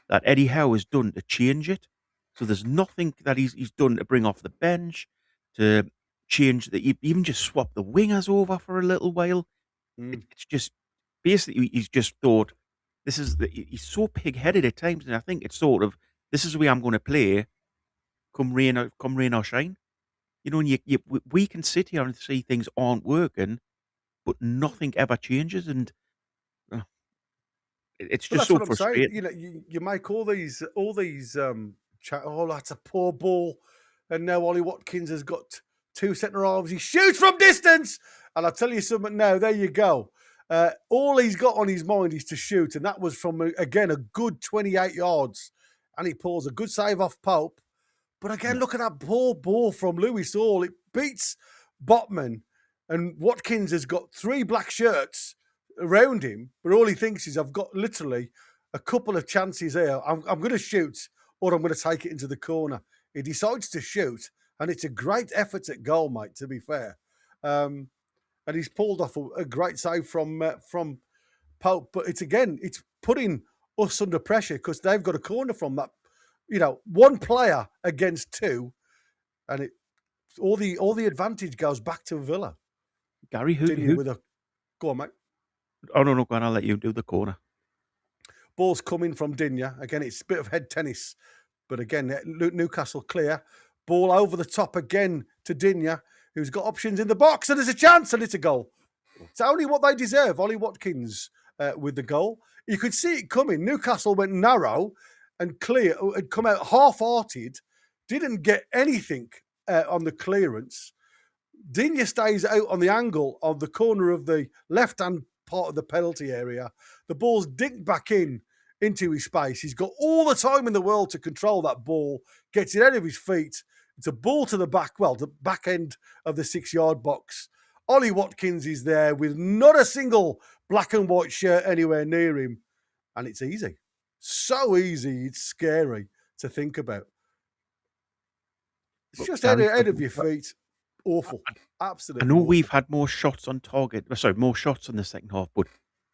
that Eddie Howe has done to change it. So there's nothing that he's done to bring off the bench, to change even just swap the wingers over for a little while. It's just basically he's just thought he's so pig-headed at times, and I think it's sort of, this is the way I'm going to play, come rain or shine. You know, and we can sit here and see things aren't working, but nothing ever changes, and it's just so frustrating. You know, you make all these that's a poor ball, and now Ollie Watkins has got two centre halves. He shoots from distance, and I'll tell you something now. There you go. All he's got on his mind is to shoot, and that was from again a good 28 yards, and he pulls a good save off Pope. But again, look at that poor ball from Lewis Hall. It beats Botman, and Watkins has got 3 black shirts around him, but all he thinks is, I've got literally a couple of chances here. I'm going to shoot, or I'm going to take it into the corner. He decides to shoot, and it's a great effort at goal, mate, to be fair. And he's pulled off a great save from Pope. But it's putting us under pressure, because they've got a corner from that. You know, one player against 2, and all the advantage goes back to Villa. Gary, who? Go on, mate. Oh, no, go on, I'll let you do the corner. Ball's coming from Digne. Again, it's a bit of head tennis. But again, Newcastle clear. Ball over the top again to Digne, who's got options in the box, and there's a chance, and it's a goal. It's only what they deserve. Ollie Watkins with the goal. You could see it coming. Newcastle went narrow and clear, had come out half-hearted, didn't get anything on the clearance. Digne stays out on the angle of the corner of the left-hand part of the penalty area. The ball's dinked back into his space. He's got all the time in the world to control that ball, gets it out of his feet. It's a ball to the back end of the 6-yard box. Ollie Watkins is there with not a single black and white shirt anywhere near him, and it's easy. So easy, it's scary to think about. It's just out of your feet. Awful. Absolutely. I know awful. we've had more shots on target. Sorry, more shots in the second half. But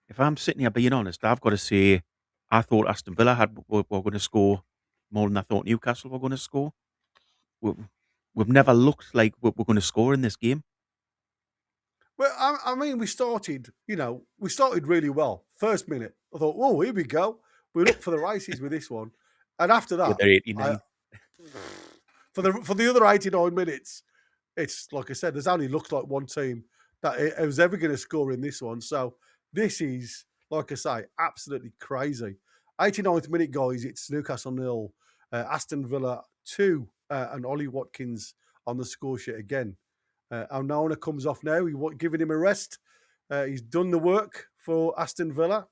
if I'm sitting here being honest, I've got to say I thought Aston Villa were going to score more than I thought Newcastle were going to score. We've never looked like we're going to score in this game. Well, I mean, we started really well. First minute, I thought, oh, here we go. We're up for the races with this one. And after that, With their 89. for the other 89 minutes, it's like I said, there's only looked like one team that it was ever going to score in this one. So this is, like I say, absolutely crazy. 89th minute, guys, it's Newcastle 0, Aston Villa 2, and Ollie Watkins on the score sheet again. Onana comes off now. Giving him a rest. He's done the work for Aston Villa.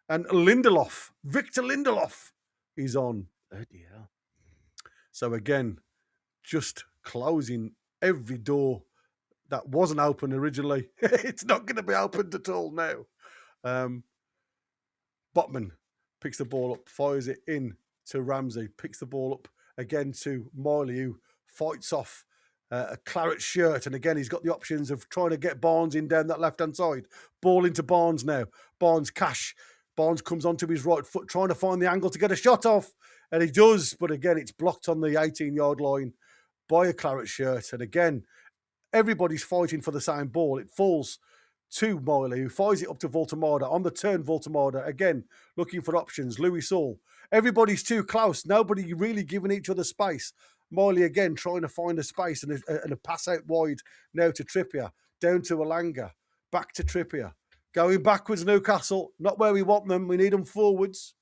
And Victor Lindelof, is on. Bloody hell. So again, just closing every door that wasn't open originally. It's not going to be opened at all now. Botman picks the ball up, fires it in to Ramsey, picks the ball up again to Miley, who fights off a claret shirt. And again, he's got the options of trying to get Barnes in down that left-hand side. Ball into Barnes now. Barnes comes onto his right foot, trying to find the angle to get a shot off. And he does, but again, it's blocked on the 18-yard line by a claret shirt. And again, everybody's fighting for the same ball. It falls to Miley, who fires it up to Voltemada. On the turn, Voltemada, again, looking for options. Louis Saul. Everybody's too close. Nobody really giving each other space. Miley, again, trying to find a space and a pass out wide now to Trippier. Down to Alanga. Back to Trippier. Going backwards, Newcastle. Not where we want them. We need them forwards.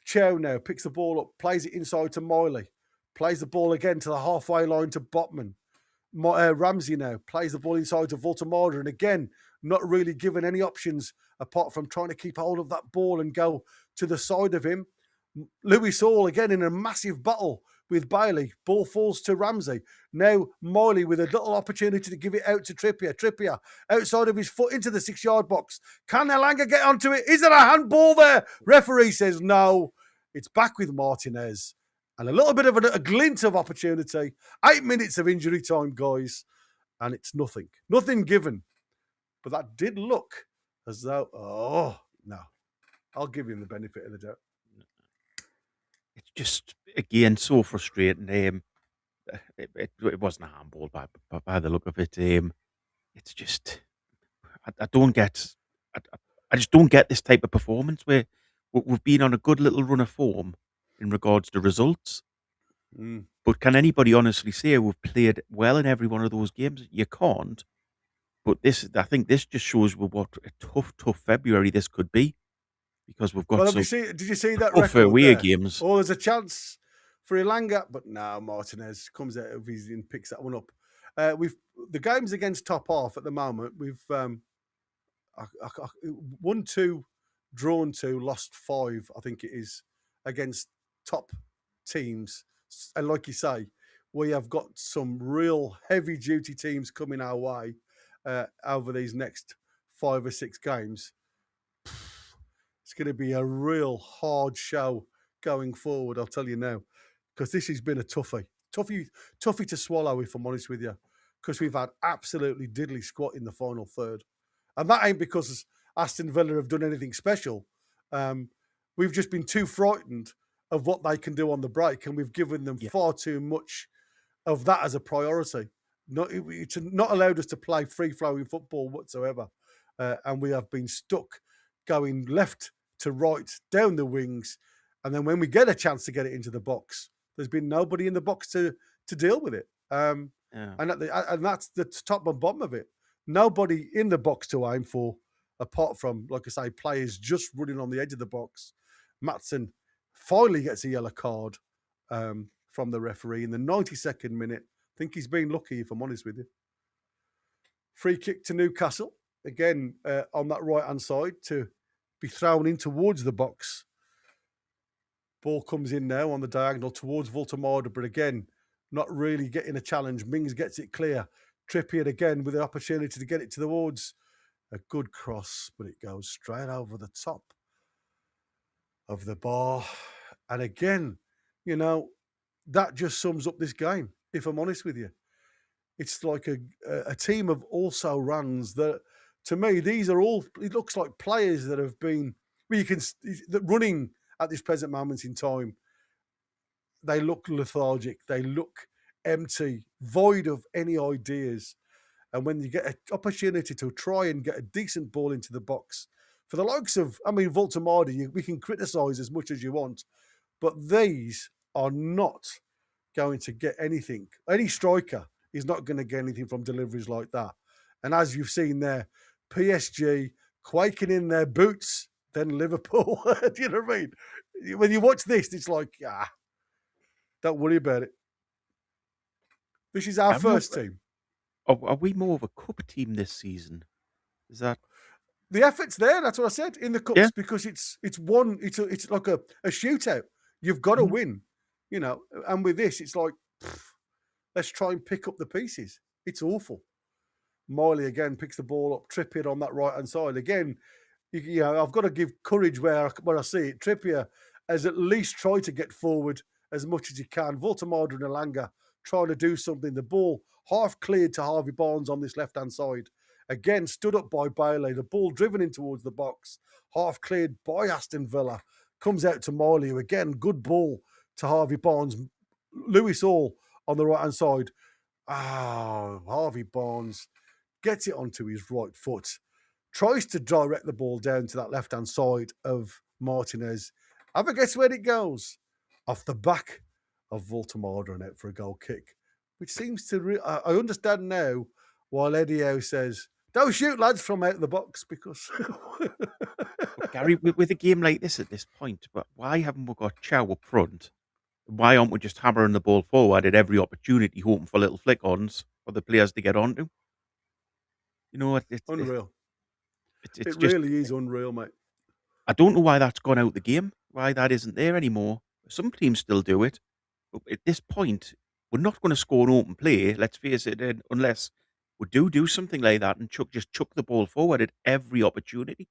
Chow now picks the ball up, plays it inside to Miley. Plays the ball again to the halfway line to Botman. Ramsey now plays the ball inside to Voltemada. And again, not really given any options apart from trying to keep hold of that ball and go to the side of him. Louis Saul again in a massive battle with Bailey. Ball falls to Ramsey. Now Miley with a little opportunity to give it out to Trippier. Trippier outside of his foot into the 6-yard box. Can Elanga get onto it? Is there a handball there? Referee says no. It's back with Martinez. And a little bit of a glint of opportunity. 8 minutes of injury time, guys. And it's nothing. Nothing given. But that did look as though, oh, no. I'll give him the benefit of the doubt. It's just, again, so frustrating. It wasn't a handball by the look of it. It's just, I don't get, I just don't get this type of performance where we've been on a good little run of form in regards to results. But can anybody honestly say we've played well in every one of those games? You can't. But I think this just shows what a tough February this could be, because we've got did you see that tough record away there? games. Oh, there's a chance for Elanga, but no, Martinez comes out of his and picks that one up. The games against top half at the moment, we've won 2, drawn 2, lost 5, I think it is, against top teams. And like you say, we have got some real heavy duty teams coming our way over these next 5 or 6 games. It's going to be a real hard show going forward, I'll tell you now, because this has been a toughie to swallow, if I'm honest with you, because we've had absolutely diddly squat in the final third. And that ain't because Aston Villa have done anything special. We've just been too frightened of what they can do on the break, and we've given them far too much of that as a priority. It's not allowed us to play free-flowing football whatsoever. And we have been stuck going left to right, down the wings. And then when we get a chance to get it into the box, there's been nobody in the box to deal with it. And that's the top and bottom of it. Nobody in the box to aim for, apart from, like I say, players just running on the edge of the box. Maatsen finally gets a yellow card from the referee in the 92nd minute. I think he's been lucky, if I'm honest with you. Free kick to Newcastle, again on that right-hand side, to be thrown in towards the box. Ball comes in now on the diagonal towards Voltemada, but again, not really getting a challenge. Mings gets it clear. Trippier again with the opportunity to get it towards a good cross, but it goes straight over the top of the bar. And again, that just sums up this game, if I'm honest with you. It's like a team of also runs that, to me, these are all, it looks like players that have been But you can running at this present moment in time. They look lethargic. They look empty, void of any ideas. And when you get an opportunity to try and get a decent ball into the box, for the likes of, Voltamada, we can criticise as much as you want, but these are not going to get anything. Any striker is not going to get anything from deliveries like that. And as you've seen there, PSG quaking in their boots, then Liverpool. Do you know what I mean? When you watch this, it's like, don't worry about it. This is our first team. Are we more of a cup team this season? Is that the effort's there? That's what I said in the cups, because it's like a shootout. You've got to win, And with this, it's like, let's try and pick up the pieces. It's awful. Miley again picks the ball up. Trippier on that right hand side again. I've got to give courage where I see it. Trippier has at least tried to get forward as much as he can. Voltamada and Elanga trying to do something. The ball half cleared to Harvey Barnes on this left-hand side. Again, stood up by Bailey. The ball driven in towards the box. Half cleared by Aston Villa. Comes out to Marley, who again, good ball to Harvey Barnes. Lewis Hall on the right-hand side. Harvey Barnes gets it onto his right foot. Tries to direct the ball down to that left-hand side of Martinez. Have a guess where it goes? Off the back of Voltamada and out for a goal kick, which seems to... I understand now why Eddie Howe says, don't shoot, lads, from out the box, because... Gary, with a game like this at this point, but why haven't we got Chow up front? Why aren't we just hammering the ball forward at every opportunity, hoping for little flick-ons for the players to get onto? It's unreal. It really is unreal, mate. I don't know why that's gone out the game, why that isn't there anymore. Some teams still do it, but at this point, we're not going to score an open play, let's face it, unless we do something like that and just chuck the ball forward at every opportunity.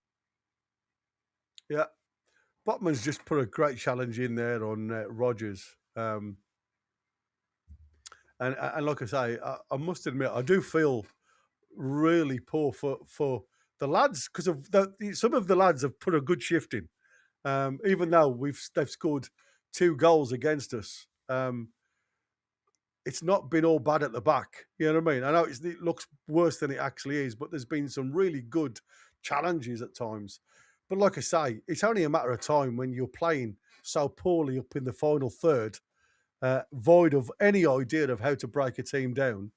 Yeah. Botman's just put a great challenge in there on Rodgers. And like I say, I must admit, I do feel really poor for the lads, because of some of the lads have put a good shift in. Even though they've scored 2 goals against us, it's not been all bad at the back. You know what I mean? I know it looks worse than it actually is, but there's been some really good challenges at times. But like I say, it's only a matter of time when you're playing so poorly up in the final third, void of any idea of how to break a team down.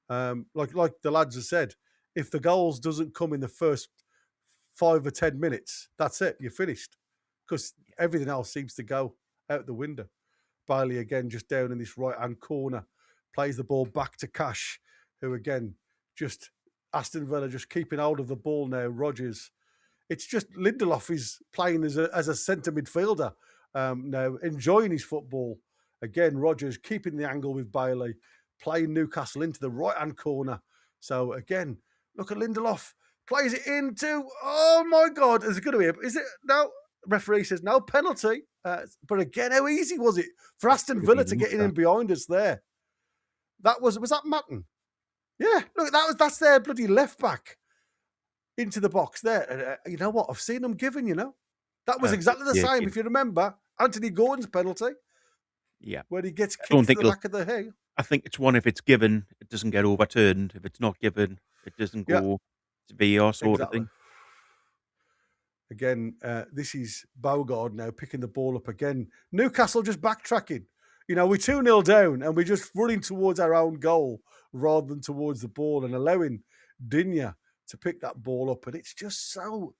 Like the lads have said, if the goals doesn't come in the first 5 or 10 minutes, that's it. You're finished, because everything else seems to go out the window. Bailey again just down in this right-hand corner, plays the ball back to Cash, who again, just Aston Villa just keeping hold of the ball now. Rodgers. It's just Lindelof is playing as a centre midfielder now, enjoying his football. Again, Rodgers keeping the angle with Bailey, playing Newcastle into the right-hand corner. So again, look at Lindelof. Plays it into, oh my God, is it going to be, is it? No, referee says no penalty. But again, how easy was it for Aston Villa to get in behind us there? Was that Matton? Yeah, look, that's their bloody left back into the box there. And you know what? I've seen them given, That was exactly the same. If you remember, Anthony Gordon's penalty. Yeah. Where he gets kicked to the back of the head. I think it's one, if it's given, it doesn't get overturned. If it's not given, it doesn't go to VAR sort of thing. Again, this is Bogard now picking the ball up again. Newcastle just backtracking. We're 2-0 down and we're just running towards our own goal rather than towards the ball and allowing Digne to pick that ball up. And it's just so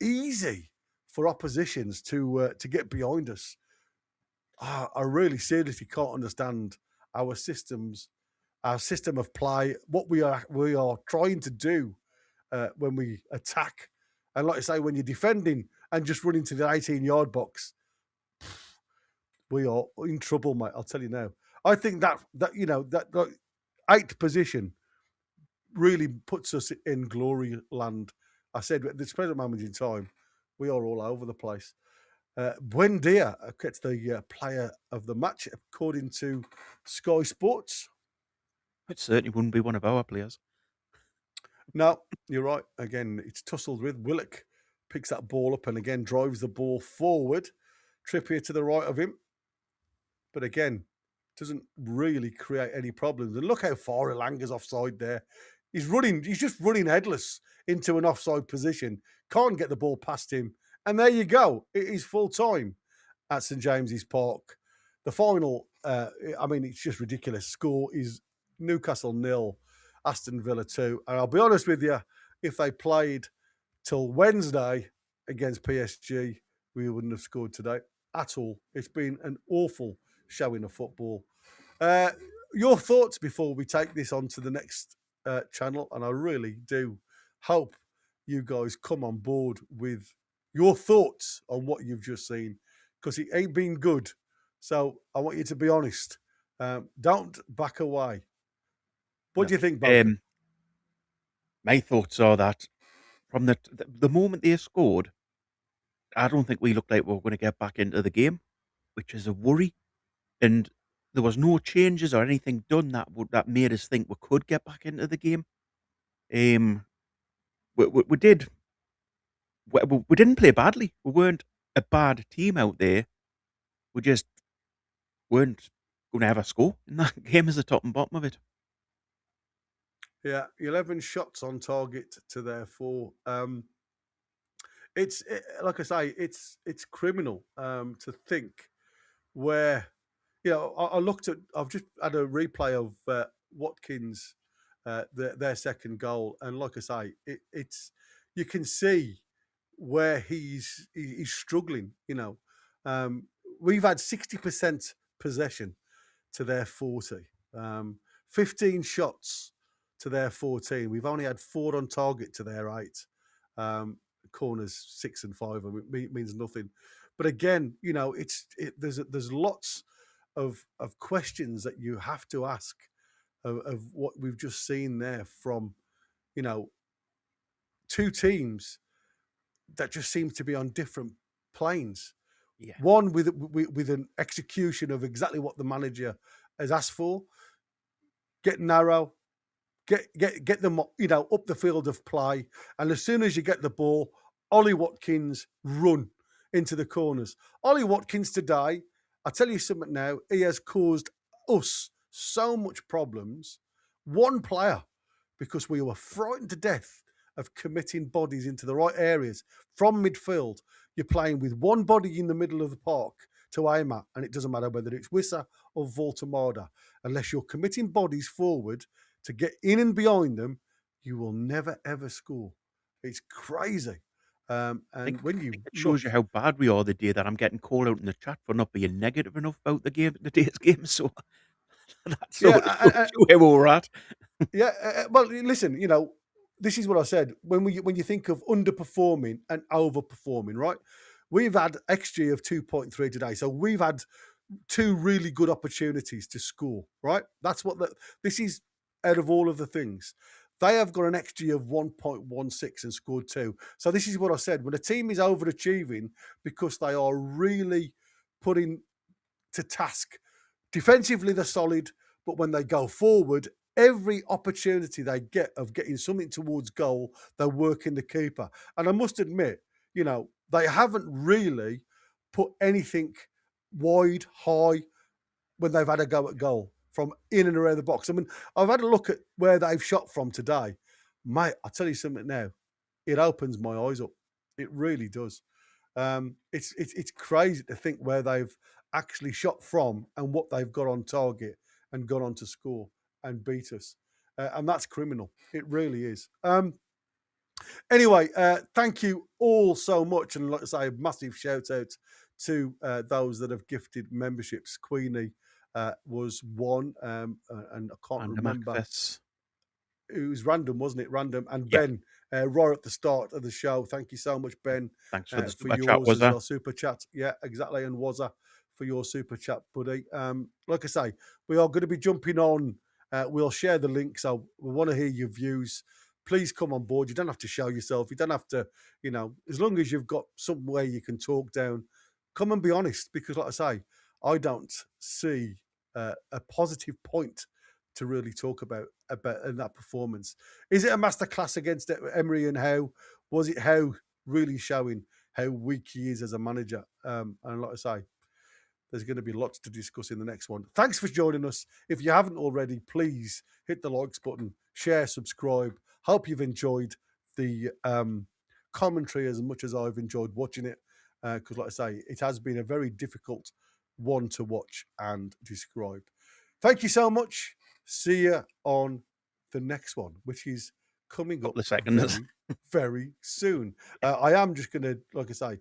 easy for oppositions to get behind us. I really seriously can't understand our system of play, what we are trying to do when we attack. And like I say, when you're defending and just running to the 18-yard box, we are in trouble, mate. I'll tell you now. I think that 8th position really puts us in glory land. I said at this present moment in time, we are all over the place. Buendia gets the player of the match, according to Sky Sports. It certainly wouldn't be one of our players. No, you're right. Again, it's tussled with Willock picks that ball up and again drives the ball forward. Trippier to the right of him. But again, doesn't really create any problems. And look how far Elanga's offside there. He's just running headless into an offside position. Can't get the ball past him. And there you go. It is full time at St James's Park. The final, it's just ridiculous. Score is Newcastle 0, Aston Villa 2. And I'll be honest with you, if they played till Wednesday against PSG, we wouldn't have scored today at all. It's been an awful showing of football. Your thoughts before we take this on to the next channel, and I really do hope you guys come on board with your thoughts on what you've just seen, because it ain't been good. So I want you to be honest. Don't back away. What do you think, Bob? My thoughts are that from the moment they scored, I don't think we looked like we were going to get back into the game, which is a worry. And there was no changes or anything done that made us think we could get back into the game. We did. We didn't play badly. We weren't a bad team out there. We just weren't going to ever score in that game as the top and bottom of it. Yeah, 11 shots on target to their 4. Like I say, it's criminal to think where, I've just had a replay of Watkins, their second goal, and like I say, it's you can see where he's struggling. We've had 60% possession to their 40, 15 shots to their 14. We've only had 4 on target to their 8. Corners 6 and 5. It means nothing. But again, there's lots of questions that you have to ask of what we've just seen there from, two teams that just seem to be on different planes. Yeah. One with an execution of exactly what the manager has asked for. Get narrow, get them, up the field of play, and as soon as you get the ball, Ollie Watkins run into the corners. Ollie Watkins today, I tell you something now, he has caused us so much problems. One player, because we were frightened to death of committing bodies into the right areas from midfield. You're playing with one body in the middle of the park to aim at, and it doesn't matter whether it's Wissa or Voltemada. Unless you're committing bodies forward to get in and behind them, you will never, ever score. It's crazy. And when you it shows you how bad we are the day that I'm getting called out in the chat for not being negative enough about the day's game. So that's where we're at. Well, listen, this is what I said. When you think of underperforming and overperforming, right? We've had XG of 2.3 today. So we've had 2 really good opportunities to score, right? That's what this is out of all of the things. They have got an XG of 1.16 and scored 2. So this is what I said. When a team is overachieving because they are really putting to task. Defensively, they're solid, but when they go forward, every opportunity they get of getting something towards goal, they're working the keeper. And I must admit, they haven't really put anything wide, high, when they've had a go at goal from in and around the box. I mean, I've had a look at where they've shot from today. Mate, I'll tell you something now. It opens my eyes up. It really does. It's crazy to think where they've actually shot from and what they've got on target and gone on to score and beat us. And that's criminal. It really is. Anyway, thank you all so much. And like I say, a massive shout out to those that have gifted memberships. Queenie was one, and I can't remember. Access. It was random, wasn't it? Random. And Ben, right at the start of the show. Thank you so much, Ben. Thanks for the for super yours chat, as well. Super chat. Yeah, exactly. And Wazza for your super chat, buddy. Like I say, we are going to be jumping on. We'll share the link. So we want to hear your views. Please come on board. You don't have to show yourself. You don't have to, as long as you've got somewhere you can talk down, come and be honest. Because like I say, I don't see a positive point to really talk about in that performance. Is it a masterclass against Emery and Howe? Was it Howe really showing how weak he is as a manager. And like I say, there's going to be lots to discuss in the next one. Thanks for joining us. If you haven't already, please hit the likes button, share, subscribe. Hope you've enjoyed the commentary as much as I've enjoyed watching it. Because, like I say, it has been a very difficult one to watch and describe. Thank you so much. See you on the next one, which is coming up Couple of seconds. very, very soon. I am just going to, like I say,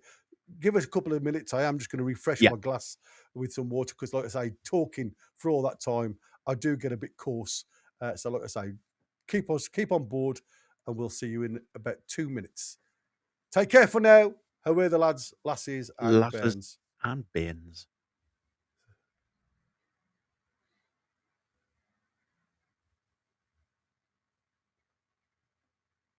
give us a couple of minutes. I am just going to refresh my glass with some water because, like I say, talking for all that time, I do get a bit coarse. So, like I say, keep on board, and we'll see you in about 2 minutes. Take care for now. How are the lads, lasses, and Lasses bairns? and Bairns.